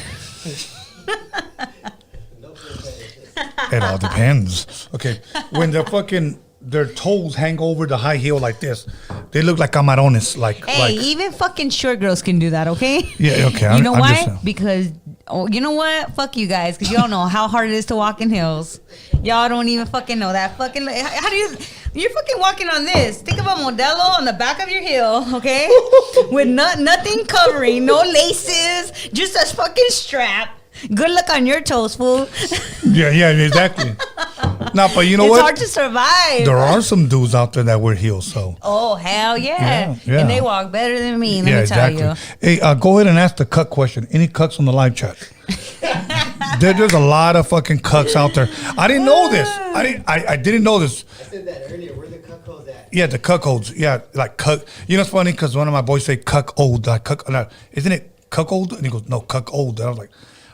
It all depends. Okay, when their toes hang over the high heel like this, they look like camarones. Even fucking short girls can do that. Okay. Yeah. Okay. You know why? Because you know what? Fuck you guys, because you don't know how hard it is to walk in heels. Y'all don't even fucking know that. Fucking how do you're fucking walking on this? Think of a Modelo on the back of your heel, okay? With nothing covering, no laces, just a fucking strap. Good luck on your toes, fool. Yeah, exactly. No, but you know it's what? It's hard to survive. There are some dudes out there that wear heels, so. Oh, hell yeah. And they walk better than me, let me tell you. Hey, go ahead and ask the cuck question. Any cucks on the live chat? There's a lot of fucking cucks out there. I didn't know this. I didn't know this. I said that earlier. Where the cuckolds at? Yeah, the cuckolds. Yeah, like cuck. You know, it's funny because one of my boys say cuck old. Like cuck. Isn't it cuckold? And he goes, no, cuck old. And I was like,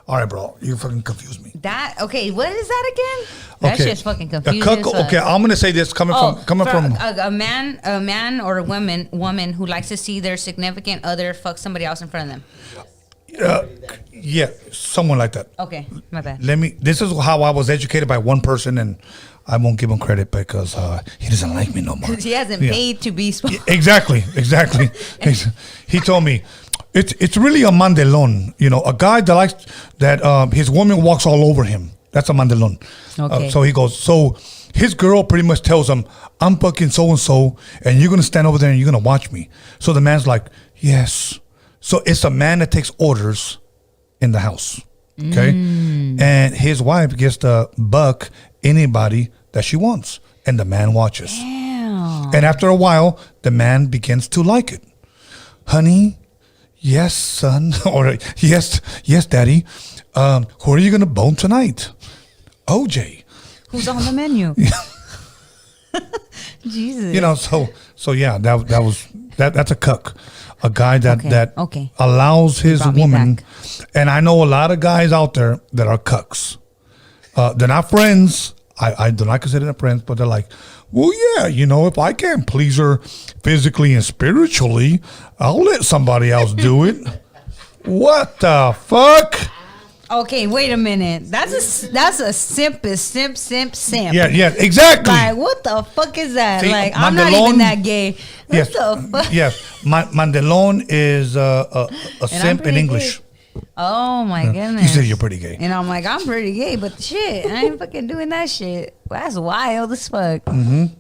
all right, bro, you fucking confused me. Okay, what is that again? That shit's fucking confusing. Okay, I'm gonna say this coming from a man or a woman who likes to see their significant other fuck somebody else in front of them. Yeah, someone like that. Okay, my bad. This is how I was educated by one person, and I won't give him credit because he doesn't like me no more. Because he hasn't paid to be smart. Exactly. He told me, it's really a mandelon, you know, a guy that likes that his woman walks all over him. That's a mandelon. Okay. So he goes, so his girl pretty much tells him, I'm fucking so-and-so, and you're going to stand over there and you're going to watch me. So the man's like, yes. So it's a man that takes orders in the house. Okay. And his wife gets to buck anybody that she wants. And the man watches. Damn. And after a while, the man begins to like it. Honey, yes, son, or yes, daddy. Who are you gonna bone tonight? OJ. Who's on the menu? Jesus. You know, so yeah, that's a cuck, a guy that allows his woman. And I know a lot of guys out there that are cucks. They're not friends. I do not consider them friends, but they're like, well, yeah, you know, if I can't please her physically and spiritually, I'll let somebody else do it. What the fuck? Okay, wait a minute. That's a simp. Yeah, exactly. Like, what the fuck is that? See, like, I'm not even that gay. What the fuck? Yes, Mandelon is a simp in English. Gay. Oh my goodness. You said you're pretty gay. And I'm like, I'm pretty gay, but shit, I ain't fucking doing that shit. That's wild as fuck.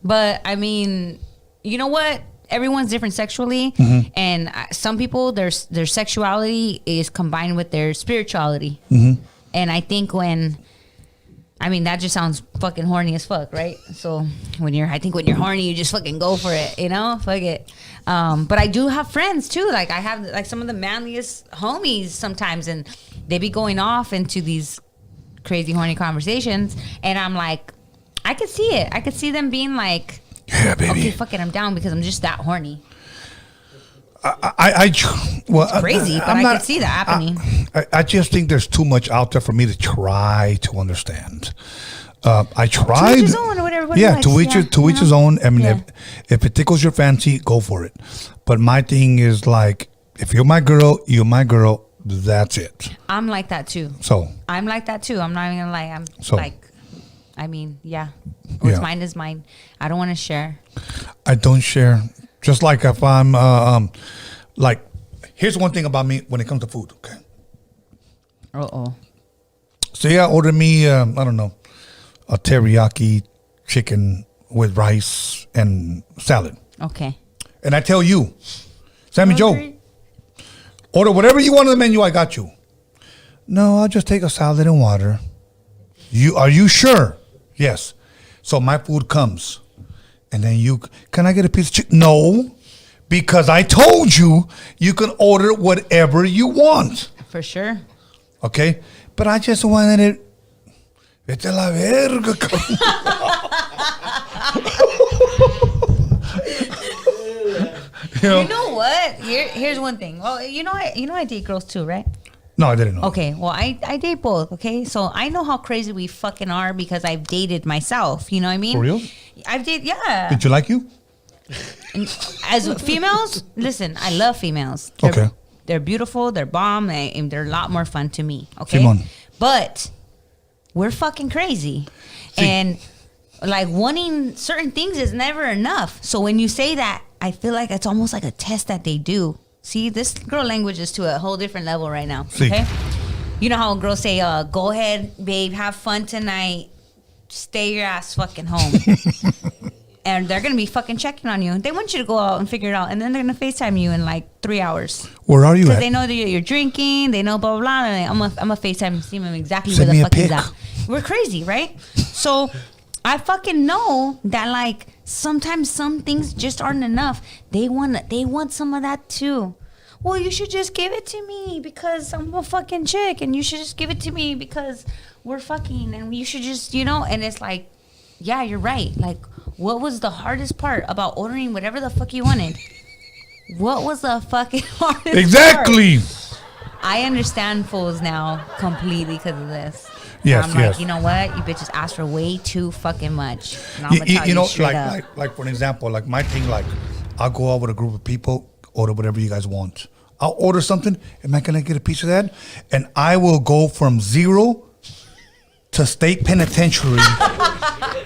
But I mean, you know what? Everyone's different sexually, and some people their sexuality is combined with their spirituality. And I think that just sounds fucking horny as fuck, right? So when you're horny, you just fucking go for it, you know? Fuck it. But I do have friends too. Like I have like some of the manliest homies sometimes, and they be going off into these crazy horny conversations, and I'm like, I could see it. I could see them being like, yeah, baby. Okay, fuck it, I'm down because I'm just that horny. It's crazy, but I could see that happening. I just think there's too much out there for me to try to understand. I tried. To each his own, or whatever. Yeah, to each his own. I mean, if it tickles your fancy, go for it. But my thing is like, if you're my girl, you're my girl. That's it. I'm like that too. I'm like that too. I'm not even gonna lie. What's mine is mine. I don't want to share. I don't share. Just like if I'm like, here's one thing about me when it comes to food. Okay. Say I order me, I don't know, a teriyaki chicken with rice and salad. Okay. And I tell you, Sammyjo, order whatever you want on the menu. I got you. No, I'll just take a salad and water. Are you sure? Yes. So my food comes, and then can I get a piece of chicken? No, because I told you can order whatever you want. For sure. Okay, but I just wanted it. Vete a la verga. You know what? Here's one thing. Well, you know I date girls too, right? No, I didn't know. Okay, well, I date both, okay? So I know how crazy we fucking are because I've dated myself, you know what I mean? For real? I've dated, yeah. Did you like you? As females, listen, I love females. They're beautiful, they're bomb, and they're a lot more fun to me, okay? Simon. But we're fucking crazy. See. And like wanting certain things is never enough. So when you say that, I feel like it's almost like a test that they do. See, this girl language is to a whole different level right now. Okay, you know how girls say, "Go ahead, babe, have fun tonight. Stay your ass fucking home." And they're gonna be fucking checking on you. They want you to go out and figure it out, and then they're gonna FaceTime you in like 3 hours. Where are you at? Because they know that you're drinking. They know blah blah blah. And I'm a FaceTime and see them exactly where the fuck he's at. We're crazy, right? So I fucking know that like sometimes some things just aren't enough. They want some of that too. Well, you should just give it to me because I'm a fucking chick, and you should just give it to me because we're fucking, and you should just, and it's like, yeah, you're right. Like, what was the hardest part about ordering whatever the fuck you wanted? What was the fucking hardest exactly part? I understand fools now completely because of this. Yes, I'm like, you know what? You bitches ask for way too fucking much. And I'm gonna tell you straight up. Like for an example, like my thing, like I'll go out with a group of people, order whatever you guys want. I'll order something. Am I gonna get a piece of that? And I will go from 0 to state penitentiary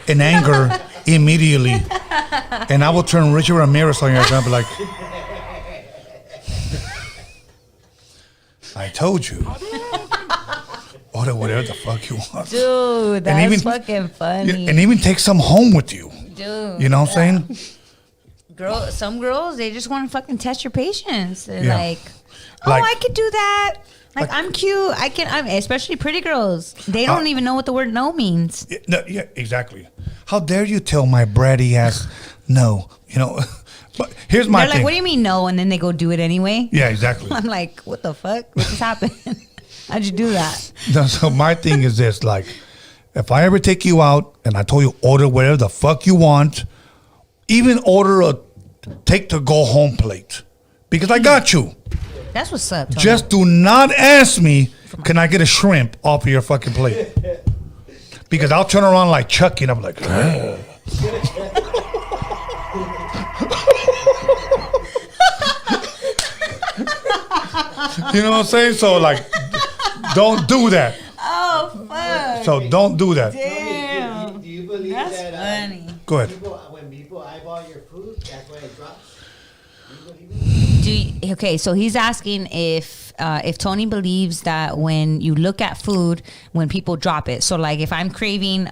in anger immediately. And I will turn Richard Ramirez on your and be like, I told you. Order whatever the fuck you want. Dude, that's fucking funny. And even take some home with you. Dude. You know what I'm saying? Some girls, they just want to fucking test your patience. They're like, I could do that. Like I'm cute. I'm especially pretty girls. They don't even know what the word no means. Yeah, exactly. How dare you tell my bratty ass no? But here's my thing. They're like, what do you mean no? And then they go do it anyway. Yeah, exactly. I'm like, what the fuck? What just happened? How'd you do that? No, so my thing is this, like, if I ever take you out and I told you order whatever the fuck you want, even order a take to go home plate because I got you. That's what's up, Tony. Just do not ask me, can I get a shrimp off of your fucking plate? Because I'll turn around like Chucky and I'm like, You know what I'm saying? So like, Don't do that. Oh fuck. So don't do that. Damn. Do you believe That's that? funny. Go ahead. When people eyeball your food, that's why it drops. Do you believe it? Okay, so he's asking if Tony believes that when you look at food, when people drop it. So like if I'm craving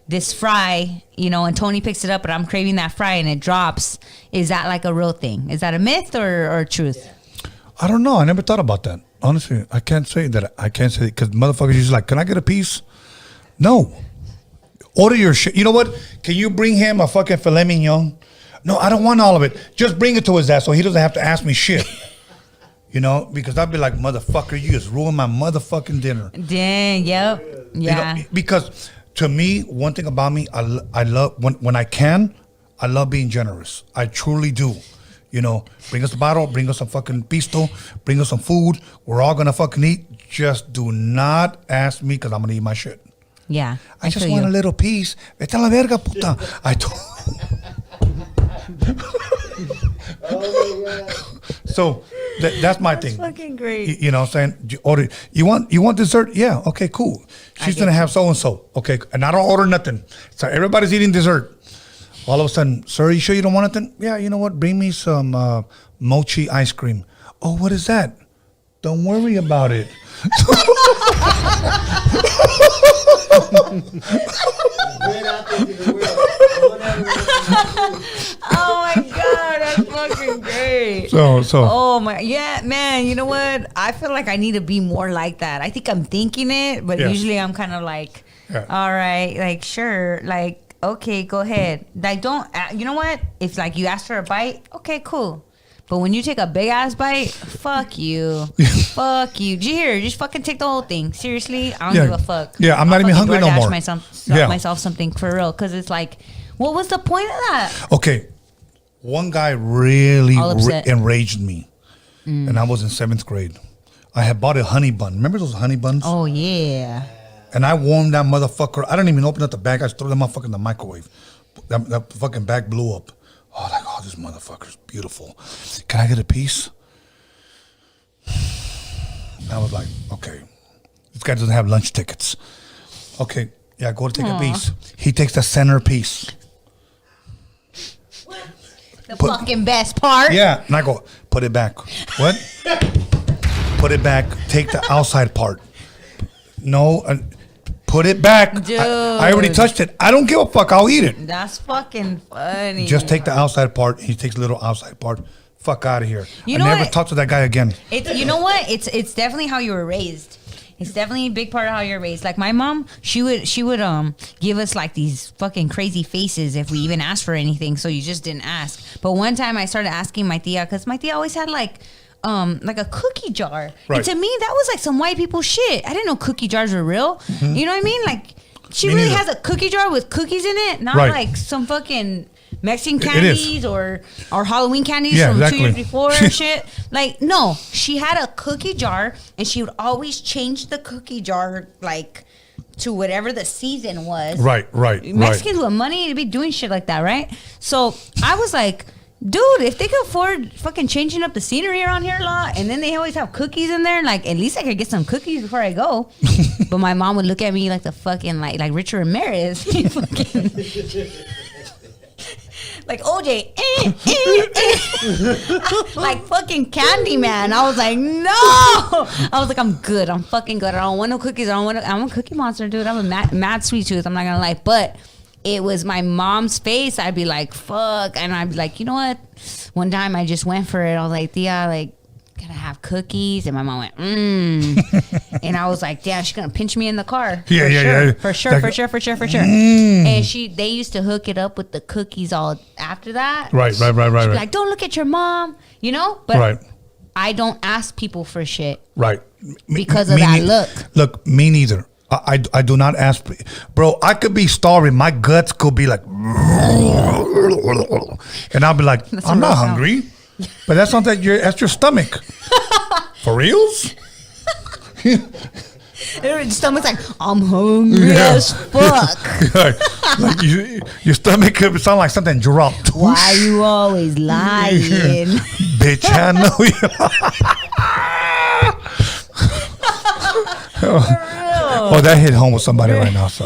this fry, you know, and Tony picks it up, but I'm craving that fry and it drops, is that like a real thing? Is that a myth or truth? Yeah. I don't know. I never thought about that. Honestly, I can't say that. I can't say because motherfuckers usually like, can I get a piece? No. Order your shit. You know what? Can you bring him a fucking filet mignon? No, I don't want all of it. Just bring it to his ass so he doesn't have to ask me shit. You know, because I'd be like, motherfucker, you just ruined my motherfucking dinner. Dang, yep. Yeah. You know, because to me, one thing about me, I love, when I can, I love being generous. I truly do. You know, bring us a bottle, bring us some fucking pisto, bring us some food. We're all gonna fucking eat. Just do not ask me because I'm gonna eat my shit. Yeah. I just want a little piece. Vete a la verga, puta. I told. Oh my God. So that's my thing. Fucking great. You know what I'm saying? You want dessert? Yeah, okay, cool. She's gonna have so and so. Okay, and I don't order nothing. So everybody's eating dessert. All of a sudden, sir, you sure you don't want nothing? Yeah, you know what? Bring me some mochi ice cream. Oh, what is that? Don't worry about it. Good out there to the world. Oh my god, that's fucking great. So. Oh my, yeah, man. You know what? I feel like I need to be more like that. I think I'm thinking it, but Yeah. usually I'm kind of like, Yeah. all right, like sure, like okay, go ahead. Like don't, you know what? If like you ask for a bite, okay, cool. But when you take a big ass bite, fuck you, fuck you. Here, just fucking take the whole thing. Seriously, I don't Yeah. give a fuck. Yeah, I'm not I'll even fucking hungry no DoorDash more. myself something for real, because it's like, what was the point of that? Okay, one guy really All upset. enraged me, and I was in 7th grade. I had bought a honey bun. Remember those honey buns? Oh yeah. And I warmed that motherfucker. I didn't even open up the bag. I just threw that motherfucker in the microwave. That fucking bag blew up. Oh, like, oh, this motherfucker's beautiful. Can I get a piece? I was like, okay. This guy doesn't have lunch tickets. Okay, yeah, go to take a piece. He takes the center piece. The fucking best part. Yeah, and I go, put it back. What? Put it back. Take the outside part. No, put it back. Dude. I already touched it. I don't give a fuck. I'll eat it. That's fucking funny. Just take the outside part. He takes a little outside part. Fuck out of here. You I know never what? talk to that guy again. You know what? It's definitely how you were raised. It's definitely a big part of how you're raised. Like my mom, she would give us like these fucking crazy faces if we even asked for anything. So you just didn't ask. But one time I started asking my tia, because my tia always had like a cookie jar. Right. And to me, that was like some white people shit. I didn't know cookie jars were real. Mm-hmm. You know what I mean? Like she Me really neither. has a cookie jar with cookies in it, not Right. like some fucking Mexican It is. candies or Halloween candies Yeah, from exactly. 2 years before or shit. Like, no, she had a cookie jar and she would always change the cookie jar like to whatever the season was. Right. Mexicans with money to be doing shit like that, right? So I was like, dude, if they could afford fucking changing up the scenery around here a lot, and then they always have cookies in there, like at least I could get some cookies before I go. But my mom would look at me like the fucking like Richard Ramirez, fucking like OJ, like fucking Candyman. I was like, no. I was like, I'm good. I'm fucking good. I don't want no cookies. I'm a cookie monster, dude. I'm a mad sweet tooth. I'm not gonna lie, but it was my mom's face. I'd be like, fuck. And I'd be like, you know what? One time I just went for it. I was like, Tia, like, can I have cookies? And my mom went, And I was like, damn, she's going to pinch me in the car. Yeah. For sure. And they used to hook it up with the cookies all after that. Right. She'd be like, don't look at your mom, you know? But Right. I don't ask people for shit. Right. Because of that look. Look, me neither. I do not ask. Bro, I could be starving. My guts could be like, and I'll be like, That's I'm a not real sound. hungry. But that's not that's your stomach. For reals? Your stomach's like, I'm hungry Yeah. as fuck. like your stomach could sound like something dropped. Why you always lying? Bitch, I know you. Oh, that hit home with somebody right now. So,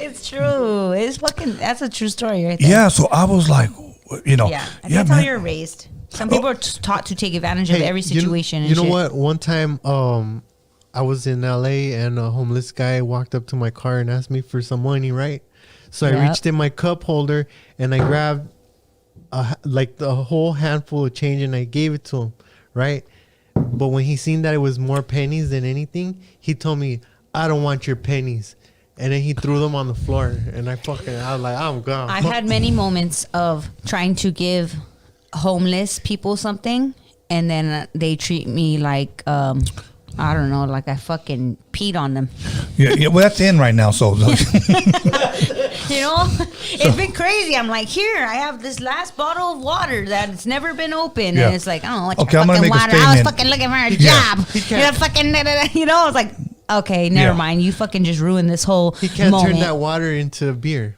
It's true. It's fucking. That's a true story right there. yeah. So I was like, Yeah, that's how man. you're raised. Some people are taught to take advantage of every situation. You know what? One time, I was in LA and a homeless guy walked up to my car and asked me for some money, right? So I reached in my cup holder and I grabbed like the whole handful of change and I gave it to him, right? But when he seen that it was more pennies than anything, he told me, "I don't want your pennies." And then he threw them on the floor and I was like, I'm gone. I've had many moments of trying to give homeless people something and then they treat me like I don't know, like I fucking peed on them. Yeah, well, that's in right now. So, You know, it's been crazy. I'm like, here, I have this last bottle of water that's never been opened, Yeah. and it's like, I don't know what Okay, your I'm gonna fucking make a water. I was statement. fucking looking for a Yeah. job. You're fucking, you know, I was like, okay, never Yeah. mind. You fucking just ruined this whole He can't moment. turn that water into beer.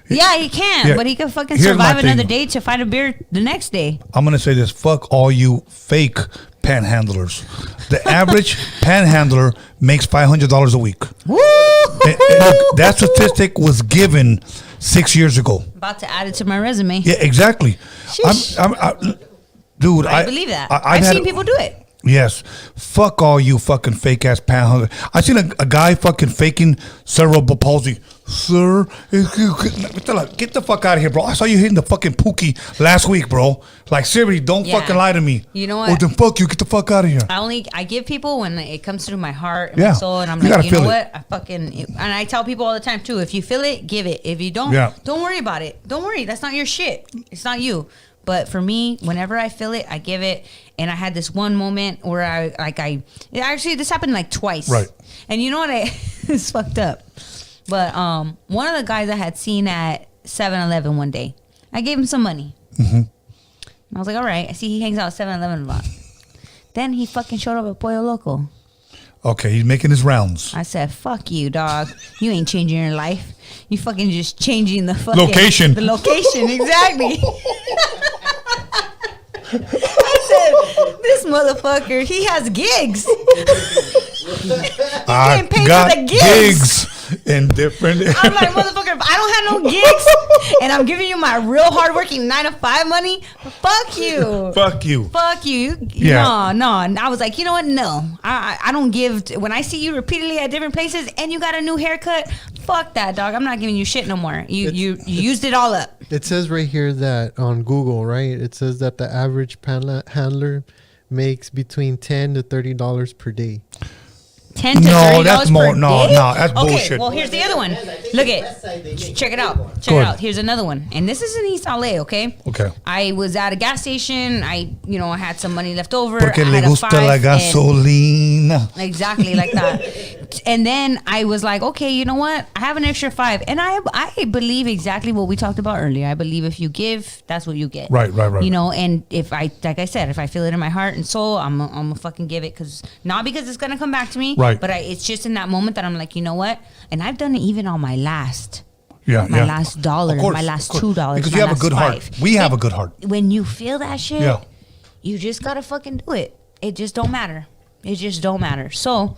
Yeah, he can, Yeah. but he can fucking Here's my survive another thing. day to find a beer the next day. I'm gonna say this: fuck all you fake panhandlers. The average panhandler makes $500 a week. Woo! And look, that statistic was given 6 years ago. About to add it to my resume. Yeah, exactly. Sheesh. Dude, I believe that. I've I've had- seen people do it. Yes. Fuck all you fucking fake ass panhandler. I seen a guy fucking faking cerebral palsy. Sir, get the fuck out of here, bro. I saw you hitting the fucking pookie last week, bro. Like, seriously, don't Yeah. fucking lie to me. You know Or what? then fuck you, get the fuck out of here. I give people when it comes through my heart and Yeah. my soul, and I'm You like, gotta you know feel what? And I tell people all the time too, if you feel it, give it. If you don't, Yeah. don't worry about it. Don't worry. That's not your shit. It's not you. But for me, whenever I feel it, I give it. And I had this one moment where actually this happened like twice. Right. And you know what? It's fucked up. But one of the guys I had seen at 7-Eleven one day, I gave him some money. Mm-hmm. And I was like, all right. I see he hangs out at 7-Eleven a lot. Then he fucking showed up at Pollo Loco. Okay, he's making his rounds. I said, fuck you, dog. You ain't changing your life. You fucking just changing the fucking... Location. The location, exactly. I said, this motherfucker, he has gigs. He's getting paid for the gigs. in different. I'm like, motherfucker, if I don't have no gigs and I'm giving you my real hardworking 9-to-5 money, fuck you. Fuck you. Fuck you. Yeah. No. And I was like, you know what? No. I don't give. When I see you repeatedly at different places and you got a new haircut, fuck that, dog. I'm not giving you shit no more. You used it all up. It says right here that on Google, right? It says that the average handler makes between $10 to $30 per day. $10 to No, $30 that's per more. day? No, that's Okay, bullshit. well, here's the other one. Look at. Check it out. Check Go it ahead. out. Here's another one. And this is in East LA, okay? Okay. I was at a gas station. I had some money left over. Porque I le had a gusta 5 la and- gasolina. Exactly like that. And then I was like, okay, you know what? I have an extra 5. And I believe exactly what we talked about earlier. I believe if you give, that's what you get. Right. You know, and if like I said, if I feel it in my heart and soul, I'm gonna fucking give it, not because it's gonna come back to me, Right. but it's just in that moment that I'm like, you know what? And I've done it even on my last. Yeah, My yeah. last dollar, Of course, my last of course. $2, Because my you have a last good heart. 5. We have a good heart. When you feel that shit, Yeah. you just gotta fucking do it. It just don't matter. It just don't matter. So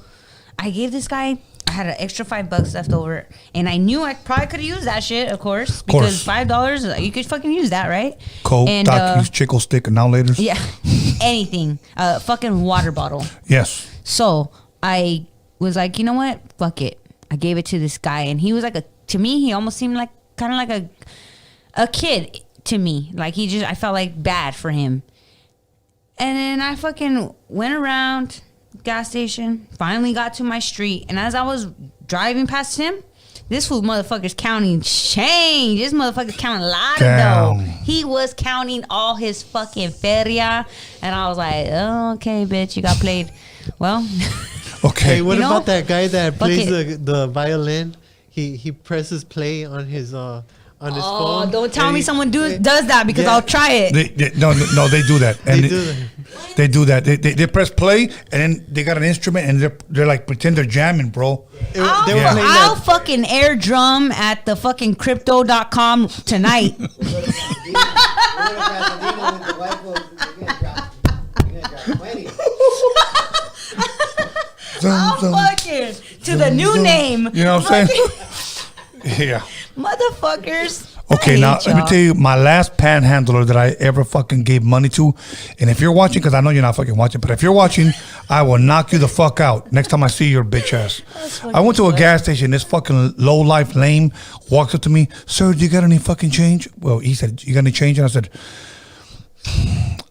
I gave this guy, I had an extra $5 left over, and I knew I probably could have used that shit, of course, because $5 you could fucking use that, right? Coke, And, Takis, Chico Stick, and now later. yeah, anything, fucking water bottle. Yes. So I was like, you know what? Fuck it. I gave it to this guy, and he was like to me, he almost seemed like kind of like a kid to me. Like I felt like bad for him. And then I fucking went around gas station, finally got to my street, and as I was driving past him, this fool motherfucker's counting change. This motherfucker's counting a lot of dough. Damn. He was counting all his fucking feria, and I was like, oh, okay, bitch, you got played. Well, Okay. Hey, what You know? about that guy that Fuck plays it. the violin? He presses play on his phone. don't tell and me he- someone does that, because Yeah. I'll try it. No, they do that. They And do that. They do that. They press play, and then they got an instrument, and they're like pretend they're jamming, bro. They were I'll playing I'll that. fucking air drum at the fucking crypto.com tonight. fucking to the new name. You know what I'm saying? Yeah. Motherfuckers. Okay, I now hate let me y'all. tell you my last panhandler that I ever fucking gave money to. And if you're watching, because I know you're not fucking watching, but if you're watching, I will knock you the fuck out next time I see your bitch ass. I went to a gas station. This fucking low life lame walks up to me. Sir, do you got any fucking change? Well, he said, you got any change? And I said,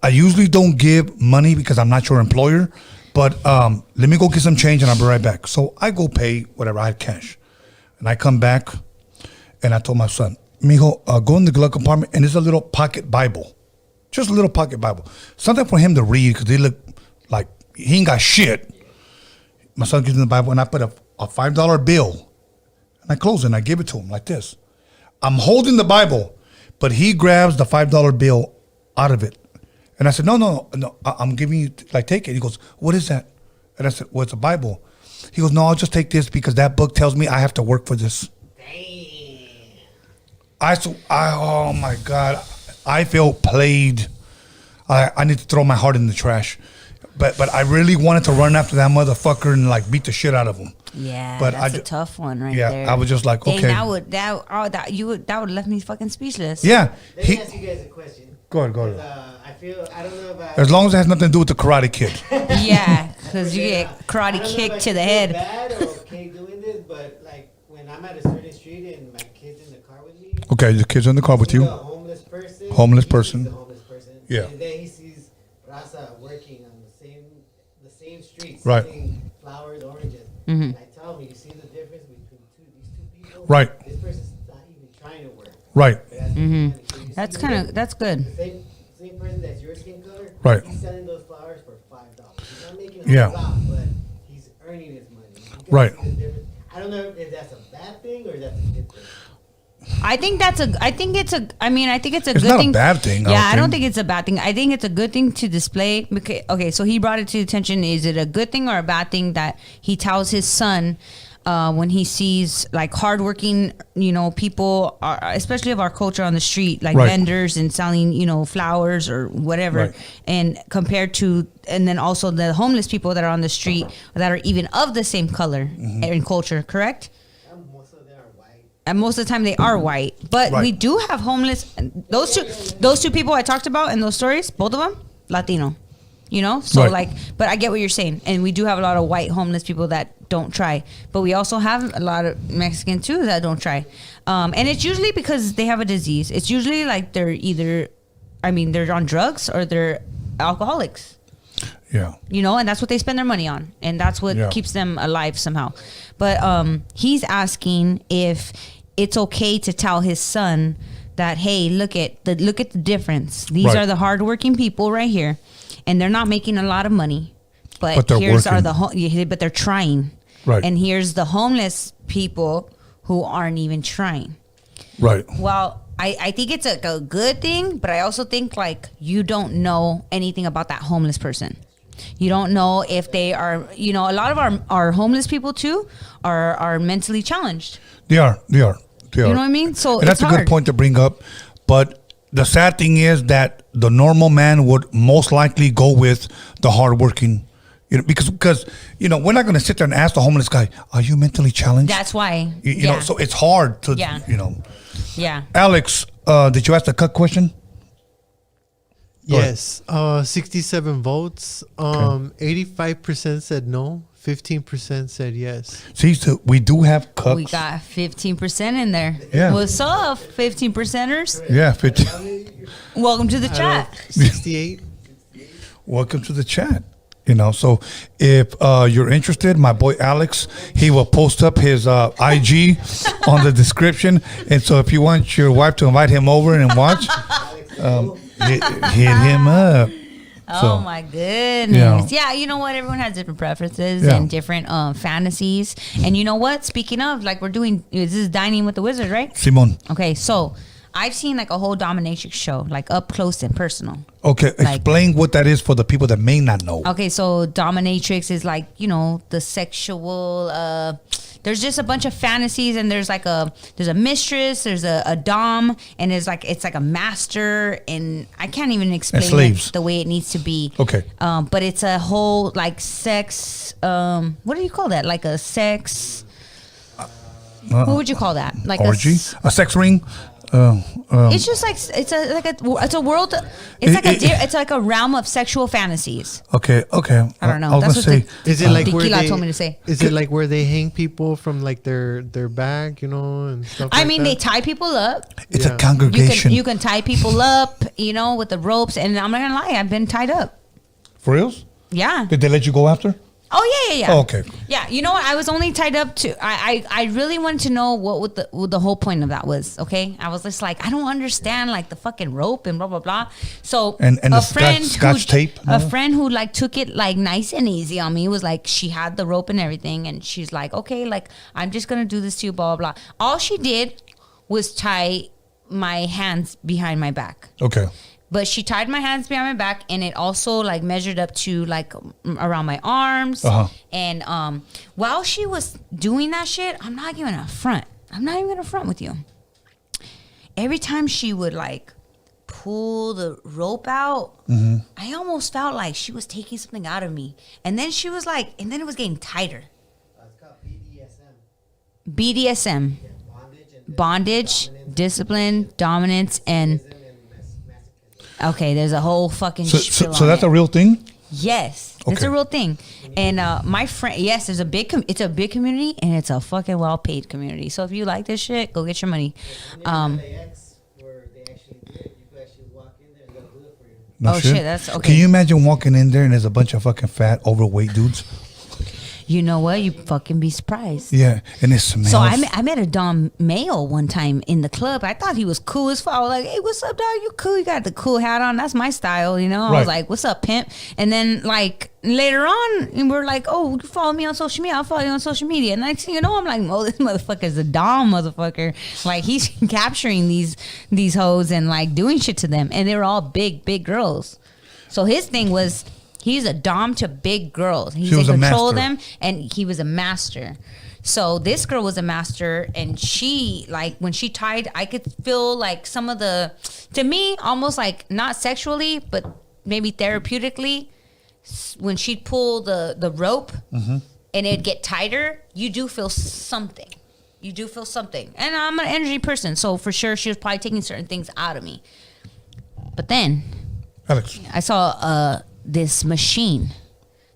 I usually don't give money because I'm not your employer, but let me go get some change and I'll be right back. So I go pay whatever I had cash. And I come back and I told my son, Mijo, go in the glove compartment and there's a little pocket Bible. Just a little pocket Bible. Something for him to read because they look like he ain't got shit. My son gives me the Bible and I put a $5 bill and I close it and I give it to him like this. I'm holding the Bible, but he grabs the $5 bill out of it. And I said, no, I'm giving you, like, take it. He goes, what is that? And I said, well, it's a Bible. He goes, no, I'll just take this because that book tells me I have to work for this. Oh my God, I feel played. I need to throw my heart in the trash. But I really wanted to run after that motherfucker and like beat the shit out of him. Yeah, But that's a tough one right yeah, there. I was just like, Dang, okay. that would left me fucking speechless. Yeah. Let me ask you guys a question. Go ahead. I don't know about. As long as it has nothing to do with the Karate Kid. Yeah, because you get karate kicked to the head. Bad or okay doing this, but like when I'm at a certain street and my kid's in the car with me. Okay, the kid's in the car with see you. a homeless person. Homeless he person. sees the homeless person. Yeah. And then he sees Raza working on the same street, Right. selling flowers, oranges. Mm-hmm. And I tell him, you see the difference between these two people? Right. This person's not even trying to work. Right. But that's so you see That's the kind of difference. that's good. The same person that's your skin color. Right. He's selling those flowers for $5. He's not making a Yeah. lot, but he's earning his money. You can Right. see the difference. I don't know if that's a bad thing or that's a good thing. I think it's a It's good not a thing. bad thing, I Yeah, don't I don't think. think it's a bad thing. I think it's a good thing to display. Because, okay, so he brought it to attention. Is it a good thing or a bad thing that he tells his son when he sees like hardworking, people, especially of our culture on the street, like Right. vendors and selling, flowers or whatever, Right. and compared to, and then also the homeless people that are on the street that are even of the same color in culture, correct? Most of them are white. And most of the time they are white, but Right. we do have homeless. Those two people I talked about in those stories, both of them Latino, So Right. but I get what you're saying, and we do have a lot of white homeless people that don't try, but we also have a lot of Mexican too that don't try, and it's usually because they have a disease. It's usually like they're they're on drugs or they're alcoholics. Yeah. And that's what they spend their money on, and that's what Yeah. keeps them alive somehow. But he's asking if it's okay to tell his son that, hey, look at the difference. These Right. are the hardworking people right here, and they're not making a lot of money, But they're here's working. but they're trying. Right. And here's the homeless people who aren't even trying. Right. Well, I think it's a good thing, but I also think like you don't know anything about that homeless person. You don't know if they are, a lot of our homeless people too are mentally challenged. They are. You know what I mean? So And that's it's a good hard. point to bring up. But the sad thing is that the normal man would most likely go with the hardworking, because we're not going to sit there and ask the homeless guy, "Are you mentally challenged?" That's why. You know, so it's hard to, Yeah. Yeah. Alex, did you ask the cut question? Go ahead. Yes, 67 votes. 85% said no. 15% said yes. See, so we do have cuts. We got 15% in there. Yeah. What's up, 15%ers? Yeah, 50. Welcome to the Out chat. of 68. Welcome to the chat. So if you're interested, my boy Alex, he will post up his IG on the description. And so if you want your wife to invite him over and watch, hit him up. Oh So, my goodness. yeah. Yeah, you know what? Everyone has different preferences Yeah. and different fantasies. And you know what? Speaking of, like we're doing, this is Dining with the Wizard, right? Simon. Okay, so I've seen like a whole dominatrix show, like up close and personal. Okay, explain what that is for the people that may not know. Okay, so dominatrix is like, the sexual, there's just a bunch of fantasies, and there's a mistress, there's a dom, and it's like a master, and I can't even explain it the way it needs to be. Okay. But it's a whole like sex. What do you call that? Like a sex. What would you call that? Like orgy, a sex ring. It's just like it's a world. It's like a realm of sexual fantasies. Okay. I don't know. That's what is it like where Tequila told me to say? Is it like where they hang people from like their back, and stuff? I mean, they tie people up. It's a congregation. You can tie people up, with the ropes. And I'm not gonna lie, I've been tied up. For reals? Yeah. Did they let you go after? Oh yeah. Oh, okay. Yeah, you know what? I was only tied up to. I really wanted to know what the whole point of that was. Okay, I was just like, I don't understand like the fucking rope and blah blah blah. So and a friend scotch tape. A friend who like took it like nice and easy on me was like, she had the rope and everything, and she's like, okay, like I'm just gonna do this to you, blah blah blah. All she did was tie my hands behind my back. Okay. But she tied my hands behind my back, and it also like measured up to like around my arms. And while she was doing that shit, I'm not even gonna front with you. Every time she would like pull the rope out, I almost felt like she was taking something out of me. And then she was like, and then it was getting tighter. It's called BDSM. BDSM. Yeah, bondage, discipline, dominance, and okay, there's a whole fucking so that's a real thing? Yes, it's a real thing. And my friend, yes, there's it's a big community, and it's a fucking well-paid community. So if you like this shit, go get your money. No shit, that's okay. Can you imagine walking in there and there's a bunch of fucking fat, overweight dudes? You know what? You fucking be surprised. Yeah, and it smells. So I met a Dom male one time in the club. I thought he was cool as fuck. I was like, hey, what's up, dog? You cool? You got the cool hat on. That's my style, I was like, what's up, pimp? And then like later on, we're like, oh, you follow me on social media. I'll follow you on social media. And next thing you know, I'm like, oh, this motherfucker's a Dom motherfucker. Like he's capturing these hoes and like doing shit to them. And they were all big girls. So his thing was, he's a dom to big girls. He's in control of them, and he was a master. So this girl was a master, and she, like, when she tied, I could feel like some of the, to me, almost like not sexually, but maybe therapeutically, when she'd pull the rope and it'd get tighter, you do feel something. You do feel something. And I'm an energy person, so for sure she was probably taking certain things out of me. But then, Alex, I saw this machine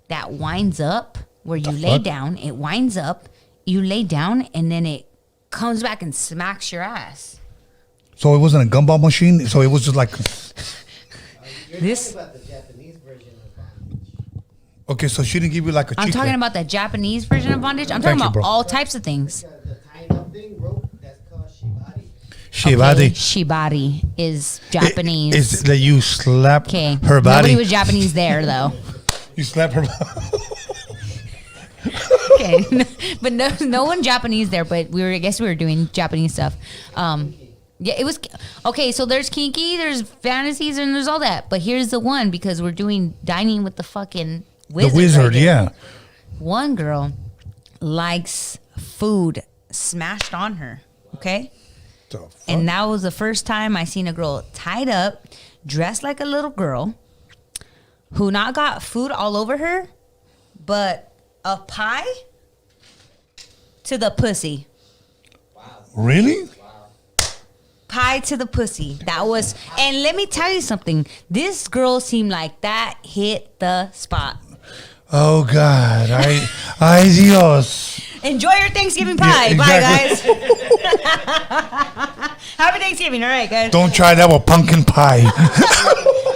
that winds up where you lay down. It winds up, you lay down, and then it comes back and smacks your ass. So it wasn't a gumball machine. So it was just like this. About the Japanese version of bondage. Okay, so she didn't give you like a. I'm talking about the Japanese version of bondage. I'm talking about all types of things. The tying up thing, rope, that's called shibari. Shibari. Okay, shibari is Japanese. It's that you slap Okay. her body. Nobody was Japanese there though. You slap her. Okay, but no one Japanese there. But I guess we were doing Japanese stuff. Yeah, it was okay. So there's kinky, there's fantasies, and there's all that. But here's the one, because we're doing dining with the fucking wizard. The wizard, right, yeah. One girl likes food smashed on her. Okay. And that was the first time I seen a girl tied up, dressed like a little girl, who not got food all over her, but a pie to the pussy. Really? Pie to the pussy. That was, and let me tell you something. This girl seemed like that hit the spot. Oh God! Ay Dios! Enjoy your Thanksgiving pie. Yeah, exactly. Bye, guys. Happy Thanksgiving. All right, guys. Don't try that with pumpkin pie.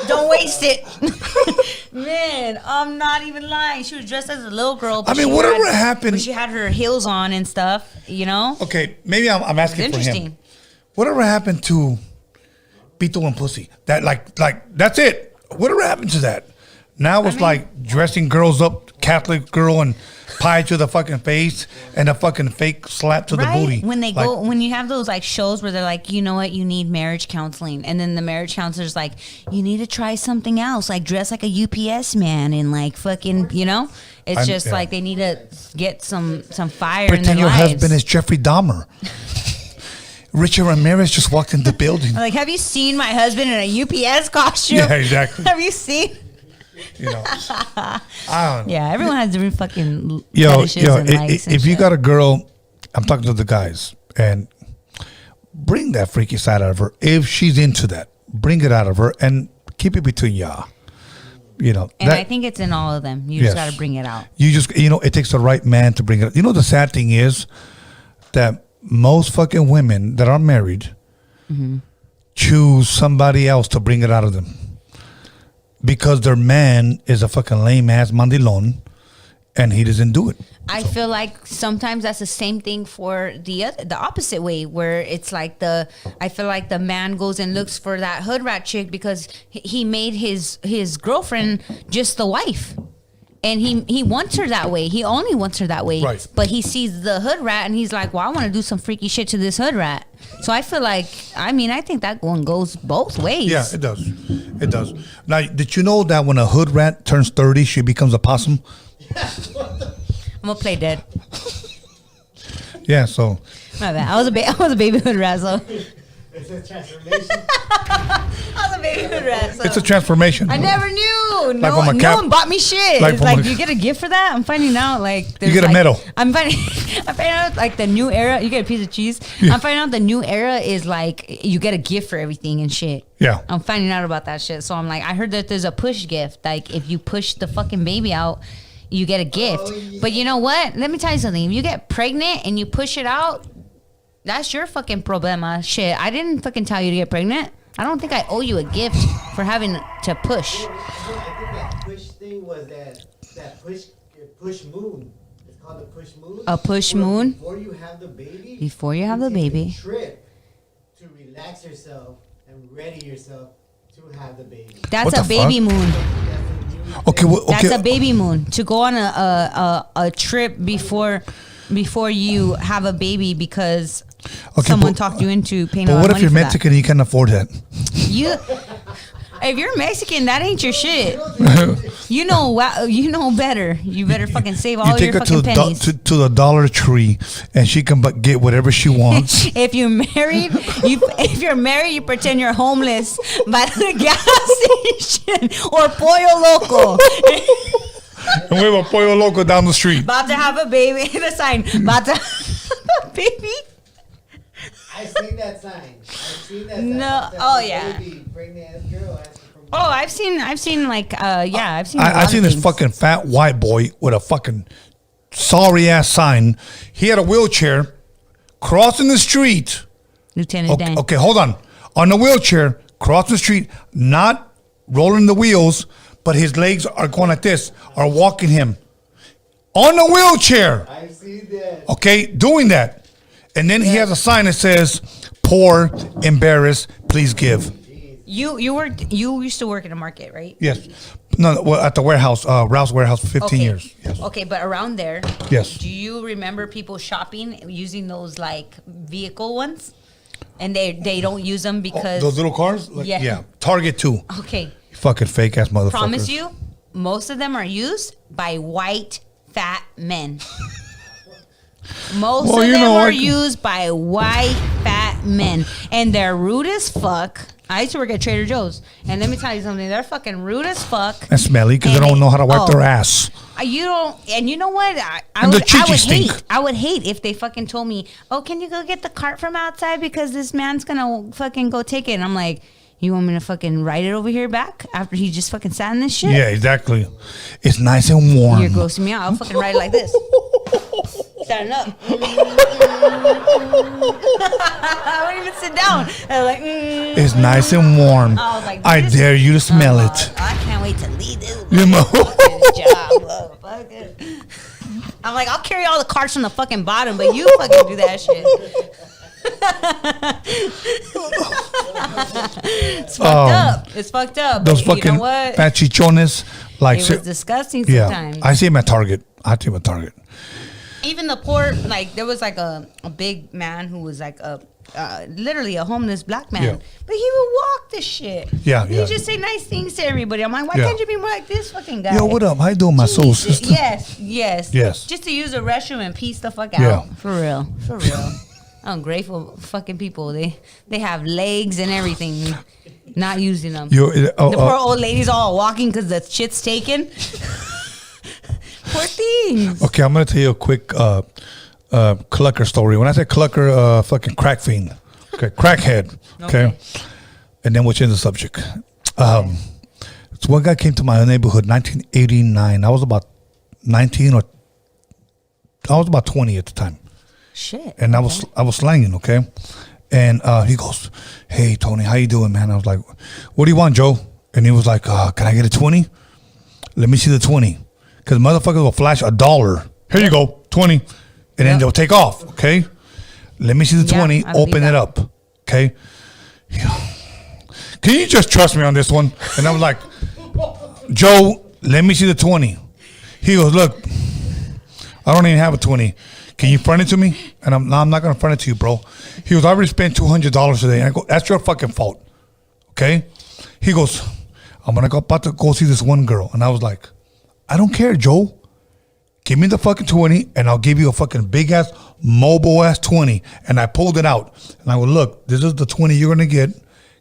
Don't waste it. Man, I'm not even lying. She was dressed as a little girl. I mean, whatever happened. But she had her heels on and stuff, Okay, maybe I'm asking for interesting. him. Whatever happened to Pito and Pussy? That like that's it. Whatever happened to that? Now it's like dressing girls up, Catholic girl and pie to the fucking face and a fucking fake slap to the booty. When they go, when you have those like shows where they're like, you know what, you need marriage counseling, and then the marriage counselor's like, you need to try something else, like dress like a UPS man and like fucking, you know, it's just like they need to get some fire. Pretend in their your lives. husband is Jeffrey Dahmer. Richard Ramirez just walked in the building. Like, have you seen my husband in a UPS costume? Yeah, exactly. Have you seen? You know, I don't know. Yeah, everyone has different fucking Yo, fetishes and likes and if you shit. got a girl, I'm talking to the guys, and bring that freaky side out of her. If she's into that, bring it out of her and keep it between y'all. You know, And I think it's in all of them. You just got to bring it out. You just, you know, it takes the right man to bring it out. You know, the sad thing is that most fucking women that are married choose somebody else to bring it out of them. Because their man is a fucking lame ass mandilon, and he doesn't do it. I feel like sometimes that's the same thing for the opposite way, where it's like I feel like the man goes and looks for that hood rat chick because he made his girlfriend just the wife. And he wants her that way. He only wants her that way. Right. But he sees the hood rat and he's like, well, I want to do some freaky shit to this hood rat. So I feel like, I think that one goes both ways. Yeah, it does. It does. Now, did you know that when a hood rat turns 30, she becomes a possum? I'm going to play dead. Yeah, so. My bad. I was a baby hood rat, so. It's a transformation. I was a baby hood rat, so. It's a transformation. I never knew. Like No, from a no one bought me shit. like It's from like, a- do you get a gift for that? I'm finding out like You get a like- medal. I'm finding out like the new era. You get a piece of cheese. I'm finding out the new era is like you get a gift for everything and shit. Yeah. I'm finding out about that shit. So I'm like, I heard that there's a push gift. Like if you push the fucking baby out, you get a gift. Oh, yeah. But you know what? Let me tell you something. If you get pregnant and you push it out, that's your fucking problema. Shit, I didn't fucking tell you to get pregnant. I don't think I owe you a gift for having to push. I think that push thing was that push moon. It's called the push moon. A push Where moon? Before you have the baby. Before you have the take baby. A trip to relax yourself and ready yourself to have the baby. That's What a the baby fuck? moon. Okay, well, okay. That's a baby moon to go on a trip before you have a baby because someone talked you into paying a But lot what of if money you're for Mexican and you can't afford that? that. If you're Mexican, that ain't your shit. You know better. You better fucking save all You take your her to fucking the, pennies. to the Dollar Tree, and she can get whatever she wants. If you're married, you pretend you're homeless by the gas station or Pollo Loco. And we have a Pollo Loco down the street. About to have a baby. The sign. About to have a baby. I've seen that sign. No. That Oh, the yeah. baby, pregnant ass girl asking for money. Oh, I've seen like I've seen. I've seen this fucking fat white boy with a fucking sorry ass sign. He had a wheelchair crossing the street. Lieutenant Dan. Okay, hold on the wheelchair, crossing the street, not rolling the wheels, but his legs are going like this, are walking him on the wheelchair. I've seen that. Okay, doing that. And then he has a sign that says, poor, embarrassed, please give. You used to work in a market, right? Yes. No, well, at the warehouse, Rouse Warehouse for 15 Okay. years. Yes. Okay, but around there, Yes. do you remember people shopping using those like vehicle ones? And they don't use them because Those little cars? Yeah. Target too. okay. Fucking fake ass motherfuckers. Promise you, most of them are used by white fat men. Most Well, of you them know, are I- used by white fat men, and they're rude as fuck. I used to work at Trader Joe's, and let me tell you something: they're fucking rude as fuck. And smelly because they And don't know how to wipe their ass. You don't, and you know what? I And the would chichi stink. hate. I would hate if they fucking told me, "Oh, can you go get the cart from outside because this man's gonna fucking go take it." And I'm like, "You want me to fucking ride it over here back after he just fucking sat in this shit?" Yeah, exactly. It's nice and warm. You're grossing me out. I'll fucking ride it like this. Standing up. I wouldn't even sit down. I was like, It's nice and warm. I was like, I this- dare you to smell it. I can't wait to leave this You know? fucking job, motherfucker. I'm like, I'll carry all the carts from the fucking bottom, but you fucking do that shit. It's fucked up. It's fucked up. Those but you fucking know what? fat chichones Like, it was disgusting yeah, sometimes. I see him at Target. Even the poor, like there was like a big man who was like literally a homeless black man, Yeah. but he would walk the shit. Yeah, he yeah. would just say nice things to everybody. I'm like, why Yeah. can't you be more like this fucking guy? Yo, what up? How you doing, my soul Jesus. sister? Yes. Just to use the restroom and piece the fuck out. Yeah. For real. Ungrateful fucking people. They have legs and everything, not using them. The poor old ladies all walking because the shit's taken. Poor things. Okay, I'm gonna tell you a quick clucker story. When I say clucker, fucking crack fiend. Okay, crackhead. Okay. And then we'll change the subject. So one guy came to my neighborhood, 1989. I was about 19 or I was about 20 at the time. Shit. And I was slanging, okay? And he goes, "Hey Tony, how you doing, man?" I was like, "What do you want, Joe?" And he was like, "Can I get a 20? Let me see the 20." Because motherfuckers will flash $1. Here you go, 20. And then they'll take off, okay? Let me see the 20, open it up, okay? Can you just trust me on this one? And I was like, "Joe, let me see the 20. He goes, "Look, I don't even have a 20. Can you front it to me?" And I'm not going to front it to you, bro. He goes, "I already spent $200 today." And I go, "That's your fucking fault, okay?" He goes, "I'm about to go see this one girl." And I was like, "I don't care, Joe. Give me the fucking 20 and I'll give you a fucking big ass, mobile ass 20. And I pulled it out. And I go, "Look, this is the 20 you're going to get.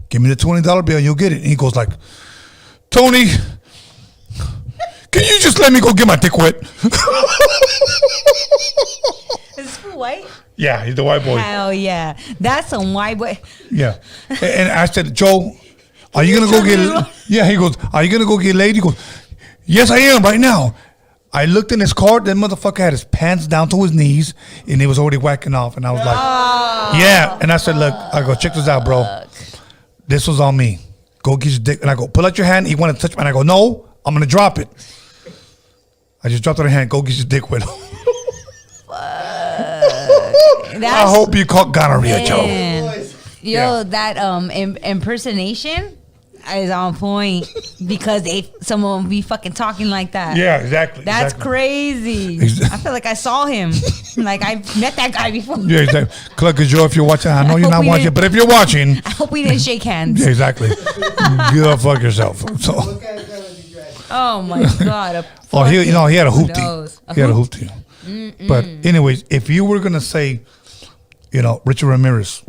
Give me the $20 bill, you'll get it." And he goes like, "Tony, can you just let me go get my dick wet?" Is this for white? Yeah, he's the white boy. Hell yeah. That's some white boy. Yeah. And I said, "Joe, are you going to go get..." Yeah, he goes, "Are you going to go get laid?" He goes, "Yes, I am right now." I looked in his car. That motherfucker had his pants down to his knees, and he was already whacking off. And I was like, "Yeah." And I said, "Look," I go, "check this out, bro. This was on me. Go get your dick." And I go, "Pull out your hand." He wanted to touch me. And I go, "No, I'm going to drop it." I just dropped it in her hand. "Go get your dick wet." I hope you caught gonorrhea, Joe. Yo, that impersonation is on point because someone will be fucking talking like that. Yeah, exactly. That's crazy. I feel like I saw him. Like I met that guy before. Yeah, exactly. Clucker Joe, if you're watching, I know you're not watching, but if you're watching, I hope we didn't shake hands. Yeah, exactly. Go fuck yourself. So. Oh my God. He had a hoopty. He had a hoopty. But anyways, if you were gonna say, Richard Ramirez,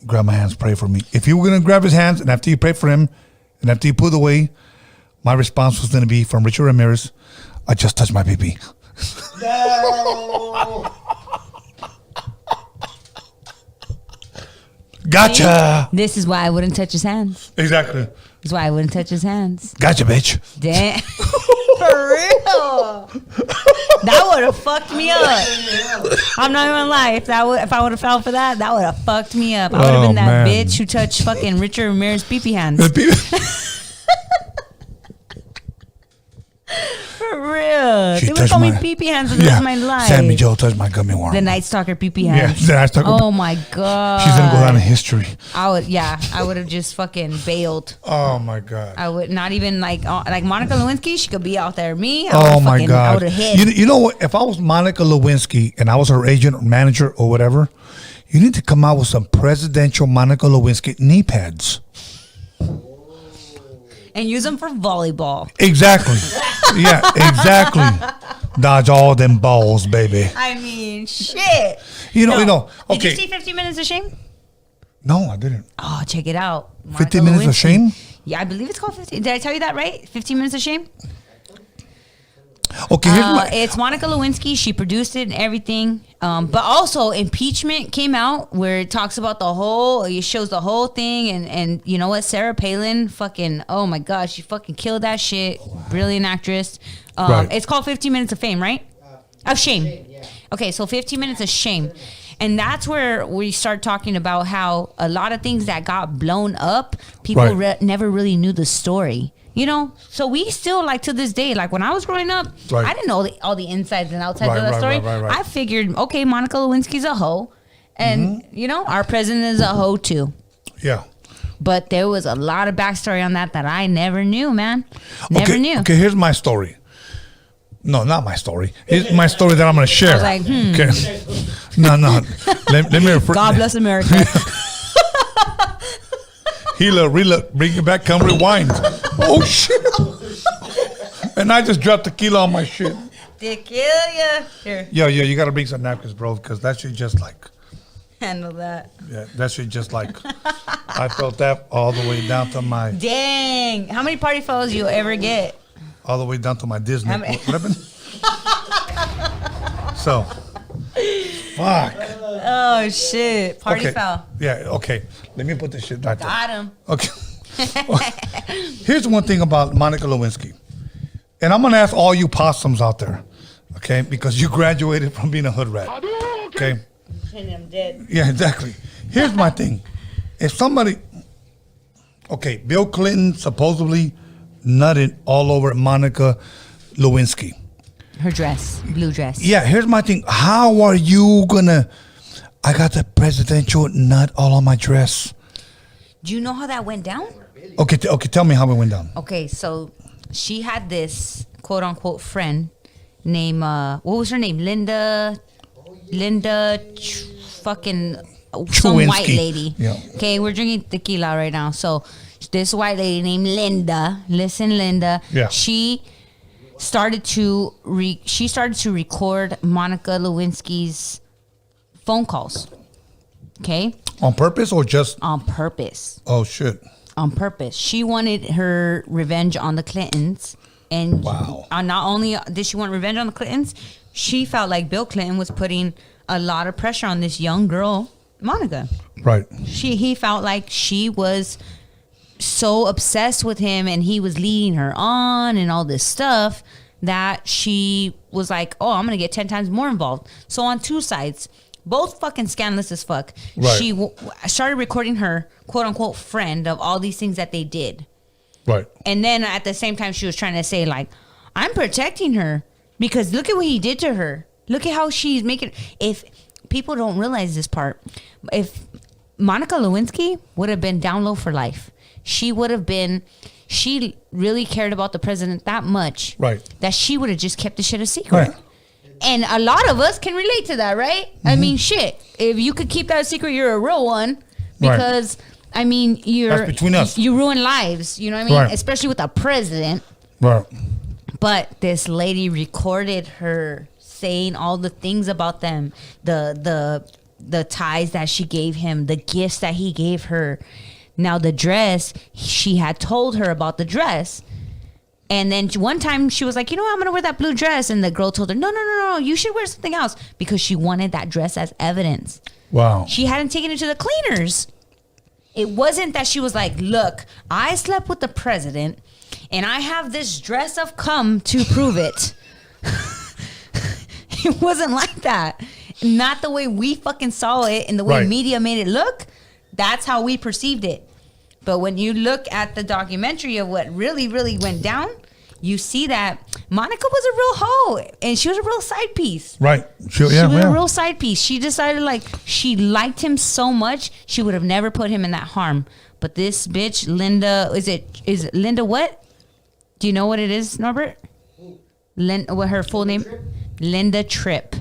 grab my hands, pray for me. If you were gonna grab his hands, and after you pray for him, and after you put it away, my response was gonna be from Richard Ramirez, "I just touched my pee-pee." No. Gotcha. This is why I wouldn't touch his hands. Exactly. This is why I wouldn't touch his hands. Gotcha, bitch. Damn. For real. That would have fucked me up. I'm not even gonna lie. If I would have fell for that, that would have fucked me up. I would have been that bitch who touched fucking Richard Ramirez pee-pee hands. For real. They would call me pee-pee hands for the rest of my life. Sammyjo touched my gummy worm. The Night Stalker pee-pee hands. Yeah, the Night Stalker. Oh my God. She's gonna go down in history. I would have just fucking bailed. Oh my God. I would not even like Monica Lewinsky. She could be out there. Me. Oh my God. I would have hit. You know what? If I was Monica Lewinsky and I was her agent or manager or whatever, you need to come out with some presidential Monica Lewinsky knee pads. And use them for volleyball. Exactly. Yeah, exactly. Dodge all them balls, baby. I mean, shit. You know. Okay. Did you see 15 Minutes of Shame? No, I didn't. Oh, check it out. 15 Minutes of Shame? Yeah, I believe it's called 15. Did I tell you that right? 15 Minutes of Shame? Okay, it's Monica Lewinsky. She produced it and everything. But also, impeachment came out where it talks about it shows the whole thing. And you know what? Sarah Palin fucking, oh my gosh, she fucking killed that shit. Brilliant actress. Right. It's called 15 Minutes of Fame, right? Of Shame. Yeah. Okay, so 15 Minutes of Shame. And that's where we start talking about how a lot of things that got blown up, people never really knew the story. So we still, like, to this day, like when I was growing up, I didn't know all the insides and outsides of that story. Right. I figured, okay, Monica Lewinsky's a hoe, and our president is a hoe too. Yeah. But there was a lot of backstory on that I never knew, man. Never knew. Okay, here's my story. No, not my story. Here's my story that I'm going to share. I was like, Okay. No. Let me refer. God bless America. Bring it back, come rewind. Oh, shit. And I just dropped tequila on my shit. Tequila. Here, Yo, you got to bring some napkins, bro, because that shit just like... handle that. Yeah, that shit just like... I felt that all the way down to my... Dang. How many party fouls you ever get? All the way down to my Disney. How many- What happened? So... Fuck. Oh, shit. Party foul. Yeah, okay. Let me put this shit right there. Got him. Okay. Here's one thing about Monica Lewinsky. And I'm going to ask all you possums out there, okay? Because you graduated from being a hood rat, okay? And I'm dead. Yeah, exactly. Here's my thing. If somebody... Okay, Bill Clinton supposedly nutted all over Monica Lewinsky. Her dress. Blue dress. Yeah, here's my thing. How are you going to... I got the presidential nut all on my dress. Do you know how that went down? Okay, tell me how it went down. Okay, so she had this quote unquote friend named what was her name? Linda fucking some Chewinski. white lady. Yeah. Okay, we're drinking tequila right now. So this white lady named Linda, listen, Linda. Yeah. She started to record Monica Lewinsky's phone calls. Okay, On purpose or just... on purpose. Oh, shit. On purpose. She wanted her revenge on the Clintons. And Wow. Not only did she want revenge on the Clintons, she felt like Bill Clinton was putting a lot of pressure on this young girl, Monica. Right. He felt like she was so obsessed with him and he was leading her on and all this stuff that she was like, oh, I'm going to get 10 times more involved. So on two sides, both fucking scandalous as fuck. Right. She started recording her quote unquote friend of all these things that they did. Right. And then at the same time, she was trying to say like, I'm protecting her because look at what he did to her. Look at how she's making. If people don't realize this part, if Monica Lewinsky would have been down low for life, she would have been, she really cared about the president that much. Right. That she would have just kept the shit a secret. Right. And a lot of us can relate to that, right? I mean, shit. If you could keep that a secret, you're a real one. Because, I mean, That's between us. You ruin lives. You know what I mean? Right. Especially with a president. Right. But this lady recorded her saying all the things about them, the ties that she gave him, the gifts that he gave her. Now the dress, she had told her about the dress. And then one time she was like, you know what, I'm going to wear that blue dress. And the girl told her, no, you should wear something else. Because she wanted that dress as evidence. Wow. She hadn't taken it to the cleaners. It wasn't that she was like, look, I slept with the president and I have this dress of cum to prove it. It wasn't like that. Not the way we fucking saw it and the way Right. media made it look. That's how we perceived it. But when you look at the documentary of what really, really went down, you see that Monica was a real hoe and she was a real side piece. Right. She was a real side piece. She decided like she liked him so much she would have never put him in that harm. But this bitch, Linda, is it Linda what? Do you know what it is, Norbert? What her full name? Linda Tripp.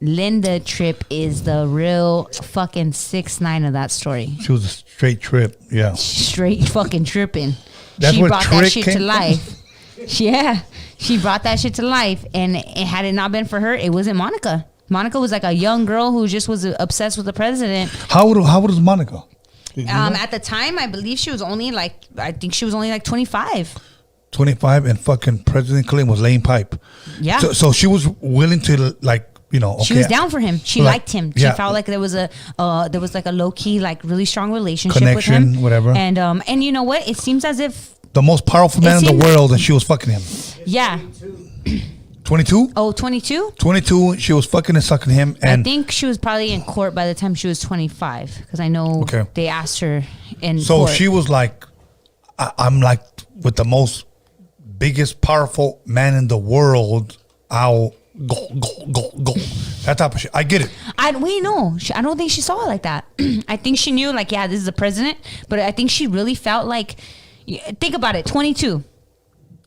Linda Tripp is the real fucking 6ix9ine of that story. She was a straight trip. Yeah. Straight fucking tripping. That's She where brought that Trick shit came to from? life. Yeah, she brought that shit to life, and had it not been for her, it wasn't Monica. Monica was like a young girl who just was obsessed with the president. How old is Monica? Did you know? At the time, I believe she was only like, I think she was only like 25. 25, and fucking President Clinton was laying pipe. Yeah. So she was willing to, like, you know. Okay, She was down for him. She Like, liked him. She yeah. felt like there was like a low key, like really strong relationship Connection, with him. whatever. And you know what? It seems as if, the most powerful man in seemed- the world, and she was fucking him. yeah. 22? Oh, 22? 22, she was fucking and sucking him. And I think she was probably in court by the time she was 25 because I know Okay. they asked her in so court. she was like, I'm like with the most biggest powerful man in the world. I'll go. That type of shit. I get it. We know. I don't think she saw it like that. I think she knew, like, yeah, this is the president. But I think she really felt like, think about it, 22.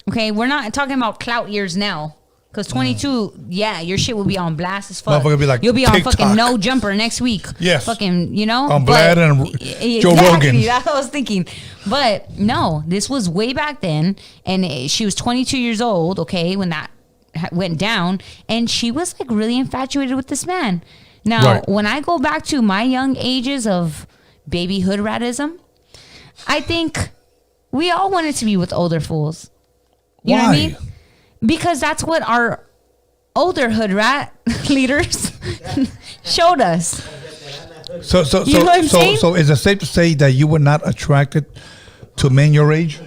Okay, we're not talking about clout years now. Because 22, yeah, your shit will be on blast as fuck. Be like you'll be on TikTok. fucking No Jumper next week. Yes. Fucking, you know. On Vlad and Joe Rogan. That's what I was thinking. But no, this was way back then. And she was 22 years old, okay, when that went down. And she was like really infatuated with this man. Now, when I go back to my young ages of baby hood ratism, I think we all wanted to be with older fools. You know what I mean? Because that's what our older hood rat leaders showed us. So you know what I'm saying? So is it safe to say that you were not attracted to men your age?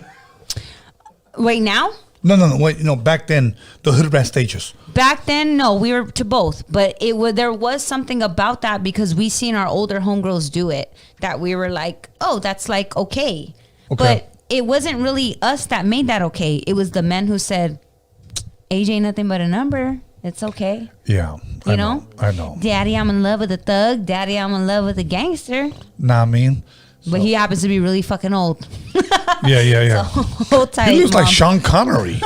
Wait, now? No. Wait, back then, the hood rat stages. Back then, no, we were to both. But there was something about that because we seen our older homegirls do it that we were like, oh, that's like okay. But it wasn't really us that made that okay. It was the men who said, age ain't nothing but a number. It's okay. Yeah. You know? I know. Daddy, I'm in love with a thug. Daddy, I'm in love with a gangster. Nah, I mean. But he happens to be really fucking old. Yeah. So, hold tight, he looks Mom. like Sean Connery.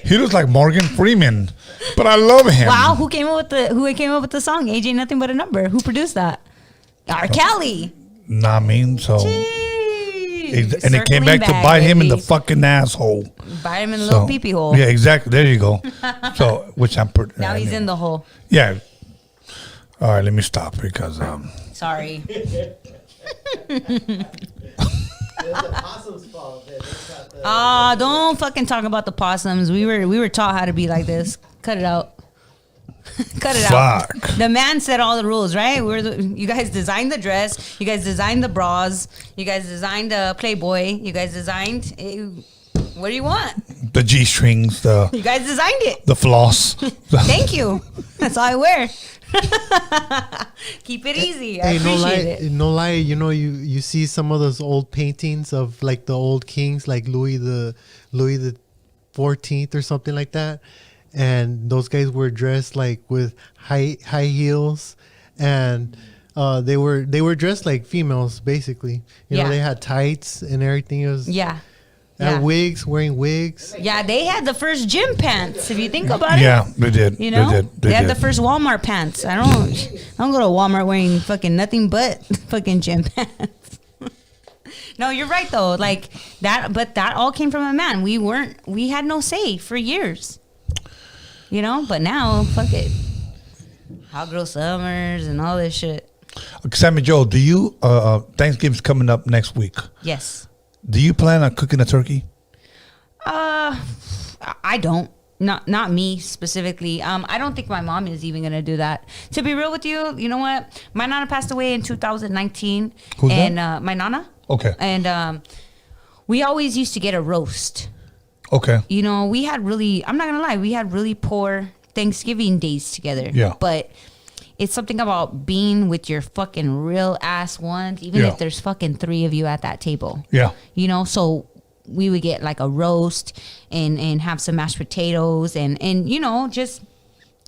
He looks like Morgan Freeman. But I love him. Wow, who came up with the song? Age ain't nothing but a number. Who produced that? Our CALI. Nah, I mean, so. Jeez. And it came back to bite him in the fucking asshole. Bite him in the little pee-pee hole. Yeah, exactly. There you go. So, which I'm pretty. Now he's in the hole. Yeah. All right, let me stop because Sorry. It was the possum's fault. Don't fucking talk about the possums. We were taught how to be like this. Cut it out. Cut it out. The man set all the rules, right? You guys designed the dress. You guys designed the bras. You guys designed the Playboy. You guys designed. What do you want? The G-strings. You guys designed it. The floss. Thank you. That's all I wear. Keep it easy. I appreciate it. No lie. You see some of those old paintings of like the old kings, like Louis the 14th or something like that. And those guys were dressed like with high heels, and they were dressed like females basically. You know, they had tights and everything. It was wigs, wearing wigs. Yeah, they had the first gym pants. If you think about it. Yeah, they did. You know, they had the first Walmart pants. I don't go to Walmart wearing fucking nothing but fucking gym pants. No, you're right though. Like that, but that all came from a man. We had no say for years. You know, but now, fuck it. Hot Girl Summers and all this shit. Sammyjo, do you, Thanksgiving's coming up next week. Yes. Do you plan on cooking a turkey? I don't. Not me specifically. I don't think my mom is even going to do that. To be real with you, you know what? My nana passed away in 2019. Who's and, that? my nana. Okay. And we always used to get a roast. Okay. You know, I'm not going to lie, we had really poor Thanksgiving days together. Yeah. But it's something about being with your fucking real ass ones, even if there's fucking 3 of you at that table. Yeah. You know, so we would get like a roast and have some mashed potatoes and you know, just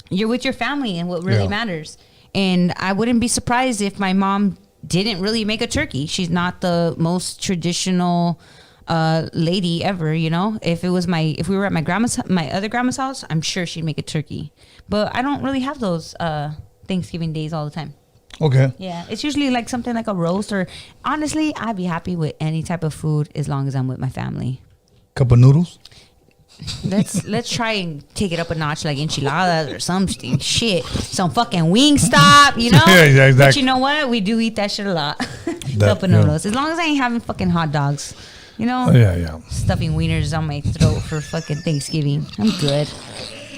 you're with your family and what really matters. And I wouldn't be surprised if my mom didn't really make a turkey. She's not the most traditional lady ever, you know. If we were at my other grandma's house, I'm sure she'd make a turkey. But I don't really have those Thanksgiving days all the time. Okay. Yeah, it's usually like something like a roast, or honestly, I'd be happy with any type of food as long as I'm with my family. Cup of noodles. Let's try and take it up a notch, like enchiladas or something. Shit, some fucking Wingstop, you know. Yeah, exactly. But you know what? We do eat that shit a lot. Cup of noodles, as long as I ain't having fucking hot dogs. You know, stuffing wieners on my throat for fucking Thanksgiving. I'm good.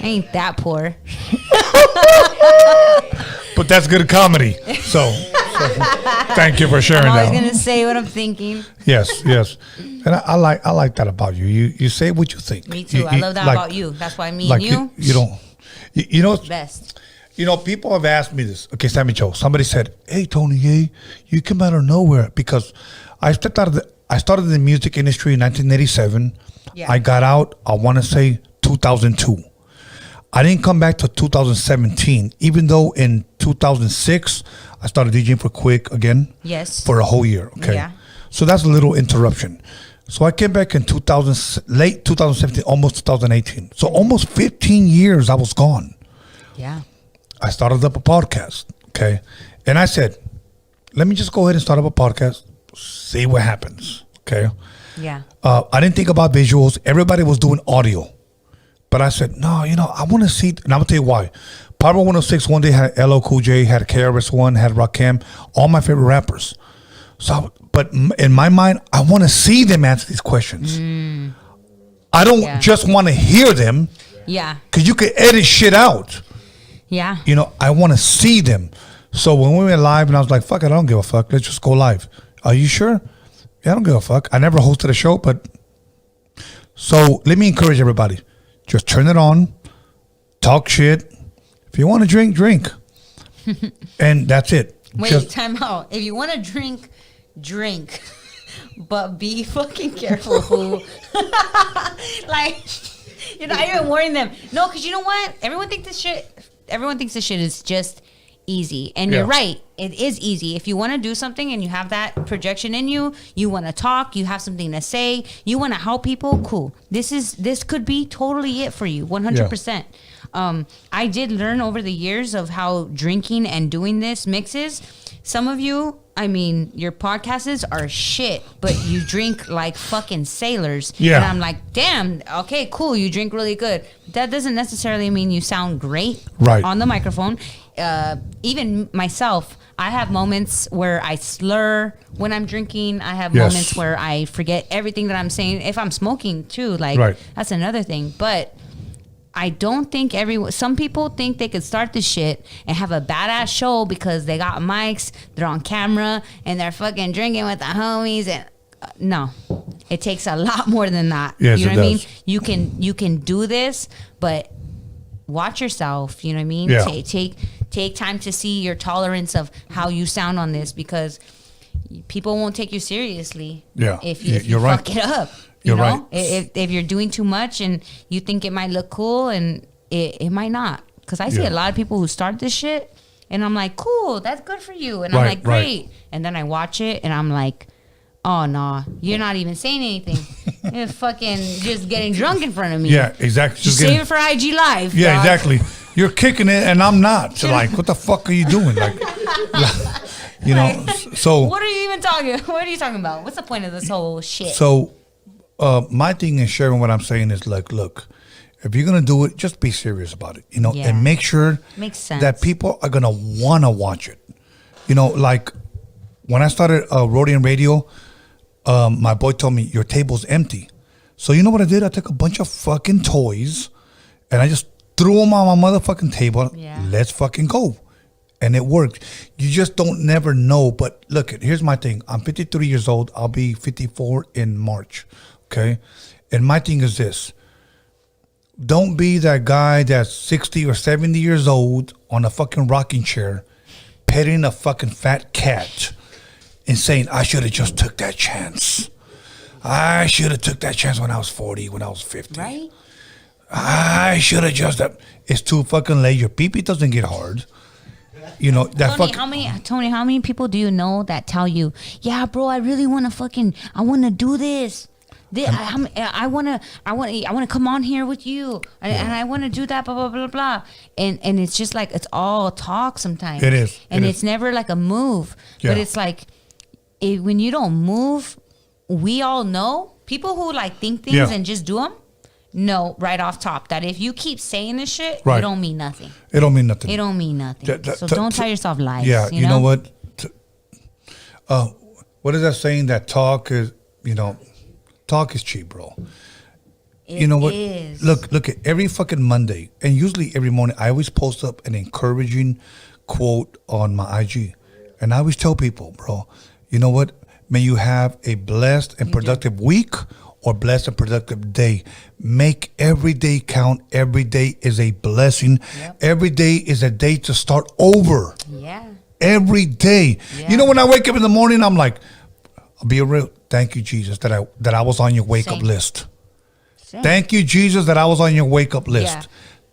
I ain't that poor. But that's good comedy. So thank you for sharing that. I'm always gonna say what I'm thinking. Yes. And I like that about you. You say what you think. Me too. I love that about you. That's why me and you. You don't. You know. Best. You know, people have asked me this. Okay, Sammyjo. Somebody said, "Hey, Tony, you come out of nowhere," because I started in the music industry in 1987. Yeah. I got out, I want to say 2002. I didn't come back to 2017, even though in 2006 I started DJing for Quick again. Yes. For a whole year. Okay. Yeah. So that's a little interruption. So I came back in late 2017, almost 2018. So almost 15 years I was gone. Yeah. I started up a podcast. Okay. And I said, let me just go ahead and start up a podcast, see what happens. Okay. Yeah. I didn't think about visuals. Everybody was doing audio. But I said, no, I want to see, and I'm going to tell you why. Power 106 one day had LL Cool J, had KRS-One, had Rakim, all my favorite rappers. So, but in my mind, I want to see them answer these questions. I don't just want to hear them. Yeah. Because you can edit shit out. Yeah. I want to see them. So when we went live, and I was like, fuck it, I don't give a fuck. Let's just go live. Are you sure? Yeah, I don't give a fuck. I never hosted a show, but... So let me encourage everybody. Just turn it on, talk shit. If you want to drink, drink. And that's it. Wait, time out. If you want to drink, drink. But be fucking careful who. Like, you're not even warning them. No, because you know what? Everyone thinks this shit is just easy. And you're right. It is easy. If you want to do something and you have that projection in you, you want to talk, you have something to say, you want to help people, cool. This could be totally it for you, 100%. I did learn over the years of how drinking and doing this mixes. Some of you, I mean, your podcasts are shit, but you drink like fucking sailors. Yeah. And I'm like, damn, okay, cool, you drink really good. That doesn't necessarily mean you sound great on the microphone. Even myself, I have moments where I slur when I'm drinking. I have moments where I forget everything that I'm saying. If I'm smoking too, like that's another thing. But I don't think some people think they could start this shit and have a badass show because they got mics, they're on camera, and they're fucking drinking with the homies. And no, it takes a lot more than that. Yes, you know it what I mean? does. You can do this, but watch yourself. You know what I mean? Yeah. Take time to see your tolerance of how you sound on this, because people won't take you seriously. Yeah, if you right. fuck it up. You're know? right. If you're doing too much and you think it might look cool, and it might not. Because I see a lot of people who start this shit and I'm like, cool, that's good for you. And I'm like, great. And then I watch it and I'm like, oh, no, you're not even saying anything. You're fucking just getting drunk in front of me. Yeah, exactly. Just save it for IG Live. Yeah, dog. exactly. You're kicking it and I'm not. So like, what the fuck are you doing? Like, so. What are you even talking? What are you talking about? What's the point of this whole shit? So, my thing in sharing what I'm saying is like, look, if you're gonna do it, just be serious about it, and make sure that people are gonna wanna watch it. Like when I started Roadium Radio, my boy told me your table's empty. So you know what I did? I took a bunch of fucking toys and I just threw them on my motherfucking table. Yeah. Let's fucking go. And it worked. You just don't never know. But look, here's my thing. I'm 53 years old. I'll be 54 in March. Okay? And my thing is this. Don't be that guy that's 60 or 70 years old on a fucking rocking chair petting a fucking fat cat and saying, I should have just took that chance. I should have took that chance when I was 40, when I was 50. Right? I should have just... It's too fucking late. Your pee-pee doesn't get hard. Tony, how many people do you know that tell you, yeah, bro, I really want to do this. I want to come on here with you, and I want to do that, blah blah blah blah, and it's just like it's all talk sometimes. It is, and it's never like a move. Yeah. But it's like when you don't move, we all know people who like think things and just do them. Know right off top that if you keep saying this shit, it don't mean nothing. It don't mean nothing. It don't mean nothing. So don't tell yourself lies. Yeah, you know what? What is that saying? That talk is, talk is cheap, bro. You know what? Is. Look at every fucking Monday, and usually every morning, I always post up an encouraging quote on my IG, and I always tell people, bro, you know what? May you have a blessed and productive week. Or blessed and productive day. Make every day count. Every day is a blessing. Yep. Every day is a day to start over. Yeah. Every day. Yeah. When I wake up in the morning, I'm like, I'll be real. Thank you, Jesus, that I was on your wake up list. Same. Thank you, Jesus, that I was on your wake up list. Yeah.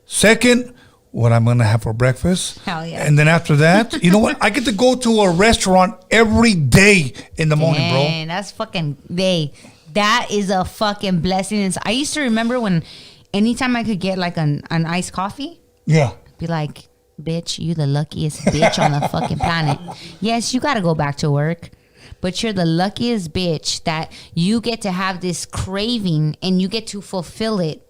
Second, what I'm gonna have for breakfast. Hell yeah. And then after that, you know what? I get to go to a restaurant every day in the morning, bro. Man, that's fucking that is a fucking blessing. And I used to remember when anytime I could get like an iced coffee, Yeah. be like, bitch, you the luckiest bitch on the fucking planet. Yes, you gotta go back to work, but you're the luckiest bitch that you get to have this craving and you get to fulfill it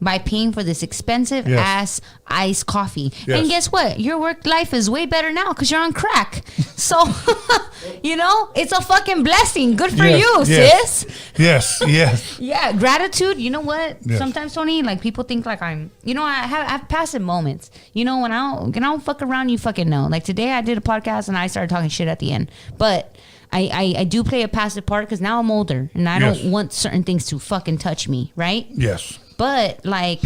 by paying for this expensive ass iced coffee. Yes. And guess what? Your work life is way better now because you're on crack. So, you know, it's a fucking blessing. Good for you, sis. Yes. Yeah, gratitude. You know what? Yes. Sometimes, Tony, like people think like I'm. You know, I have passive moments. You know, when I don't fuck around, you fucking know. Like today, I did a podcast and I started talking shit at the end, but I do play a passive part because now I'm older and I don't want certain things to fucking touch me, right? Yes. But like,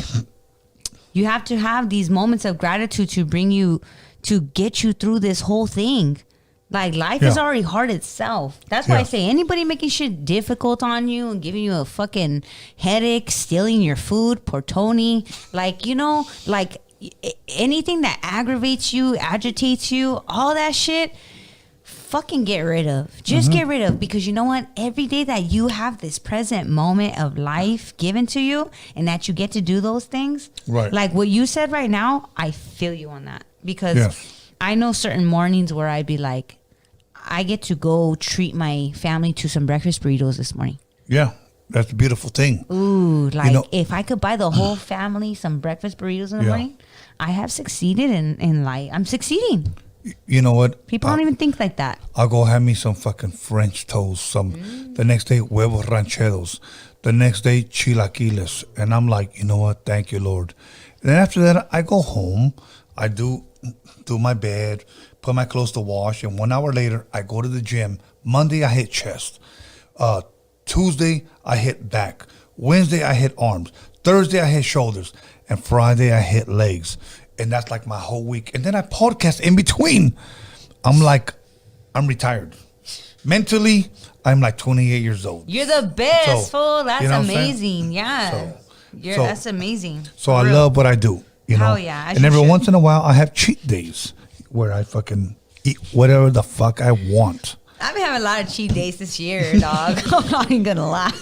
you have to have these moments of gratitude to bring you, to get you through this whole thing. Like life is already hard itself. That's why I say anybody making shit difficult on you and giving you a fucking headache, stealing your food, poor Tony. Like, you know, like anything that aggravates you, agitates you, all that shit, fucking get rid of. Just get rid of, because you know what? Every day that you have this present moment of life given to you and that you get to do those things, right? Like what you said right now, I feel you on that, because I know certain mornings where I'd be like, I get to go treat my family to some breakfast burritos this morning. Yeah, that's a beautiful thing. Ooh, like, you know, if I could buy the whole family some breakfast burritos in the morning, I have succeeded in life. I'm succeeding. You know what? People don't even think like that. I'll go have me some fucking French toast. The next day, huevos rancheros. The next day, chilaquiles. And I'm like, you know what? Thank you, Lord. And then after that, I go home. I do my bed, put my clothes to wash. And 1 hour later, I go to the gym. Monday, I hit chest. Tuesday, I hit back. Wednesday, I hit arms. Thursday, I hit shoulders. And Friday, I hit legs. And that's like my whole week. And then I podcast in between. I'm like, I'm retired. Mentally, I'm like 28 years old. You're the best, fool. That's amazing. Yeah. That's amazing. So I love what I do. You know? Hell yeah. And every once in a while, I have cheat days where I fucking eat whatever the fuck I want. I've been having a lot of cheat days this year, dog. I'm not even going to lie.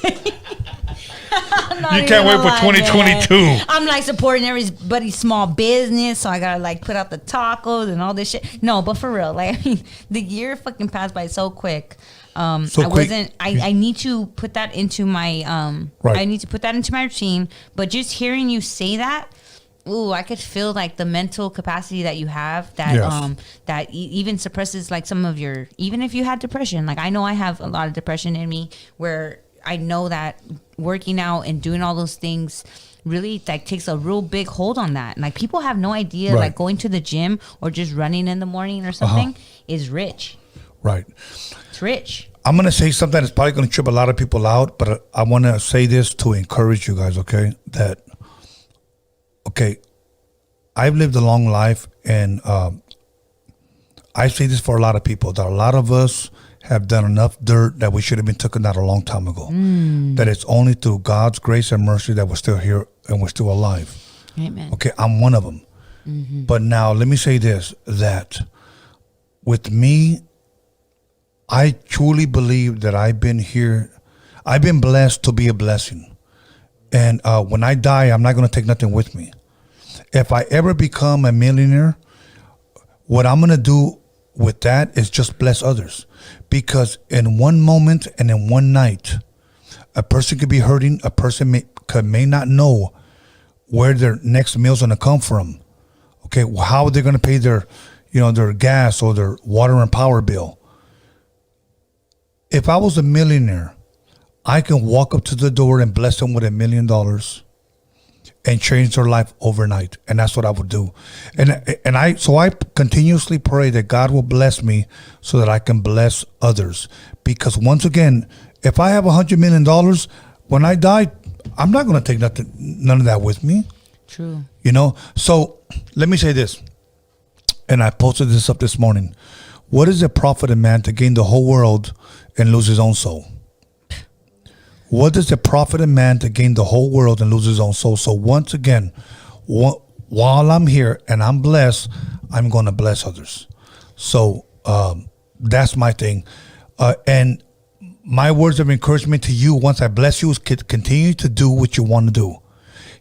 You can't wait for 2022. Man. I'm like supporting everybody's small business, so I gotta like put out the tacos and all this shit. No, but for real, like I mean, the year fucking passed by so quick. I need to put that into my I need to put that into my routine. But just hearing you say that, ooh, I could feel like the mental capacity that you have that that even suppresses like some of your, even if you had depression. Like I know I have a lot of depression in me where I know that working out and doing all those things really like takes a real big hold on that. And like people have no idea, like going to the gym or just running in the morning or something is rich. Right. It's rich. I'm going to say something that's probably going to trip a lot of people out, but I want to say this to encourage you guys, okay? That, okay, I've lived a long life, and I say this for a lot of people, that a lot of us have done enough dirt that we should have been taken out a long time ago. That it's only through God's grace and mercy that we're still here and we're still alive. Amen. Okay, I'm one of them. But now let me say this, that with me, I truly believe that I've been here. I've been blessed to be a blessing. And when I die, I'm not going to take nothing with me. If I ever become a millionaire, what I'm going to do with that is just bless others. Because in one moment and in one night, a person could be hurting. A person may not know where their next meal's going to come from. Okay, well, how are they going to pay their gas or their water and power bill? If I was a millionaire, I can walk up to the door and bless them with $1 million and change their life overnight. And that's what I would do. And I continuously pray that God will bless me so that I can bless others. Because once again, if I have $100 million, when I die, I'm not going to take none of that with me. True. You know? So let me say this. And I posted this up this morning. What is it profit a man to gain the whole world and lose his own soul? What does it profit a man to gain the whole world and lose his own soul? So once again, while I'm here and I'm blessed, I'm going to bless others. So that's my thing. And my words of encouragement to you, once I bless you, is continue to do what you want to do.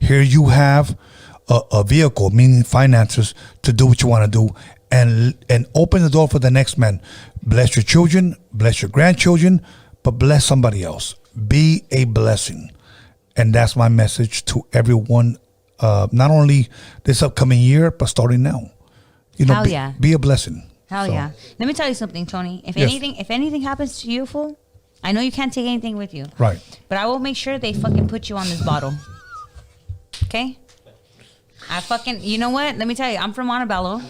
Here you have a vehicle, meaning finances, to do what you want to do, and open the door for the next man. Bless your children, bless your grandchildren, but bless somebody else. Be a blessing. And that's my message to everyone, not only this upcoming year, but starting now. Hell yeah. Be a blessing. Hell yeah. Let me tell you something, Tony. If Yes. anything happens to you, fool, I know you can't take anything with you. Right. But I will make sure they fucking put you on this bottle. Okay? You know what? Let me tell you, I'm from Montebello.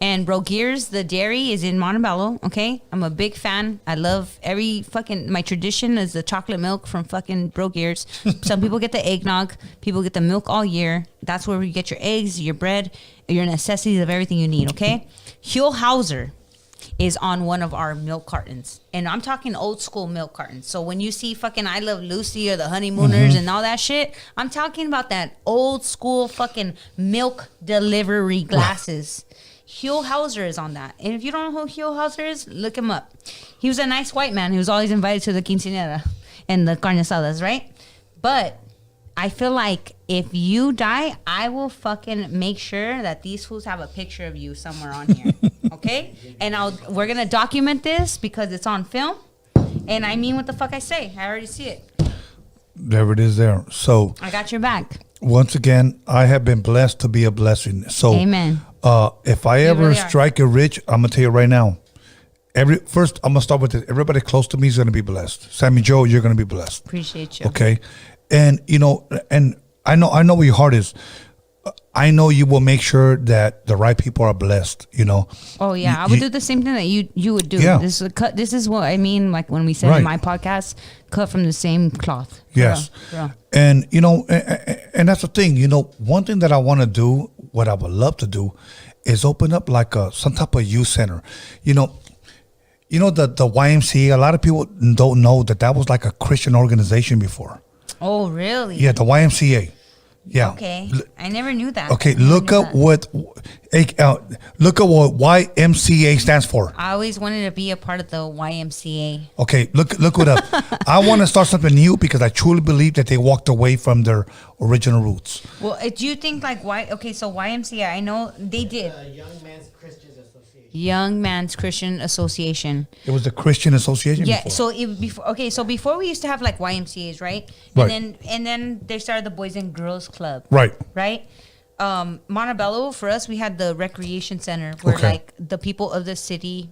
And Bro Gears, the dairy is in Montebello, okay? I'm a big fan. I love my tradition is the chocolate milk from fucking Bro Gears. Some people get the eggnog. People get the milk all year. That's where you get your eggs, your bread, your necessities of everything you need, okay? Huell Hauser is on one of our milk cartons. And I'm talking old school milk cartons. So when you see fucking I Love Lucy or the Honeymooners and all that shit, I'm talking about that old school fucking milk delivery glasses. Huell Hauser is on that. And if you don't know who Huell Hauser is, look him up. He was a nice white man. He was always invited to the quinceañera and the carne asadas, right? But I feel like if you die, I will fucking make sure that these fools have a picture of you somewhere on here. Okay? And we're going to document this because it's on film. And I mean what the fuck I say. I already see it. There it is there. So I got your back. once again, I have been blessed to be a blessing. So amen. If I ever really strike it rich, I'm going to tell you right now. First, I'm going to start with this. Everybody close to me is going to be blessed. Sammyjo, you're going to be blessed. Appreciate you. Okay? And, and I know where your heart is. I know you will make sure that the right people are blessed, Oh yeah, I would do the same thing that you would do. Yeah. This is what I mean, like when we said in my podcast, cut from the same cloth. Yes. Yeah. And and that's the thing, one thing that I want to do, what I would love to do, is open up like some type of youth center. The YMCA, a lot of people don't know that was like a Christian organization before. Oh really? Yeah, the YMCA. Yeah. Okay. I never knew that. Okay, look up what YMCA stands for. I always wanted to be a part of the YMCA. Okay, look it up. I want to start something new because I truly believe that they walked away from their original roots. Well, do you think like why? Okay, so YMCA, I know they did. Young Man's Christian Association. Young Man's Christian Association. It was the Christian Association. Yeah. Before. So before we used to have like YMCA's, right? Right. And then they started the Boys and Girls Club. Right. Right. Montebello, for us, we had the recreation center where like the people of the city,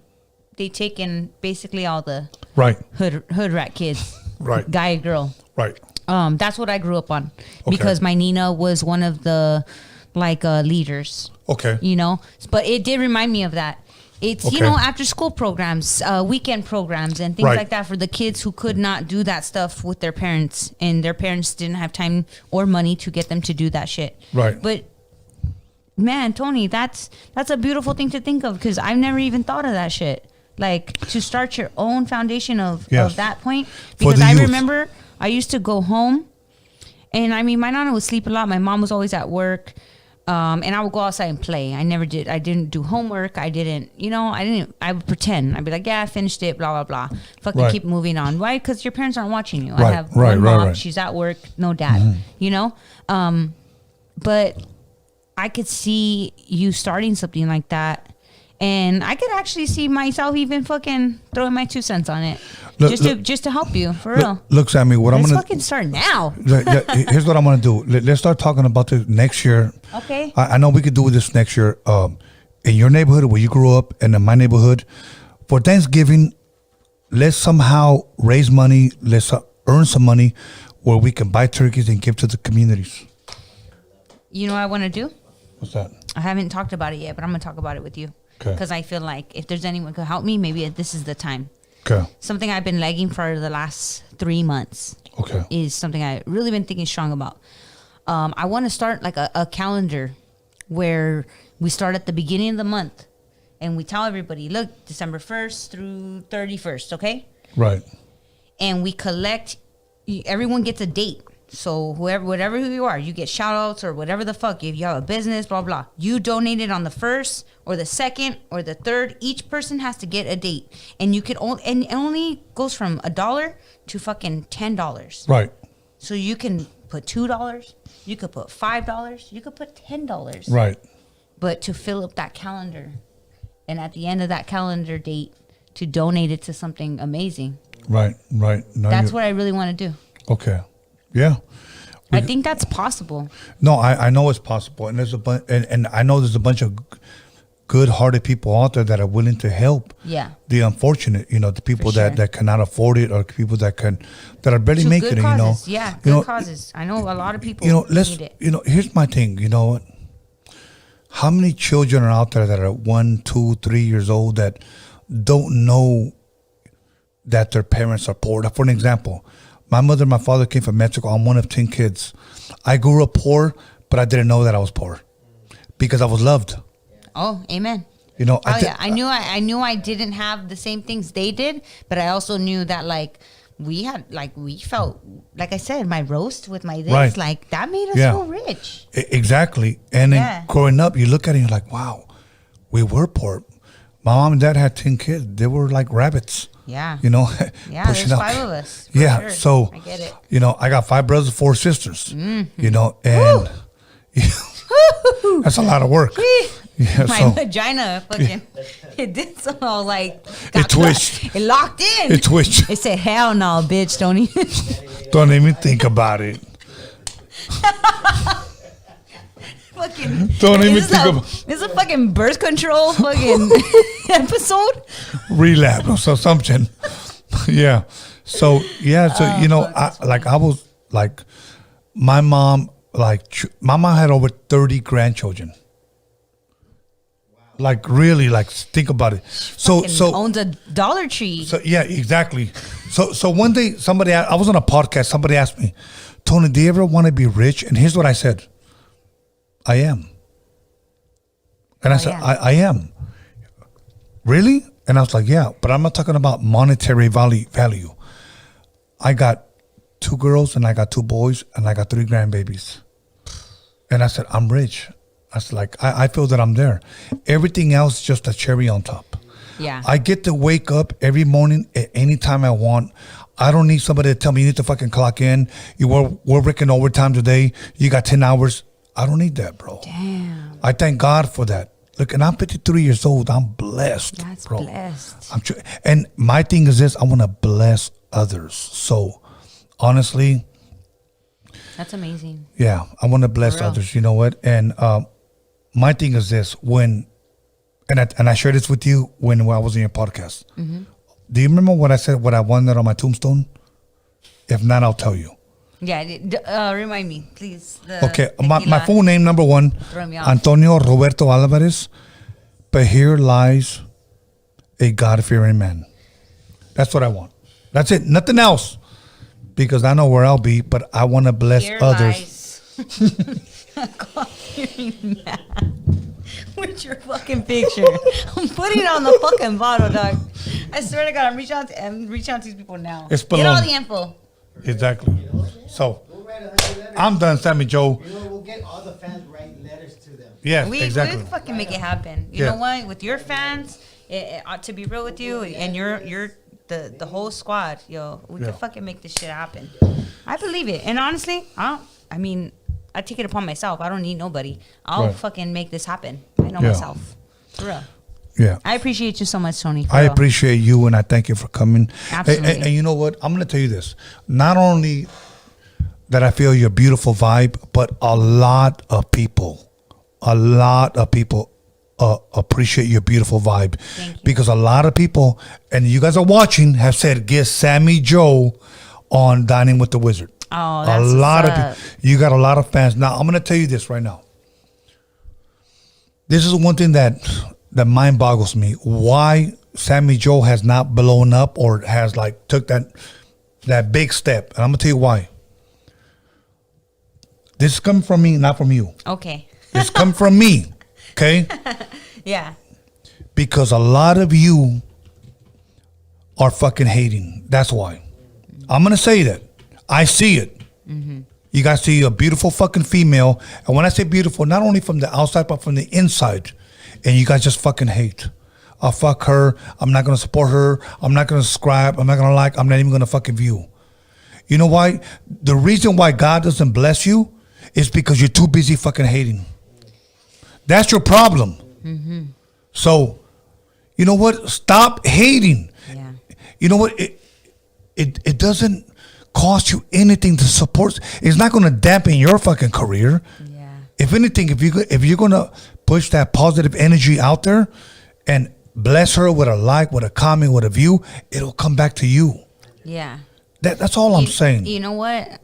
they take in basically all the hood rat kids, guy, girl. Right. That's what I grew up on because my Nina was one of the leaders. Okay. But it did remind me of that. It's, after school programs, weekend programs and things like that for the kids who could not do that stuff with their parents and their parents didn't have time or money to get them to do that shit. Right. But man, Tony, that's a beautiful thing to think of because I've never even thought of that shit. Like to start your own foundation of that point. Because I remember I used to go home and I mean, my nana would sleep a lot. My mom was always at work. And I would go outside and play. I didn't do homework. I would pretend. I'd be like, yeah, I finished it, blah, blah, blah. Fucking keep moving on. Why? Because your parents aren't watching you. I have one mom. She's at work, no dad, But I could see you starting something like that. And I could actually see myself even fucking throwing my 2 cents on it. Just to help you, for real. Look, Sammy, Let's fucking start now. Here's what I'm going to do. Let's start talking about this next year. Okay. I know we could do this next year. In your neighborhood where you grew up and in my neighborhood, for Thanksgiving, let's somehow raise money. Let's earn some money where we can buy turkeys and give to the communities. You know what I want to do? What's that? I haven't talked about it yet, but I'm going to talk about it with you. Because I feel like if there's anyone who could help me, maybe this is the time. Okay. Something I've been lagging for the last 3 months. Okay. Is something I've really been thinking strong about. I want to start like a calendar where we start at the beginning of the month and we tell everybody, look, December 1st through 31st, okay? Right. And we collect, everyone gets a date. So whatever who you are, you get shout outs or whatever the fuck. If you have a business, blah, blah. You donated on the 1st or the 2nd or the 3rd. Each person has to get a date. And you can only, and it only goes from $1 to fucking $10. Right. So you can put $2. You could put $5. You could put $10. Right. But to fill up that calendar. And at the end of that calendar date, to donate it to something amazing. Right. Right. No, That's what I really want to do. Okay. Yeah. I think that's possible. No, I know it's possible, and there's a bunch, and I know there's a bunch of good-hearted people out there that are willing to help. Yeah. The unfortunate, the people sure. that cannot afford it, or people that are barely To making good it. causes. Yeah, You good causes. I know a lot of people need it. Here's my thing. You know what? How many children are out there that are 1, 2, 3 years old that don't know that their parents are poor? For an example, my mother and my father came from Mexico. I'm one of 10 kids. I grew up poor, but I didn't know that I was poor because I was loved. Oh, amen. I knew I didn't have the same things they did, but I also knew that we felt, like I said, my roast with my this, Right. that made us so rich. Exactly. And then growing up, you look at it and you're like, wow, we were poor. My mom and dad had 10 kids. They were like rabbits. Yeah. Yeah, there's 5 of us. Yeah. Sure. So, I get it. I got 5 brothers, 4 sisters. Mm-hmm. And that's a lot of work. Yeah, My vagina fucking, it did so. I was like, it twitched. It locked in. It twitched. It said, hell no, bitch, don't even. Don't even think about it. Fucking, don't even think about it. This is a fucking birth control fucking episode. Relapse or something. Yeah. So, I was like, my mom had over 30 grandchildren. Like, really, think about it. So owns a Dollar Tree. So, yeah, exactly. So one day, I was on a podcast, somebody asked me, Tony, do you ever want to be rich? And here's what I said. I am. And I said, I am. Really? And I was like, yeah, but I'm not talking about monetary value. I got 2 girls and I got 2 boys and I got 3 grandbabies. And I said, I'm rich. I was like, I feel that I'm there. Everything else is just a cherry on top. Yeah. I get to wake up every morning at any time I want. I don't need somebody to tell me you need to fucking clock in. We're working overtime today. You got 10 hours. I don't need that, bro. Damn. I thank God for that. Look, and I'm 53 years old. I'm blessed, That's bro. blessed. And my thing is this. I want to bless others. So, honestly. That's amazing. Yeah, I want to bless others. You know what? And my thing is this. And I shared this with you when I was in your podcast. Mm-hmm. Do you remember what I said, what I wanted on my tombstone? If not, I'll tell you. Yeah, remind me, please. Okay, my full name, number 1, Antonio Roberto Alvarez. But here lies a God-fearing man. That's what I want. That's it. Nothing else. Because I know where I'll be, but I want to bless others. God-fearing man. With your fucking picture. I'm putting it on the fucking bottle, dog. I swear to God, I'm reaching out to these people now. It's Get all the info. Exactly. So, I'm done, Sammyjo. We'll get all the fans write letters to them. Yeah, We fucking make it happen. You Yeah. know what? With your fans, it ought to be real with you, and you're the whole squad. We could fucking make this shit happen. I believe it, and honestly, I take it upon myself. I don't need nobody. I'll fucking make this happen. I know myself. For real. Yeah. I appreciate you so much, Tony. I appreciate you, and I thank you for coming. Absolutely. And you know what? I'm going to tell you this. Not only that I feel your beautiful vibe, but a lot of people appreciate your beautiful vibe. Thank you. Because a lot of people, and you guys are watching, have said, get Sammyjo on Dining with the Wizard. Oh, that's a lot what's of up. people. You got a lot of fans. Now, I'm going to tell you this right now. This is one thing that mind boggles me. Why Sammyjo has not blown up or has took that big step. And I'm going to tell you why. This is coming from me, not from you. Okay. This come from me. Okay? Yeah. Because a lot of you are fucking hating. That's why. I'm going to say that. I see it. Mm-hmm. You guys see a beautiful fucking female. And when I say beautiful, not only from the outside, but from the inside. And you guys just fucking hate. I'll fuck her. I'm not going to support her. I'm not going to subscribe. I'm not going to like. I'm not even going to fucking view. You know why? The reason why God doesn't bless you is because you're too busy fucking hating. That's your problem. Mm-hmm. So, you know what? Stop hating. Yeah. You know what? It doesn't cost you anything to support. It's not going to dampen your fucking career. Yeah. If anything, if you're going to push that positive energy out there and bless her with a like, with a comment, with a view, it'll come back to you. Yeah. That's all I'm saying. You know what?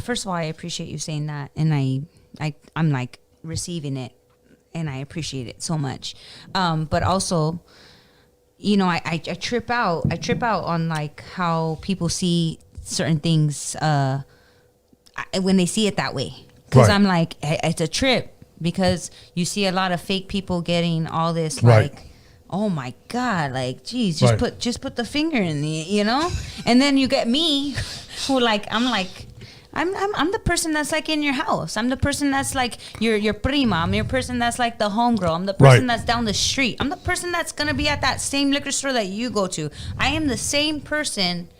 First of all, I appreciate you saying that, and I'm like receiving it, and I appreciate it so much. But also, you know, I trip out. I trip out on like how people see certain things when they see it that way. Because I'm like, it's a trip, because you see a lot of fake people getting all this like, oh my God, like, geez, just put the finger in the, you know? And then you get me who like, I'm the person that's like in your house. I'm the person that's like your prima. I'm your person that's like the homegirl. I'm the person that's down the street. I'm the person that's going to be at that same liquor store that you go to. I am the same person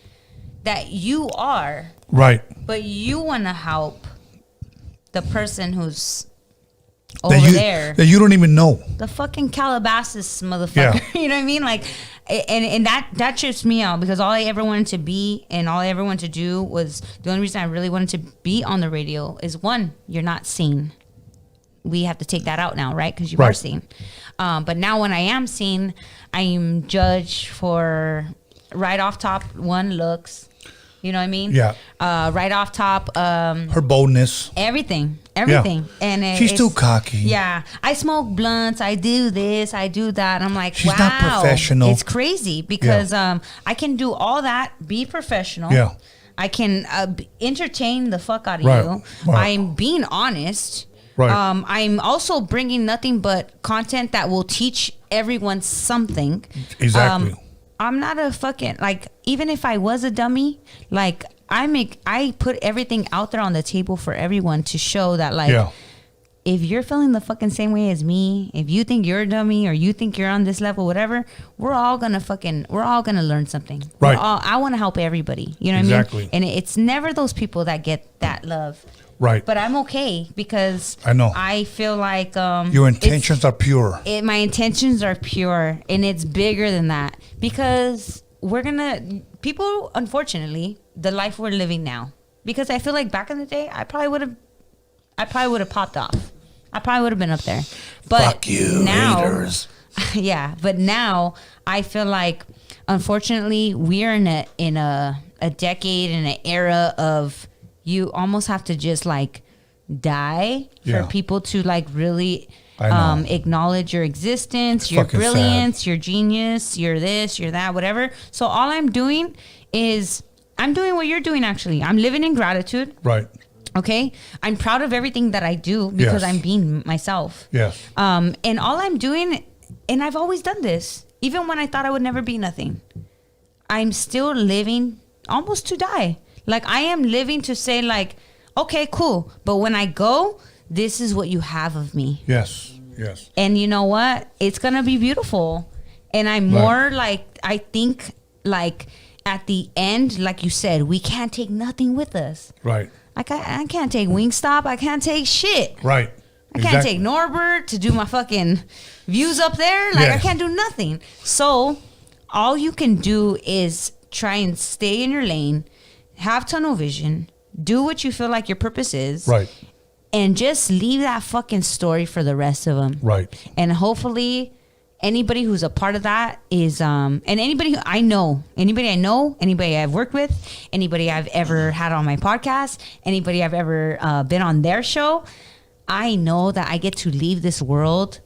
that you are. Right. But you want to help the person who's over there that you don't even know, the fucking Calabasas motherfucker. Yeah. You know what I mean? Like, and that trips me out, because all I ever wanted to be and all I ever wanted to do was, the only reason I really wanted to be on the radio is, one, you're not seen. We have to take that out now, right? Because you are seen. But now when I am seen, I am judged for right off top, one, looks. You know what I mean? Yeah. Right off top. Her boldness. Everything. Yeah. And she's too cocky. Yeah. I smoke blunts. I do this. I do that. I'm like, she's not professional. It's crazy, because I can do all that, be professional. Yeah. I can entertain the fuck out of you. Right. I'm being honest. Right. I'm also bringing nothing but content that will teach everyone something. Exactly. I'm not a fucking, like, even if I was a dummy, like, I put everything out there on the table for everyone to show that, like, if you're feeling the fucking same way as me, if you think you're a dummy or you think you're on this level, whatever, we're all gonna learn something. Right. I want to help everybody. You know what I mean? And it's never those people that get that love. Right. But I'm okay, because I know, I feel like your intentions are pure. My intentions are pure, and it's bigger than that, because people, unfortunately, the life we're living now, because I feel like back in the day, I probably would have popped off. I probably would have been up there. But fuck you, now, haters. Yeah, but now I feel like, unfortunately, we're in a decade, in an era of, you almost have to just like die for people to like really acknowledge your existence, your brilliance, your genius, your this, your that, whatever. So all I'm doing is, I'm doing what you're doing, actually. I'm living in gratitude. Right. Okay. I'm proud of everything that I do, because I'm being myself. Yes. And all I'm doing, and I've always done this, even when I thought I would never be nothing, I'm still living almost to die. Like, I am living to say, like, okay, cool, but when I go, this is what you have of me. Yes, yes. And you know what? It's going to be beautiful. And I'm more like, I think, like, at the end, like you said, we can't take nothing with us. Right. Like, I can't take Wingstop. I can't take shit. Right. I can't take Norbert to do my fucking views up there. Like, I can't do nothing. So, all you can do is try and stay in your lane, have tunnel vision, do what you feel like your purpose is. Right. And just leave that fucking story for the rest of them. Right. And hopefully anybody who's a part of that is, and anybody I know, anybody I've worked with, anybody I've ever had on my podcast, anybody I've ever been on their show, I know that I get to leave this world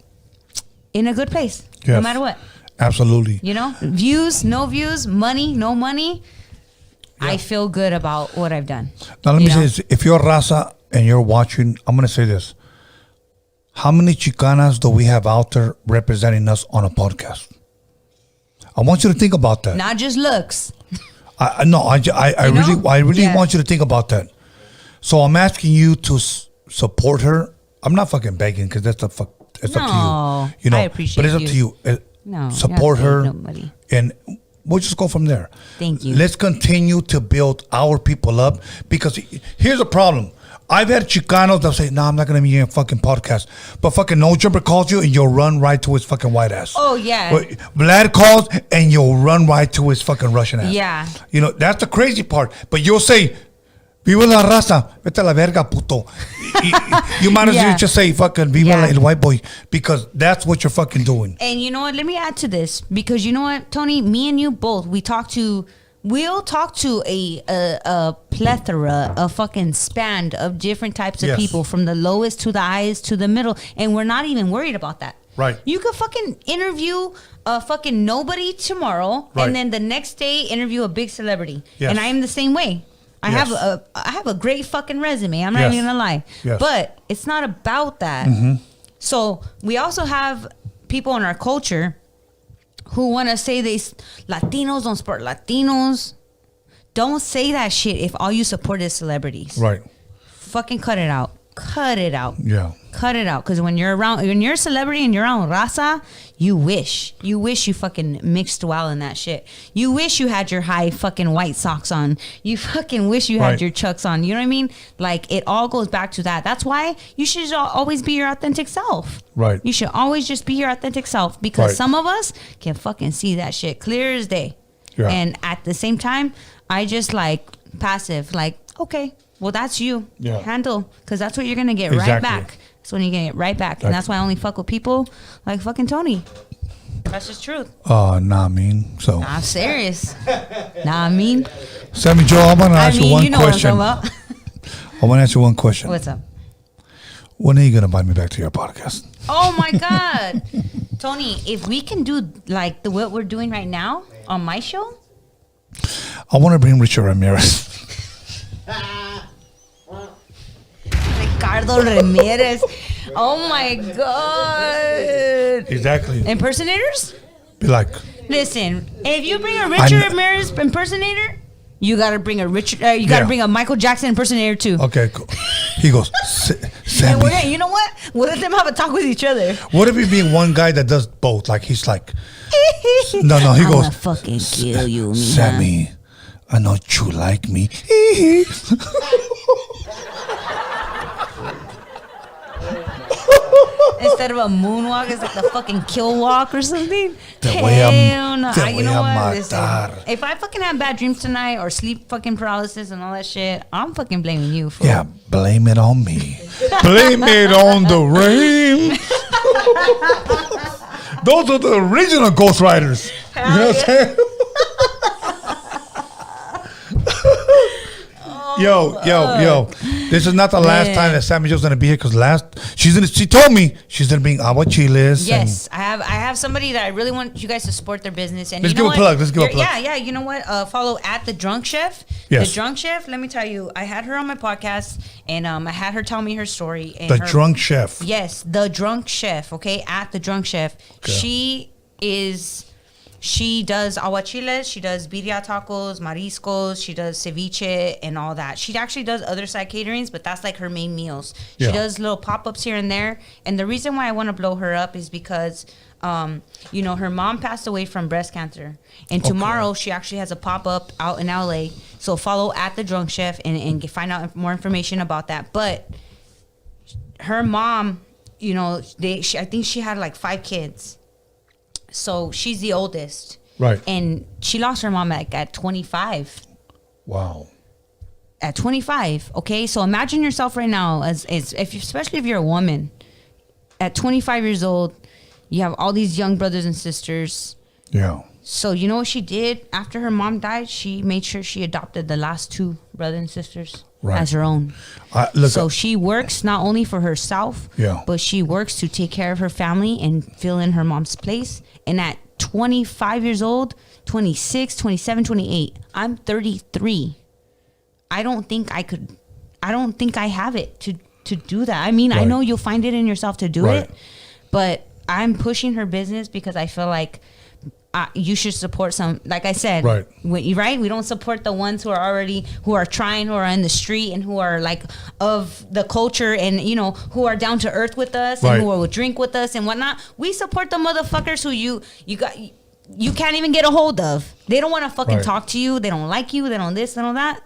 in a good place, no matter what. Absolutely. You know, views, no views, money, no money. Yeah. I feel good about what I've done. Now, let me say this. If you're Raza and you're watching, I'm going to say this. How many Chicanas do we have out there representing us on a podcast? I want you to think about that. Not just looks. I really want you to think about that. So I'm asking you to support her. I'm not fucking begging because that's the fuck. It's up to you. You know, I appreciate but it's up to you. No, support her, nobody. and we'll just go from there. Thank you. Let's continue to build our people up because here's the problem. I've had Chicanos that say, "No, I'm not gonna be in a fucking podcast," but fucking No Jumper calls you and you'll run right to his fucking white ass. Oh yeah. Vlad calls and you'll run right to his fucking Russian ass. Yeah. You know that's the crazy part. But you'll say, "Viva la raza, vete a la verga, puto." You might as well just say, "Fucking viva el white boy," because that's what you're fucking doing. And you know what? Let me add to this because you know what, Tony, me and you both, we'll talk to a plethora, a fucking span of different types of people, from the lowest to the highest to the middle, and we're not even worried about that. Right. You could fucking interview a fucking nobody tomorrow, and then the next day interview a big celebrity. Yes. And I am the same way. I have a great fucking resume. I'm not even gonna lie. Yes. But it's not about that. Mm-hmm. So we also have people in our culture who want to say Latinos don't support Latinos. Don't say that shit if all you support is celebrities. Right. Fucking cut it out. Cut it out. Yeah. Cut it out. Because when you're a celebrity and you're around Raza, you wish you fucking mixed well in that shit. You wish you had your high fucking white socks on. You fucking wish you had your Chucks on. You know what I mean? Like, it all goes back to that. That's why you should always be your authentic self. Right. You should always just be your authentic self, because some of us can fucking see that shit clear as day. Yeah. And at the same time, I just like passive, like, okay, well, that's you. Yeah. Handle, because that's what you're going to get right back. That's when you get it right back. And that's why I only fuck with people like fucking Tony. That's just truth. Nah, mean. So. I'm serious. Nah, mean. Sammyjo, I'm going to ask you one question. What I'm talking about. I want to ask you one question. What's up? When are you going to invite me back to your podcast? Oh, my God. Tony, if we can do like what we're doing right now on my show. I want to bring Richard Ramirez. Ricardo Ramirez. Oh my God. Exactly. Impersonators? Be like. Listen, if you bring a Richard Ramirez impersonator, you gotta bring a bring a Michael Jackson impersonator too. Okay, cool. He goes, Sammy. You know what? We'll let them have a talk with each other. What if he be one guy that does both? Like he's like, no, he goes, I'm gonna fucking kill you, Sammy. I know you like me. Instead of a moonwalk, it's like the fucking kill walk or something. You know what? Listen, if I fucking have bad dreams tonight or sleep fucking paralysis and all that shit, I'm fucking blaming you. Fool. Yeah, blame it on me. Blame it on the rain. Those are the original Ghost Riders. You know what I'm saying? Yo. This is not the last time that Sammyjo's gonna be here, because she told me she's gonna bring aguachiles. Yes, I have somebody that I really want you guys to support their business. And Let's give a plug. Yeah. You know what? Follow at The Drunk Chef. Yes. The Drunk Chef. Let me tell you, I had her on my podcast, and I had her tell me her story. And Drunk Chef. Yes, The Drunk Chef. Okay, at The Drunk Chef. Okay. She does aguachiles, she does birria tacos, mariscos, she does ceviche and all that. She actually does other side caterings, but that's like her main meals. She does little pop-ups here and there. And the reason why I want to blow her up is because, her mom passed away from breast cancer. And tomorrow she actually has a pop-up out in LA. So follow at The Drunk Chef and find out more information about that. But her mom, I think she had like 5 kids. So she's the oldest. Right. And she lost her mom at 25. Wow. At 25. Okay. So imagine yourself right now especially if you're a woman. At 25 years old, you have all these young brothers and sisters. Yeah. So you know what she did after her mom died? She made sure she adopted the last 2 brothers and sisters as her own. So she works not only for herself, but she works to take care of her family and fill in her mom's place. And at 25 years old, 26, 27, 28, I'm 33. I don't think I have it to do that. I mean, I know you'll find it in yourself to do it, but I'm pushing her business because I feel like you should support some, like I said, right? We don't support the ones who are trying, who are in the street, and who are like of the culture, and who are down to earth with us, and who will drink with us and whatnot. We support the motherfuckers who you can't even get a hold of. They don't want to fucking talk to you. They don't like you. They don't this. They don't that.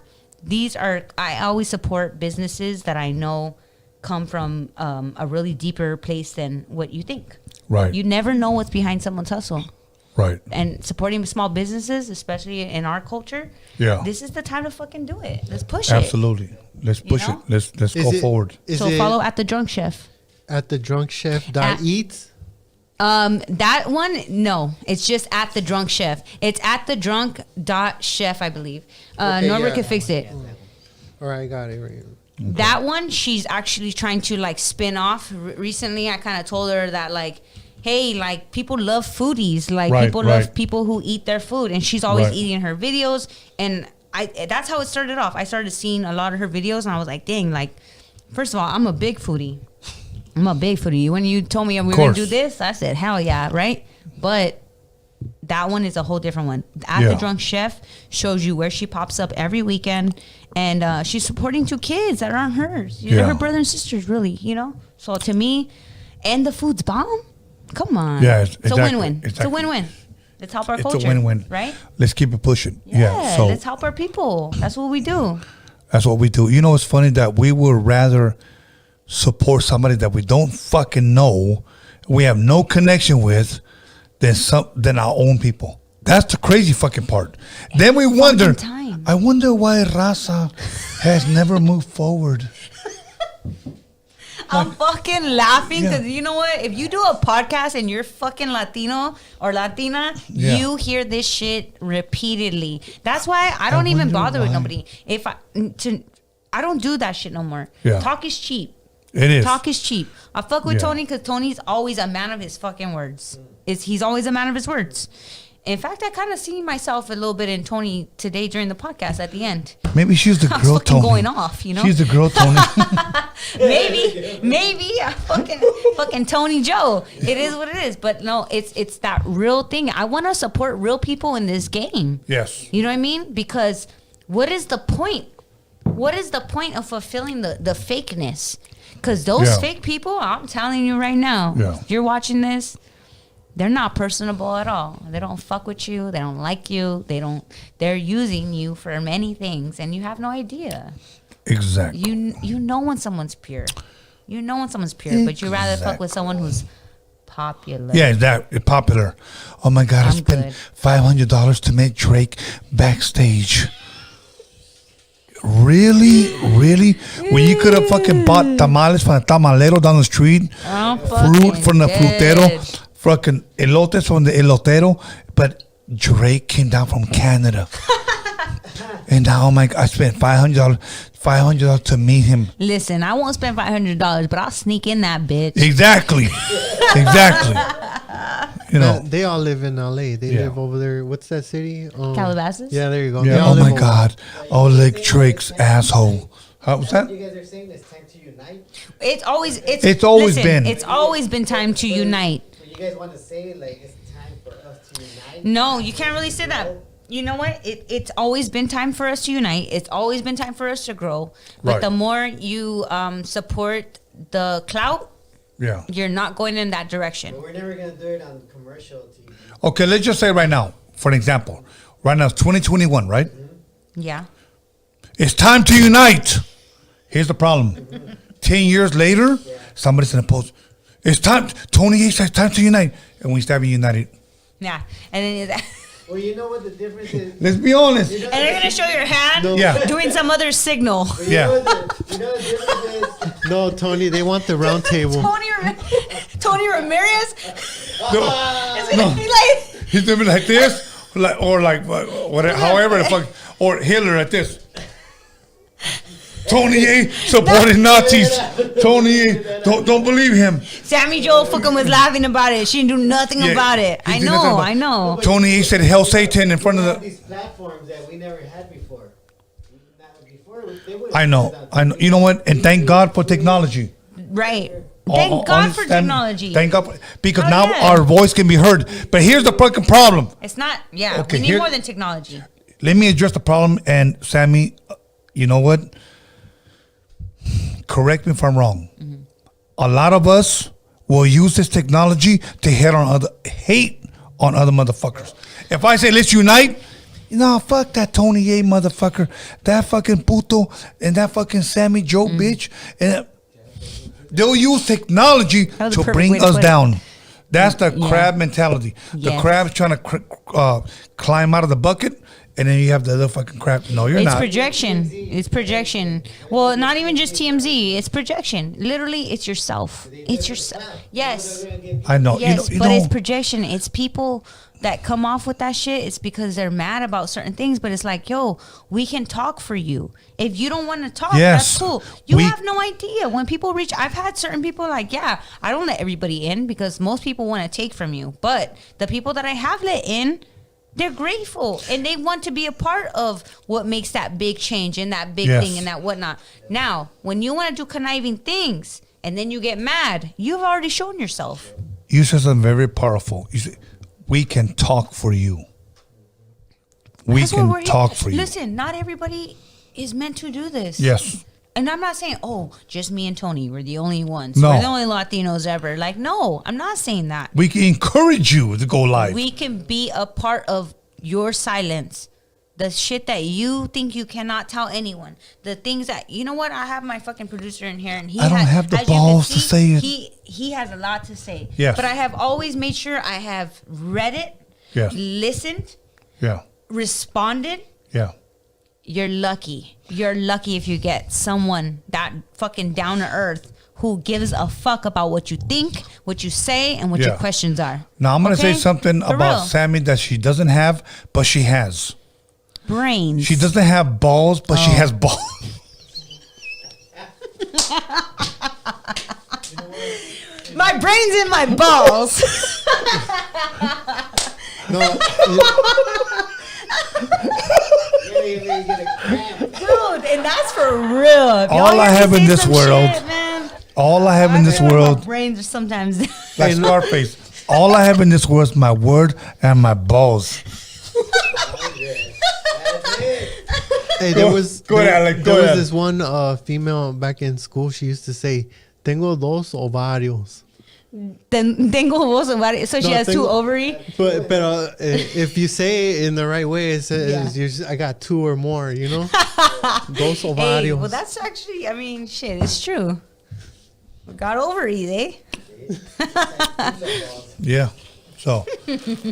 I always support businesses that I know come from a really deeper place than what you think. Right. You never know what's behind someone's hustle. Right. And supporting small businesses, especially in our culture. Yeah. This is the time to fucking do it. Let's push Absolutely. Let's push it. Let's go forward. So follow at the Drunk Chef. At the Drunk Chef.eats. That one, no, it's just at the Drunk Chef. It's at the drunk.chef, I believe. Norbert can fix it. All right, I got it right here. Okay. That one, she's actually trying to like spin off. Recently, I kind of told her that like, hey, like people love foodies, like people love people who eat their food, and she's always eating her videos. And that's how it started off. I started seeing a lot of her videos, and I was like, dang, like, first of all, I'm a big foodie. When you told me we were gonna do this, I said, hell yeah, right? But that one is a whole different one. At the Drunk Chef shows you where she pops up every weekend, and she's supporting 2 kids that aren't hers. Her brother and sisters, really, So to me, and the food's bomb. Come on. Yeah, it's a win-win. It's a win-win. Let's help our culture. It's a win-win. Right? Let's keep it pushing. Yeah. So let's help our people. That's what we do. That's what we do. It's funny that we would rather support somebody that we don't fucking know, we have no connection with, than our own people. That's the crazy fucking part. Then we wonder, I wonder why Raza has never moved forward. I'm fucking laughing because you know what? If you do a podcast and you're fucking Latino or Latina, you hear this shit repeatedly. That's why I don't even bother with nobody. I don't do that shit no more. Yeah. Talk is cheap. It is. Talk is cheap. I fuck with Tony because Tony's always a man of his fucking words. He's always a man of his words. In fact, I kind of see myself a little bit in Tony today during the podcast at the end. Maybe she's the girl, Tony. Going off, She's the girl, Tony. maybe, fucking Tony Joe. It is what it is. But no, it's that real thing. I want to support real people in this game. Yes. You know what I mean? Because what is the point? What is the point of fulfilling the fakeness? Because those fake people, I'm telling you right now, if you're watching this, they're not personable at all. They don't fuck with you. They don't like you. They're using you for many things, and you have no idea. Exactly. You know when someone's pure. But you rather fuck with someone who's popular. Yeah, popular. Oh my God, I spent $500 to meet Drake backstage. Really? When you could have fucking bought tamales from the tamalero down the street, fruit from the frutero, fucking elotes from the elotero, but Drake came down from Canada. And now, I spent $500 to meet him. Listen, I won't spend $500, but I'll sneak in that bitch. Exactly. They all live in LA. They live over there. What's that city? Calabasas? Yeah, there you go. Yeah. Oh my God. Oh, like Drake's asshole. How was that? You guys are saying it's time to unite? It's always been time to unite. So you guys want to say like it's time for us to unite? No, you can't really say that. You know what? It's always been time for us to unite. It's always been time for us to grow. But the more you support the clout, you're not going in that direction. But we're never going to do it on commercial TV. Okay, let's just say right now, for an example. Right now it's 2021, right? Mm-hmm. Yeah. It's time to unite. Here's the problem. 10 years later, somebody's going to post, it's time, Tony Ace, it's time to unite. And we start being united. Yeah. And then well, you know what the difference is? Let's be honest. And they're going to show your hand doing some other signal. Well, you know the difference is? No, Tony, they want the round table. Tony Ramirez? He's doing like this, or like whatever, however the fuck, or Hitler at this. Tony A supporting Nazis. Tony A, don't believe him. Sammyjo fucking was laughing about it. She didn't do nothing about it. I know. Tony A said "Hell Satan" in front of these platforms that we never had before. I know. You know what? And thank God for technology. Right. Thank God for technology. Thank God, because Oh, now yeah. our voice can be heard. But here's the fucking problem. It's not. Yeah, Okay, we need more than technology. Let me address the problem. And Sammy, you know what? Correct me if I'm wrong. Mm-hmm. A lot of us will use this technology to hate on other motherfuckers. If I say let's unite, fuck that Tony A motherfucker, that fucking puto, and that fucking Sammyjo bitch, and they'll use technology That was to the perfect bring way to us put it. down. That's the Yeah. crab mentality. The Yes. crab's trying to climb out of the bucket, and then you have the other fucking crab. No, you're It's not. projection. It's projection. Well, not even just TMZ. It's projection. Literally, it's yourself. It's yourself. Yes. I know. Yes, you but know, it's projection. It's people that come off with that shit. It's because they're mad about certain things. But it's like, yo, we can talk for you. If you don't want to talk, Yes. that's cool. You We- have no idea. When people reach, I've had certain people like, yeah, I don't let everybody in because most people want to take from you. But the people that I have let in, they're grateful and they want to be a part of what makes that big change and that big Yes. thing and that whatnot. Now, when you want to do conniving things and then you get mad, you've already shown yourself. you said something very powerful. You said, we can talk for you. We That's what can we're here- talk for you. Listen, not everybody is meant to do this. Yes. And I'm not saying, just me and Tony, we're the only ones. No. We're the only Latinos ever. Like, no, I'm not saying that. We can encourage you to go live. We can be a part of your silence. The shit that you think you cannot tell anyone. The things that, you know what? I have my fucking producer in here and he I don't have the as you can balls to say it. He has a lot to say. Yes. But I have always made sure I have read it, Yes. listened, Yeah. responded. Yeah. You're lucky. You're lucky if you get someone that fucking down to earth who gives a fuck about what you think, what you say, and what your Yeah. questions are. Now I'm gonna Okay? say something For about real. Sammy that she doesn't have, but she has. Brains. She doesn't have balls, but she has balls. My brains in my balls. No, You get a cramp. Dude, and that's for real. If y'all All I hear me have in say this some world- shit, man, All I have in this feel like world, my brains are sometimes. like Scarface, all I have in this world is my word and my balls. That's it. hey, there was go there, ahead, Alec, go there was ahead. this one female back in school. She used to say, "Tengo dos ovarios." Tengo voz ovarios. So she No, has two tengo- ovary. But if you say it in the right way, it says Yeah. you're just, I got two or more. You know, dos Hey, ovarios. well, that's actually, I mean, shit, it's true. We got ovaries, eh? Yeah. So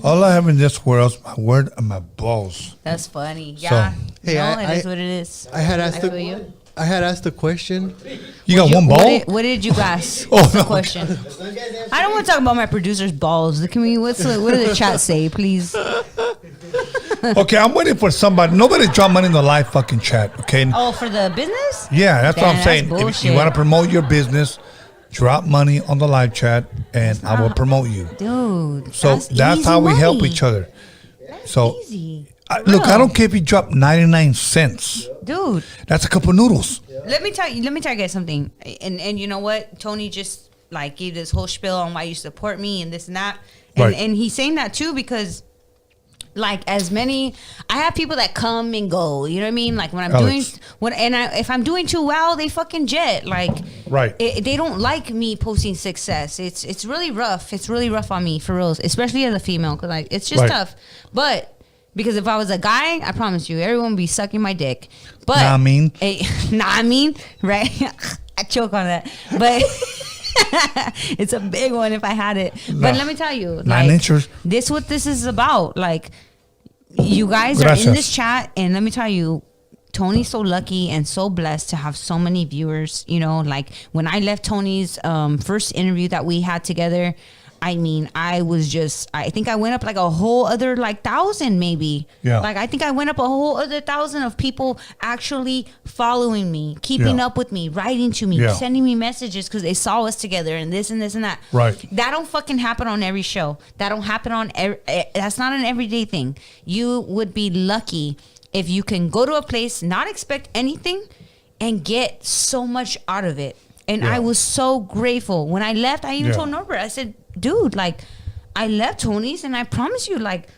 all I have in this world is my word and my balls. That's funny. Yeah. Hey, no, I- it is what it is. I had asked feel you. I had asked a question. You got one ball? What did you ask? Oh, What's the no. question? As long as that's I don't want to talk about my producer's balls. Can we? What did the chat say, please? Okay, I'm waiting for somebody. Nobody drop money in the live fucking chat, okay? Oh, for the business? Yeah, that's what Man, I'm saying. that's If you bullshit. want to promote your business, drop money on the live chat and I will promote you. Dude. So that's easy how we help money. each other. So Easy. look, I Real. don't care if you drop 99 cents. Dude, That's a couple noodles. let me tell you guys something. And you know what? Tony just like gave this whole spiel on why you support me and this and that. And Right. and he's saying that too because like as many I have people that come and go, you know what I mean? Like when I'm Alex. if I'm doing too well, they fucking jet. Like Right. they don't like me posting success. It's really rough. It's really rough on me for real, especially as a female cuz like it's just Right. tough. But because if I was a guy, I promise you, everyone would be sucking my dick. But Nah, I mean. I mean, right? I choke on that, but it's a big one if I had it. But Nah. let me tell you, 9 like, inches. this what this is about. Like, you guys are in Gracias. this chat, and let me tell you, Tony's so lucky and so blessed to have so many viewers. You know, like when I left Tony's first interview that we had together. I mean, I think I went up like a whole other like 1,000 maybe. Yeah. Like I think I went up a whole other 1,000 of people actually following me, keeping Yeah. up with me, writing to me, Yeah. sending me messages because they saw us together and this and this and that. Right. That don't fucking happen on every show. That don't happen on that's not an everyday thing. You would be lucky if you can go to a place, not expect anything, and get so much out of it. And I was so grateful. When I left, I even told Norbert, I said, dude, like, I left Tony's and I promise you, like,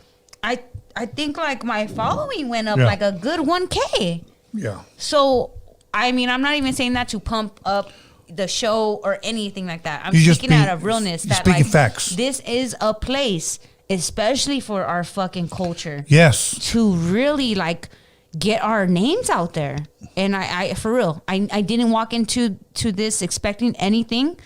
I think like my following went up like a good 1K. Yeah. So, I mean, I'm not even saying that to pump up the show or anything like that. I'm You speaking out of realness. That speaking like, facts. This is a place, especially for our fucking culture. Yes. To really like get our names out there. And I for real, I didn't walk into this expecting anything.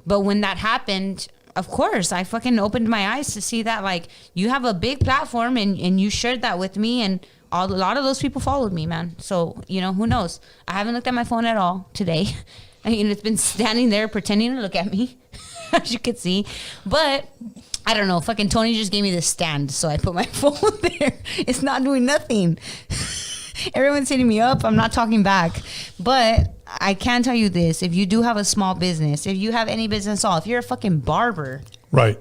But when that happened, of course, I fucking opened my eyes to see that like you have a big platform and you shared that with me, and a lot of those people followed me, man. So, you know, who knows? I haven't looked at my phone at all today. I mean, it's been standing there pretending to look at me, as you could see. But I don't know. Fucking Tony just gave me this stand, so I put my phone there. It's not doing nothing. Everyone's hitting me up. I'm not talking back. But I can tell you this. If you do have a small business, if you have any business at all, if you're a fucking barber, right,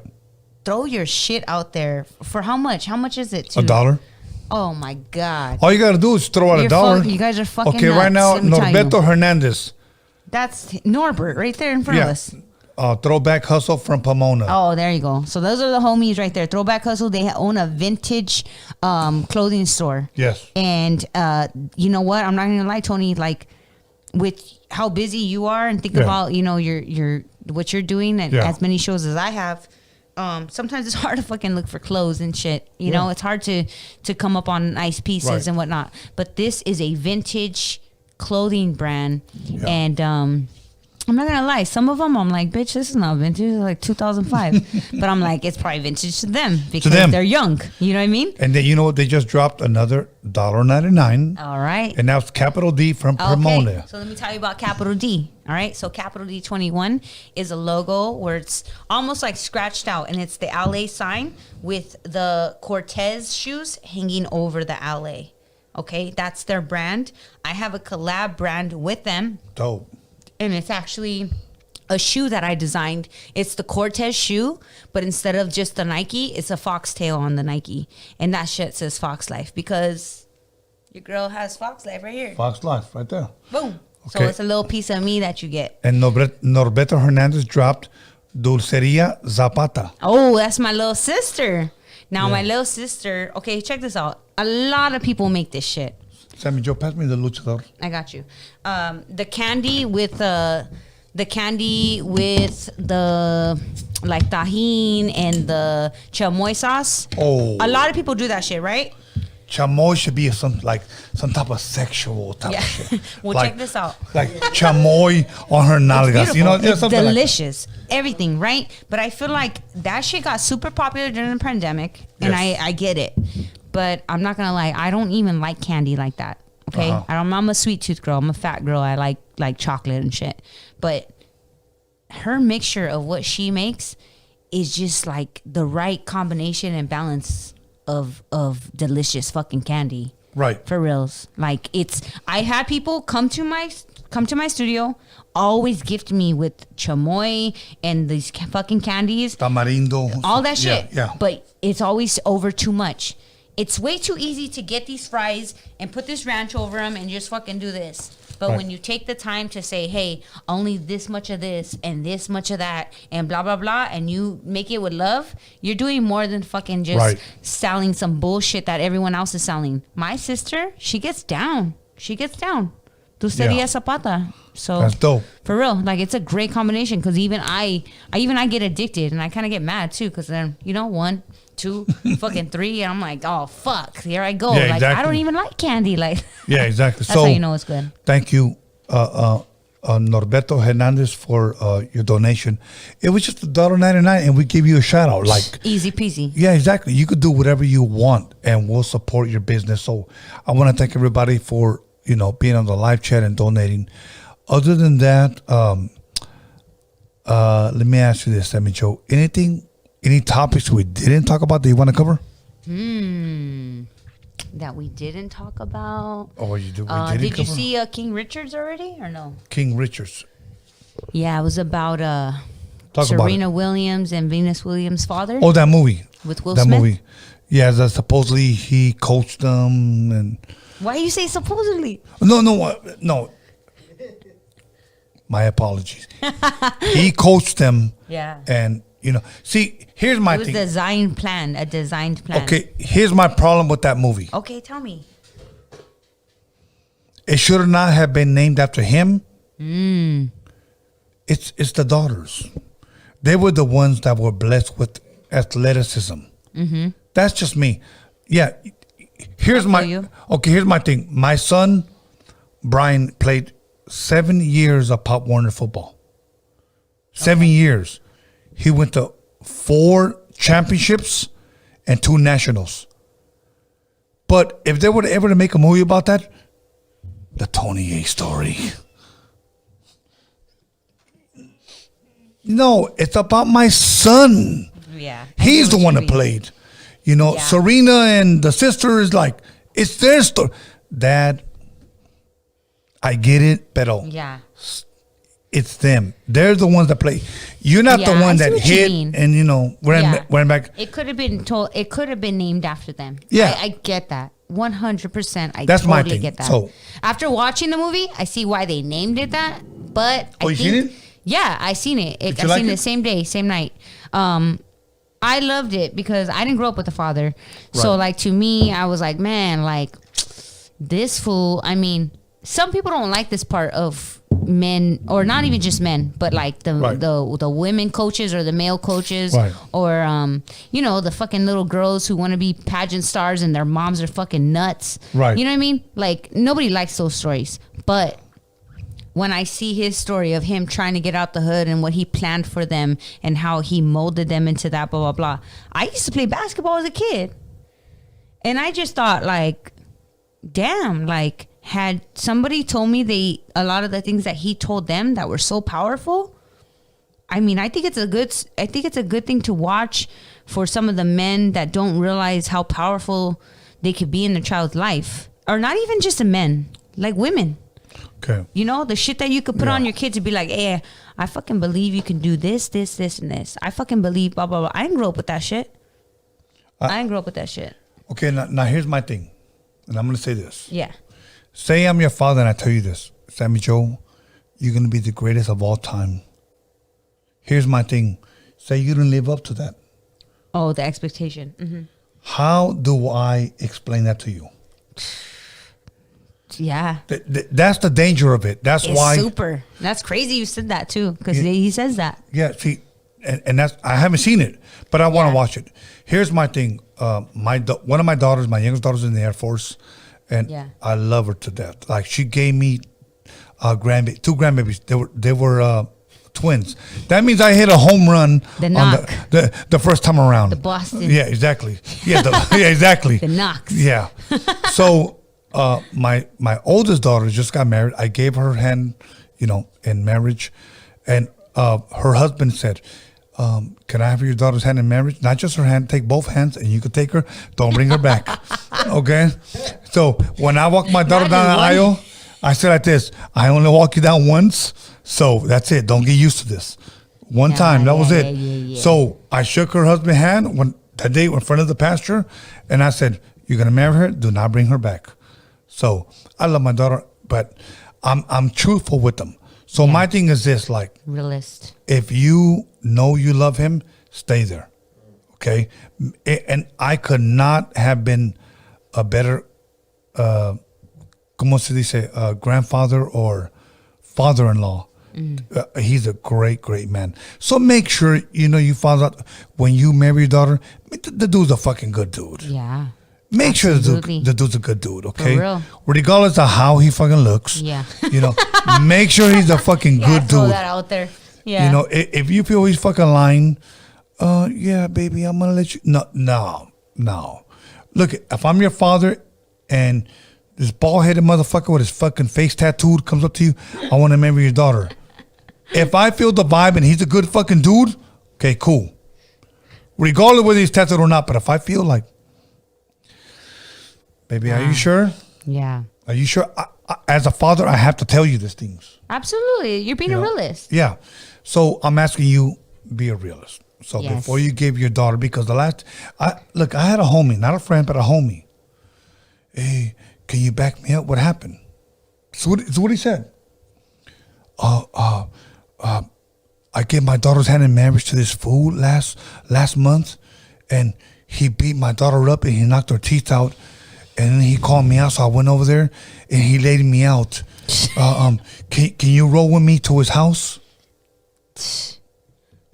throw your shit out there. For how much? How much is it? $1. Oh, my God. All you got to do is throw out $1. You guys are fucking okay, nuts, right now, let me tell you. Norberto Hernandez. That's Norbert right there in front of us. Throwback Hustle from Pomona. Oh, there you go. So those are the homies right there. Throwback Hustle. They own a vintage clothing store. Yes. And you know what? I'm not gonna lie, Tony. Like with how busy you are, and think about your what you're doing, and as many shows as I have. Sometimes it's hard to fucking look for clothes and shit. You know, it's hard to come up on nice pieces and whatnot. But this is a vintage clothing brand, and I'm not gonna lie, some of them I'm like, bitch, this is not vintage, it's like 2005. But I'm like, it's probably vintage to them because they're young. You know what I mean? And then, you know what, they just dropped another $1.99. All right. And now it's Capital D from Pomona. So let me tell you about Capital D. All right. So Capital D 21 is a logo where it's almost like scratched out, and it's the A.DA sign with the Cortez shoes hanging over the A.DA. Okay, that's their brand. I have a collab brand with them. Dope. And it's actually a shoe that I designed. It's the Cortez shoe, but instead of just the Nike, it's a foxtail on the Nike. And that shit says Fox Life because your girl has Fox Life right here. Fox Life, right there. Boom. Okay. So it's a little piece of me that you get. And Norberto Hernandez dropped Dulceria Zapata. Oh, that's my little sister. Now, my little sister, okay, check this out. A lot of people make this shit. Sammyjo, pass me the luchador. I got you. The candy with the like tajin and the chamoy sauce. Oh, a lot of people do that shit, right? Chamoy should be some type of sexual type of shit. Well, like, check this out. Like chamoy on her nalgas. You know, it's something delicious. Like everything, right? But I feel like that shit got super popular during the pandemic, and I get it. But I'm not gonna lie, I don't even like candy like that. Okay, I'm a sweet tooth girl. I'm a fat girl. I like chocolate and shit. But her mixture of what she makes is just like the right combination and balance of delicious fucking candy. Right. For reals. Like I had people come to my studio, always gift me with chamoy and these fucking candies. Tamarindo. All that shit. Yeah. But it's always over too much. It's way too easy to get these fries and put this ranch over them and just fucking do this. But when you take the time to say, hey, only this much of this and this much of that and blah, blah, blah, and you make it with love, you're doing more than fucking just selling some bullshit that everyone else is selling. My sister, she gets down. Dulceria Zapata. So that's dope. For real. Like, it's a great combination because even I get addicted, and I kind of get mad too because then, 1, 2, fucking 3, and I'm like, oh, fuck, here I go. Yeah, like, exactly. I don't even like candy. Like, yeah, exactly. That's how you know it's good. Thank you, Norberto Hernandez, for your donation. It was just $1.99, and we give you a shout out. Like, easy peasy. Yeah, exactly. You could do whatever you want, and we'll support your business. So I want to thank everybody for being on the live chat and donating. Other than that, let me ask you this, Sammyjo. Any topics we didn't talk about that you want to cover? That we didn't talk about. Oh, you do. Did you see King Richards already or no? King Richards. Yeah, it was about Serena Williams and Venus Williams' father. Oh, that movie with Will Smith. That movie. Yeah, that supposedly he coached them and. Why you say supposedly? No. My apologies. He coached them. Yeah. And, see, here's my It was thing. a designed plan. Okay, here's my problem with that movie. Okay, tell me. It should not have been named after him. It's the daughters. They were the ones that were blessed with athleticism. Mm-hmm. That's just me. Yeah. Here's here's my thing. My son, Brian, played 7 years of Pop Warner football. 7 years. He went to 4 championships and 2 nationals. But if they were ever to make a movie about that, the Tony A story. No, it's about my son. Yeah. He's the one that played. Yeah. Serena and the sister is like, it's their story. Dad, I get it, but Yeah. it's them. They're the ones that play. You're not the one that hit and, ran back. It could have been told. It could have been named after them. Yeah. I get that. 100%. That's my totally thing. get that. So- after watching the movie, I see why they named it that. But Oh, you seen it? Yeah, I seen it. Did I you like seen it it? the same day, same night. I loved it because I didn't grow up with a father. So Right. like to me, I was like, man, like this fool. I mean, some people don't like this part of men, or not even just men, but like the Right. the women coaches or the male coaches, Right. or the fucking little girls who want to be pageant stars and their moms are fucking nuts. Right. You know what I mean? Like nobody likes those stories, but when I see his story of him trying to get out the hood and what he planned for them and how he molded them into that, blah, blah, blah. I used to play basketball as a kid. And I just thought, like, damn, like, had somebody told me a lot of the things that he told them that were so powerful, I mean, I think it's a good thing to watch for some of the men that don't realize how powerful they could be in their child's life. Or not even just the men, like women. Okay. The shit that you could put on your kids to be like, hey, I fucking believe you can do this, this, this, and this. I fucking believe blah, blah, blah. I didn't grow up with that shit. I didn't grow up with that shit. Okay, now here's my thing. And I'm going to say this. Yeah. Say I'm your father and I tell you this. Sammyjo, you're going to be the greatest of all time. Here's my thing. Say you didn't live up to that. Oh, the expectation. Mm-hmm. How do I explain that to you? Yeah. That's the danger of it. That's It's why. super. That's crazy you said that too, because he says that. Yeah, see, and that's, I haven't seen it, but I want to watch it. Here's my thing. One of my daughters, my youngest daughter's in the Air Force, and I love her to death. Like, she gave me two grandbabies. They were twins. That means I hit a home run The on knock. the first time around. The Boston. Yeah, exactly. Yeah, yeah, exactly. The knocks. Yeah. So my oldest daughter just got married. I gave her hand, in marriage, and her husband said, "Can I have your daughter's hand in marriage? Not just her hand. Take both hands, and you can take her. Don't bring her back." Okay. So when I walk my daughter down the aisle, I said like this: "I only walk you down once, so that's it. Don't get used to this. One time, that was it." Yeah. So I shook her husband's hand that day in front of the pastor, and I said, "You're gonna marry her. Do not bring her back." So I love my daughter, but I'm truthful with them. So my thing is this: like, realist. if you know you love him, stay there. Okay, and I could not have been a better, ¿cómo se dice, grandfather or father-in-law. He's a great, great man. So make sure you find out when you marry your daughter, the dude's a fucking good dude. Yeah. Make Absolutely. sure the dude's a good dude, okay? For real. Regardless of how he fucking looks. Yeah. Make sure he's a fucking good throw dude. that out there. Yeah. If you feel he's fucking lying, yeah, baby, I'm gonna let you. No. Look, if I'm your father and this bald-headed motherfucker with his fucking face tattooed comes up to you, I want to marry your daughter. If I feel the vibe and he's a good fucking dude, okay, cool. Regardless whether he's tattooed or not, but if I feel like, baby, are you sure? Yeah. Are you sure? As a father, I have to tell you these things. Absolutely. You're being a realist. Yeah. So I'm asking you, be a realist. So Yes. before you give your daughter, because I had a homie, not a friend, but a homie. Hey, can you back me up? What happened? So what he said. I gave my daughter's hand in marriage to this fool last month, and he beat my daughter up and he knocked her teeth out, and then he called me out, so I went over there and he laid me out. Can you roll with me to his house?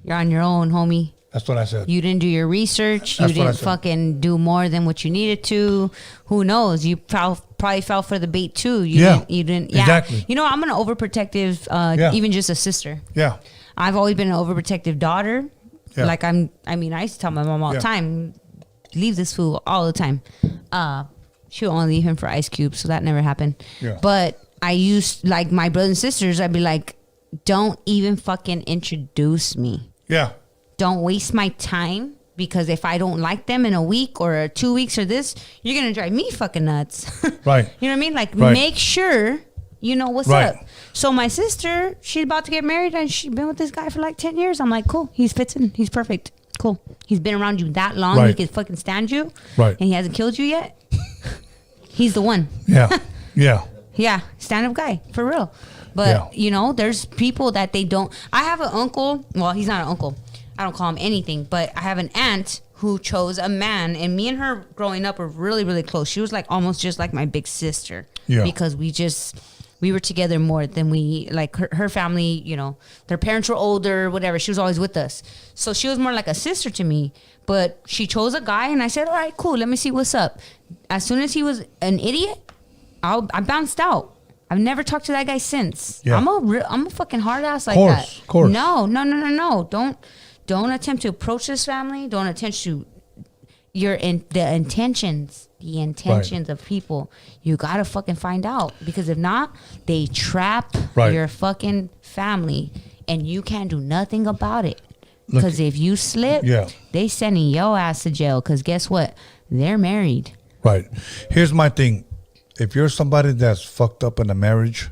You're on your own, homie. That's what I said. You didn't do your research. That's you didn't fucking do more than what you needed to. Who knows? You probably fell for the bait too. You didn't. Yeah. Exactly. You know, I'm an overprotective, even just a sister. Yeah. I've always been an overprotective daughter. Yeah. Like I used to tell my mom all the time, leave this fool all the time. She'll only leave him for ice cubes, so that never happened. Yeah. But I used, like, my brothers and sisters, I'd be like, don't even fucking introduce me. Yeah. Don't waste my time, because if I don't like them in a week or 2 weeks or this, you're going to drive me fucking nuts. Right. You know what I mean? Like, make sure you know what's Right. up. So my sister, she's about to get married, and she's been with this guy for like 10 years. I'm like, cool. He fits in. He's perfect. Cool. He's been around you that long. Right. He can fucking stand you. Right. And he hasn't killed you yet. He's the one. Yeah. Yeah. Yeah, stand-up guy, for real. But, you know, there's people that they don't... I have an uncle. Well, he's not an uncle. I don't call him anything. But I have an aunt who chose a man. And me and her growing up were really, really close. She was like almost just like my big sister. Yeah. Because we were together more than we... Like, her family, you know, their parents were older, whatever. She was always with us. So she was more like a sister to me. But she chose a guy, and I said, all right, cool, let me see what's up. As soon as he was an idiot, I bounced out. I've never talked to that guy since. Yeah. I'm a fucking hard ass like that. Of course. No. Don't attempt to approach this family. Don't attempt to the intentions of people. You gotta fucking find out, because if not, they trap your fucking family, and you can't do nothing about it. Because if you slip, they sending your ass to jail. Because guess what? They're married. Right. Here's my thing. If you're somebody that's fucked up in a marriage,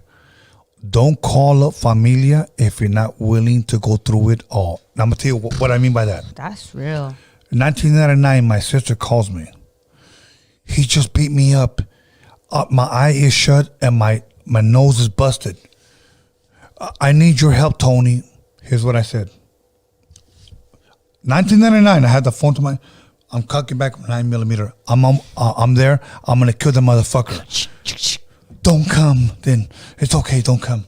don't call up familia if you're not willing to go through it all. Now, I'm going to tell you what I mean by that. That's real. In 1999, my sister calls me. He just beat me up. My eye is shut and my nose is busted. I need your help, Tony. Here's what I said. 1999, I had the phone to my... I'm cocking back 9mm. I'm there. I'm going to kill the motherfucker. Don't come. Then it's okay. Don't come.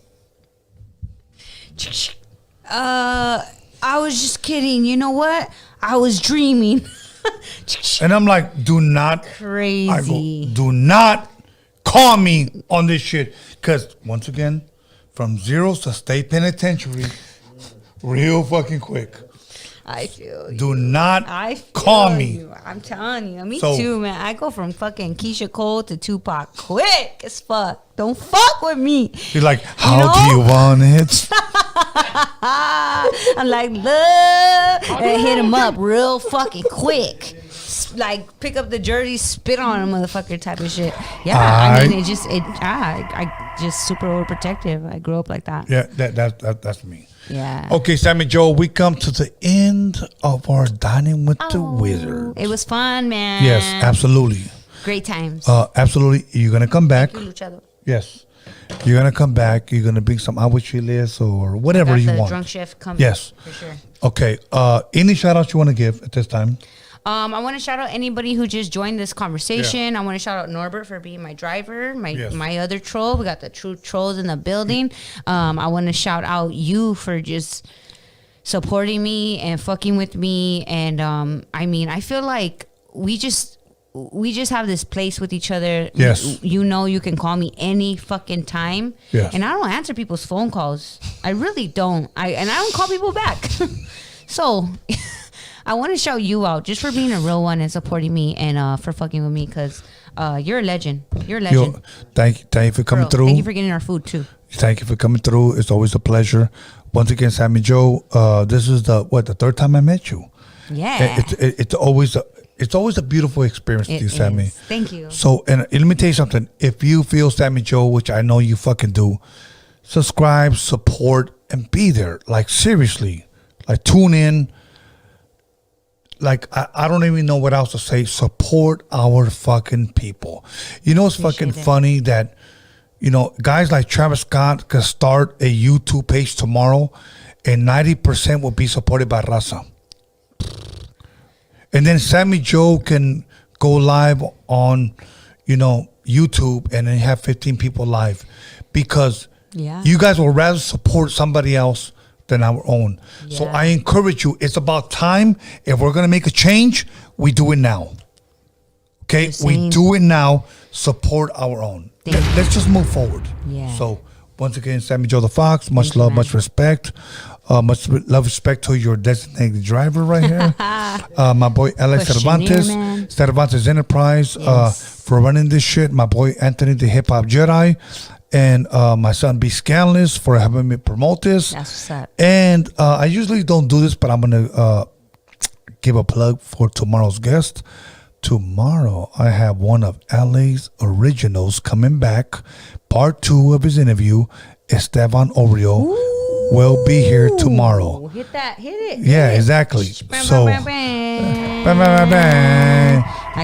I was just kidding. You know what? I was dreaming. And I'm like, do not. Crazy. Do not call me on this shit. Because once again, from zeros to state penitentiary, real fucking quick. I feel you. Do not call me. You. I'm telling you. Me too, man. I go from fucking Keisha Cole to Tupac quick as fuck. Don't fuck with me. You're like, how do you want it? I'm like, love. And hit him up real fucking quick. Like, pick up the jersey, spit on a motherfucker type of shit. Yeah, I mean, I just super overprotective. I grew up like that. Yeah, that's me. Yeah. Okay, Sammyjo, we come to the end of our Dining with the Wizard. It was fun, man. Yes, absolutely. Great times. Absolutely. You're going to come back. Thank you, Luchado. Yes. You're going to come back. You're going to bring some aguachiles or whatever you want. Drunk chef coming. Yes. For sure. Okay. Any shout outs you want to give at this time? I want to shout out anybody who just joined this conversation. I want to shout out Norbert for being my driver, my other troll. We got the true trolls in the building. I want to shout out you for just supporting me and fucking with me. And I mean, I feel like we just have this place with each other. Yes. You know, you can call me any fucking time. Yes. And I don't answer people's phone calls. I really don't. I don't call people back. So I want to shout you out just for being a real one and supporting me and for fucking with me, because you're a legend. You're a legend. Thank you for coming through. Thank you for getting our food too. Thank you for coming through. It's always a pleasure. Once again, Sammyjo, this is the third time I met you. Yeah. It's always a beautiful experience with you, Sammy. Thank you. So, and let me tell you something. If you feel Sammyjo, which I know you fucking do, subscribe, support, and be there. Like, seriously. Like, tune in. Like, I don't even know what else to say. Support our fucking people. You know, it's fucking funny that, guys like Travis Scott could start a YouTube page tomorrow, and 90% will be supported by Raza. And then Sammyjo can go live on, YouTube, and then have 15 people live, because you guys will rather support somebody else than our own. Yeah. So I encourage you. It's about time. If we're gonna make a change, we do it now. Okay, we do it now. Support our own. Let's just move forward. Yeah. So once again, Sammyjo the Fox. Much love, much respect. Much love, respect to your designated driver right here. My boy Alex Cervantes Enterprise, for running this shit. My boy Anthony the Hip Hop Jedi, and my son B Scanless for having me promote this. That's what's up. And I usually don't do this, but I'm gonna give a plug for tomorrow's guest. Tomorrow I have one of LA's originals coming back. Part 2 of his interview. Esteban Oreo will be here tomorrow. Hit it. Yeah, exactly. So, I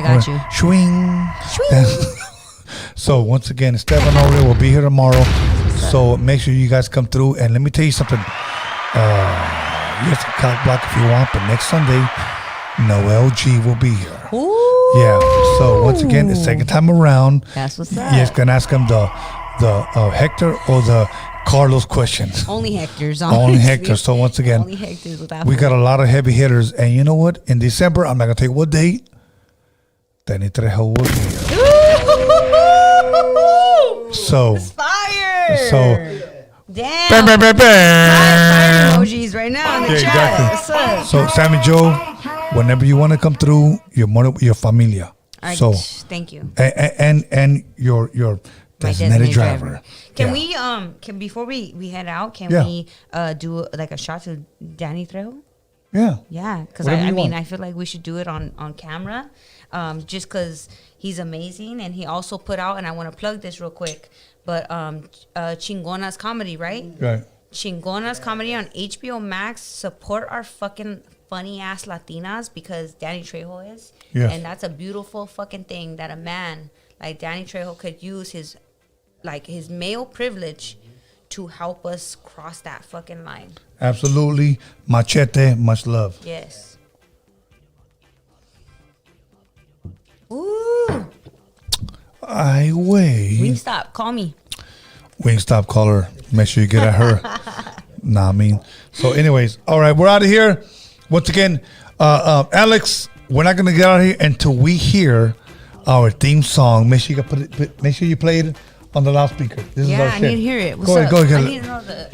got you. Swing. So once again, Esteban Oreo will be here tomorrow. So make sure you guys come through. And let me tell you something. Yes, cock block if you want, but next Sunday, Noel G will be here. Ooh. Yeah. So once again, the second time around. That's what's up. Yes, gonna ask him the Hector or the Carlos questions. Only Hector's. Only Hector. So once again, only Hector's with that. We got a lot of heavy hitters, and you know what? In December, I'm not gonna tell you what date. Danny Trejo will be here. So it's fire. So damn. Bam, bam, bam, bam. Fire emojis right now in the chat. Exactly. So Sammyjo, whenever you want to come through, your familia. So thank you. And your designated driver. Can we can before we head out, can we do like a shot to Danny Trejo? Yeah, because I mean I feel like we should do it on camera, just because he's amazing, and he also put out, and I want to plug this real quick, but Chingona's Comedy, right? Chingona's Comedy on HBO Max. Support our fucking funny ass Latinas, because Danny Trejo is, and that's a beautiful fucking thing that a man like Danny Trejo could use his male privilege to help us cross that fucking line. Absolutely. Machete, much love. Yes. Ooh. I wait. Wingstop, call me. Wingstop, call her. Make sure you get at her. Nah, I mean. So anyways, all right, we're out of here. Once again, Alex, we're not gonna get out of here until we hear our theme song. Make sure you play it on the loudspeaker. This is our shit. I need to hear it. What's go up? ahead. I need to know the.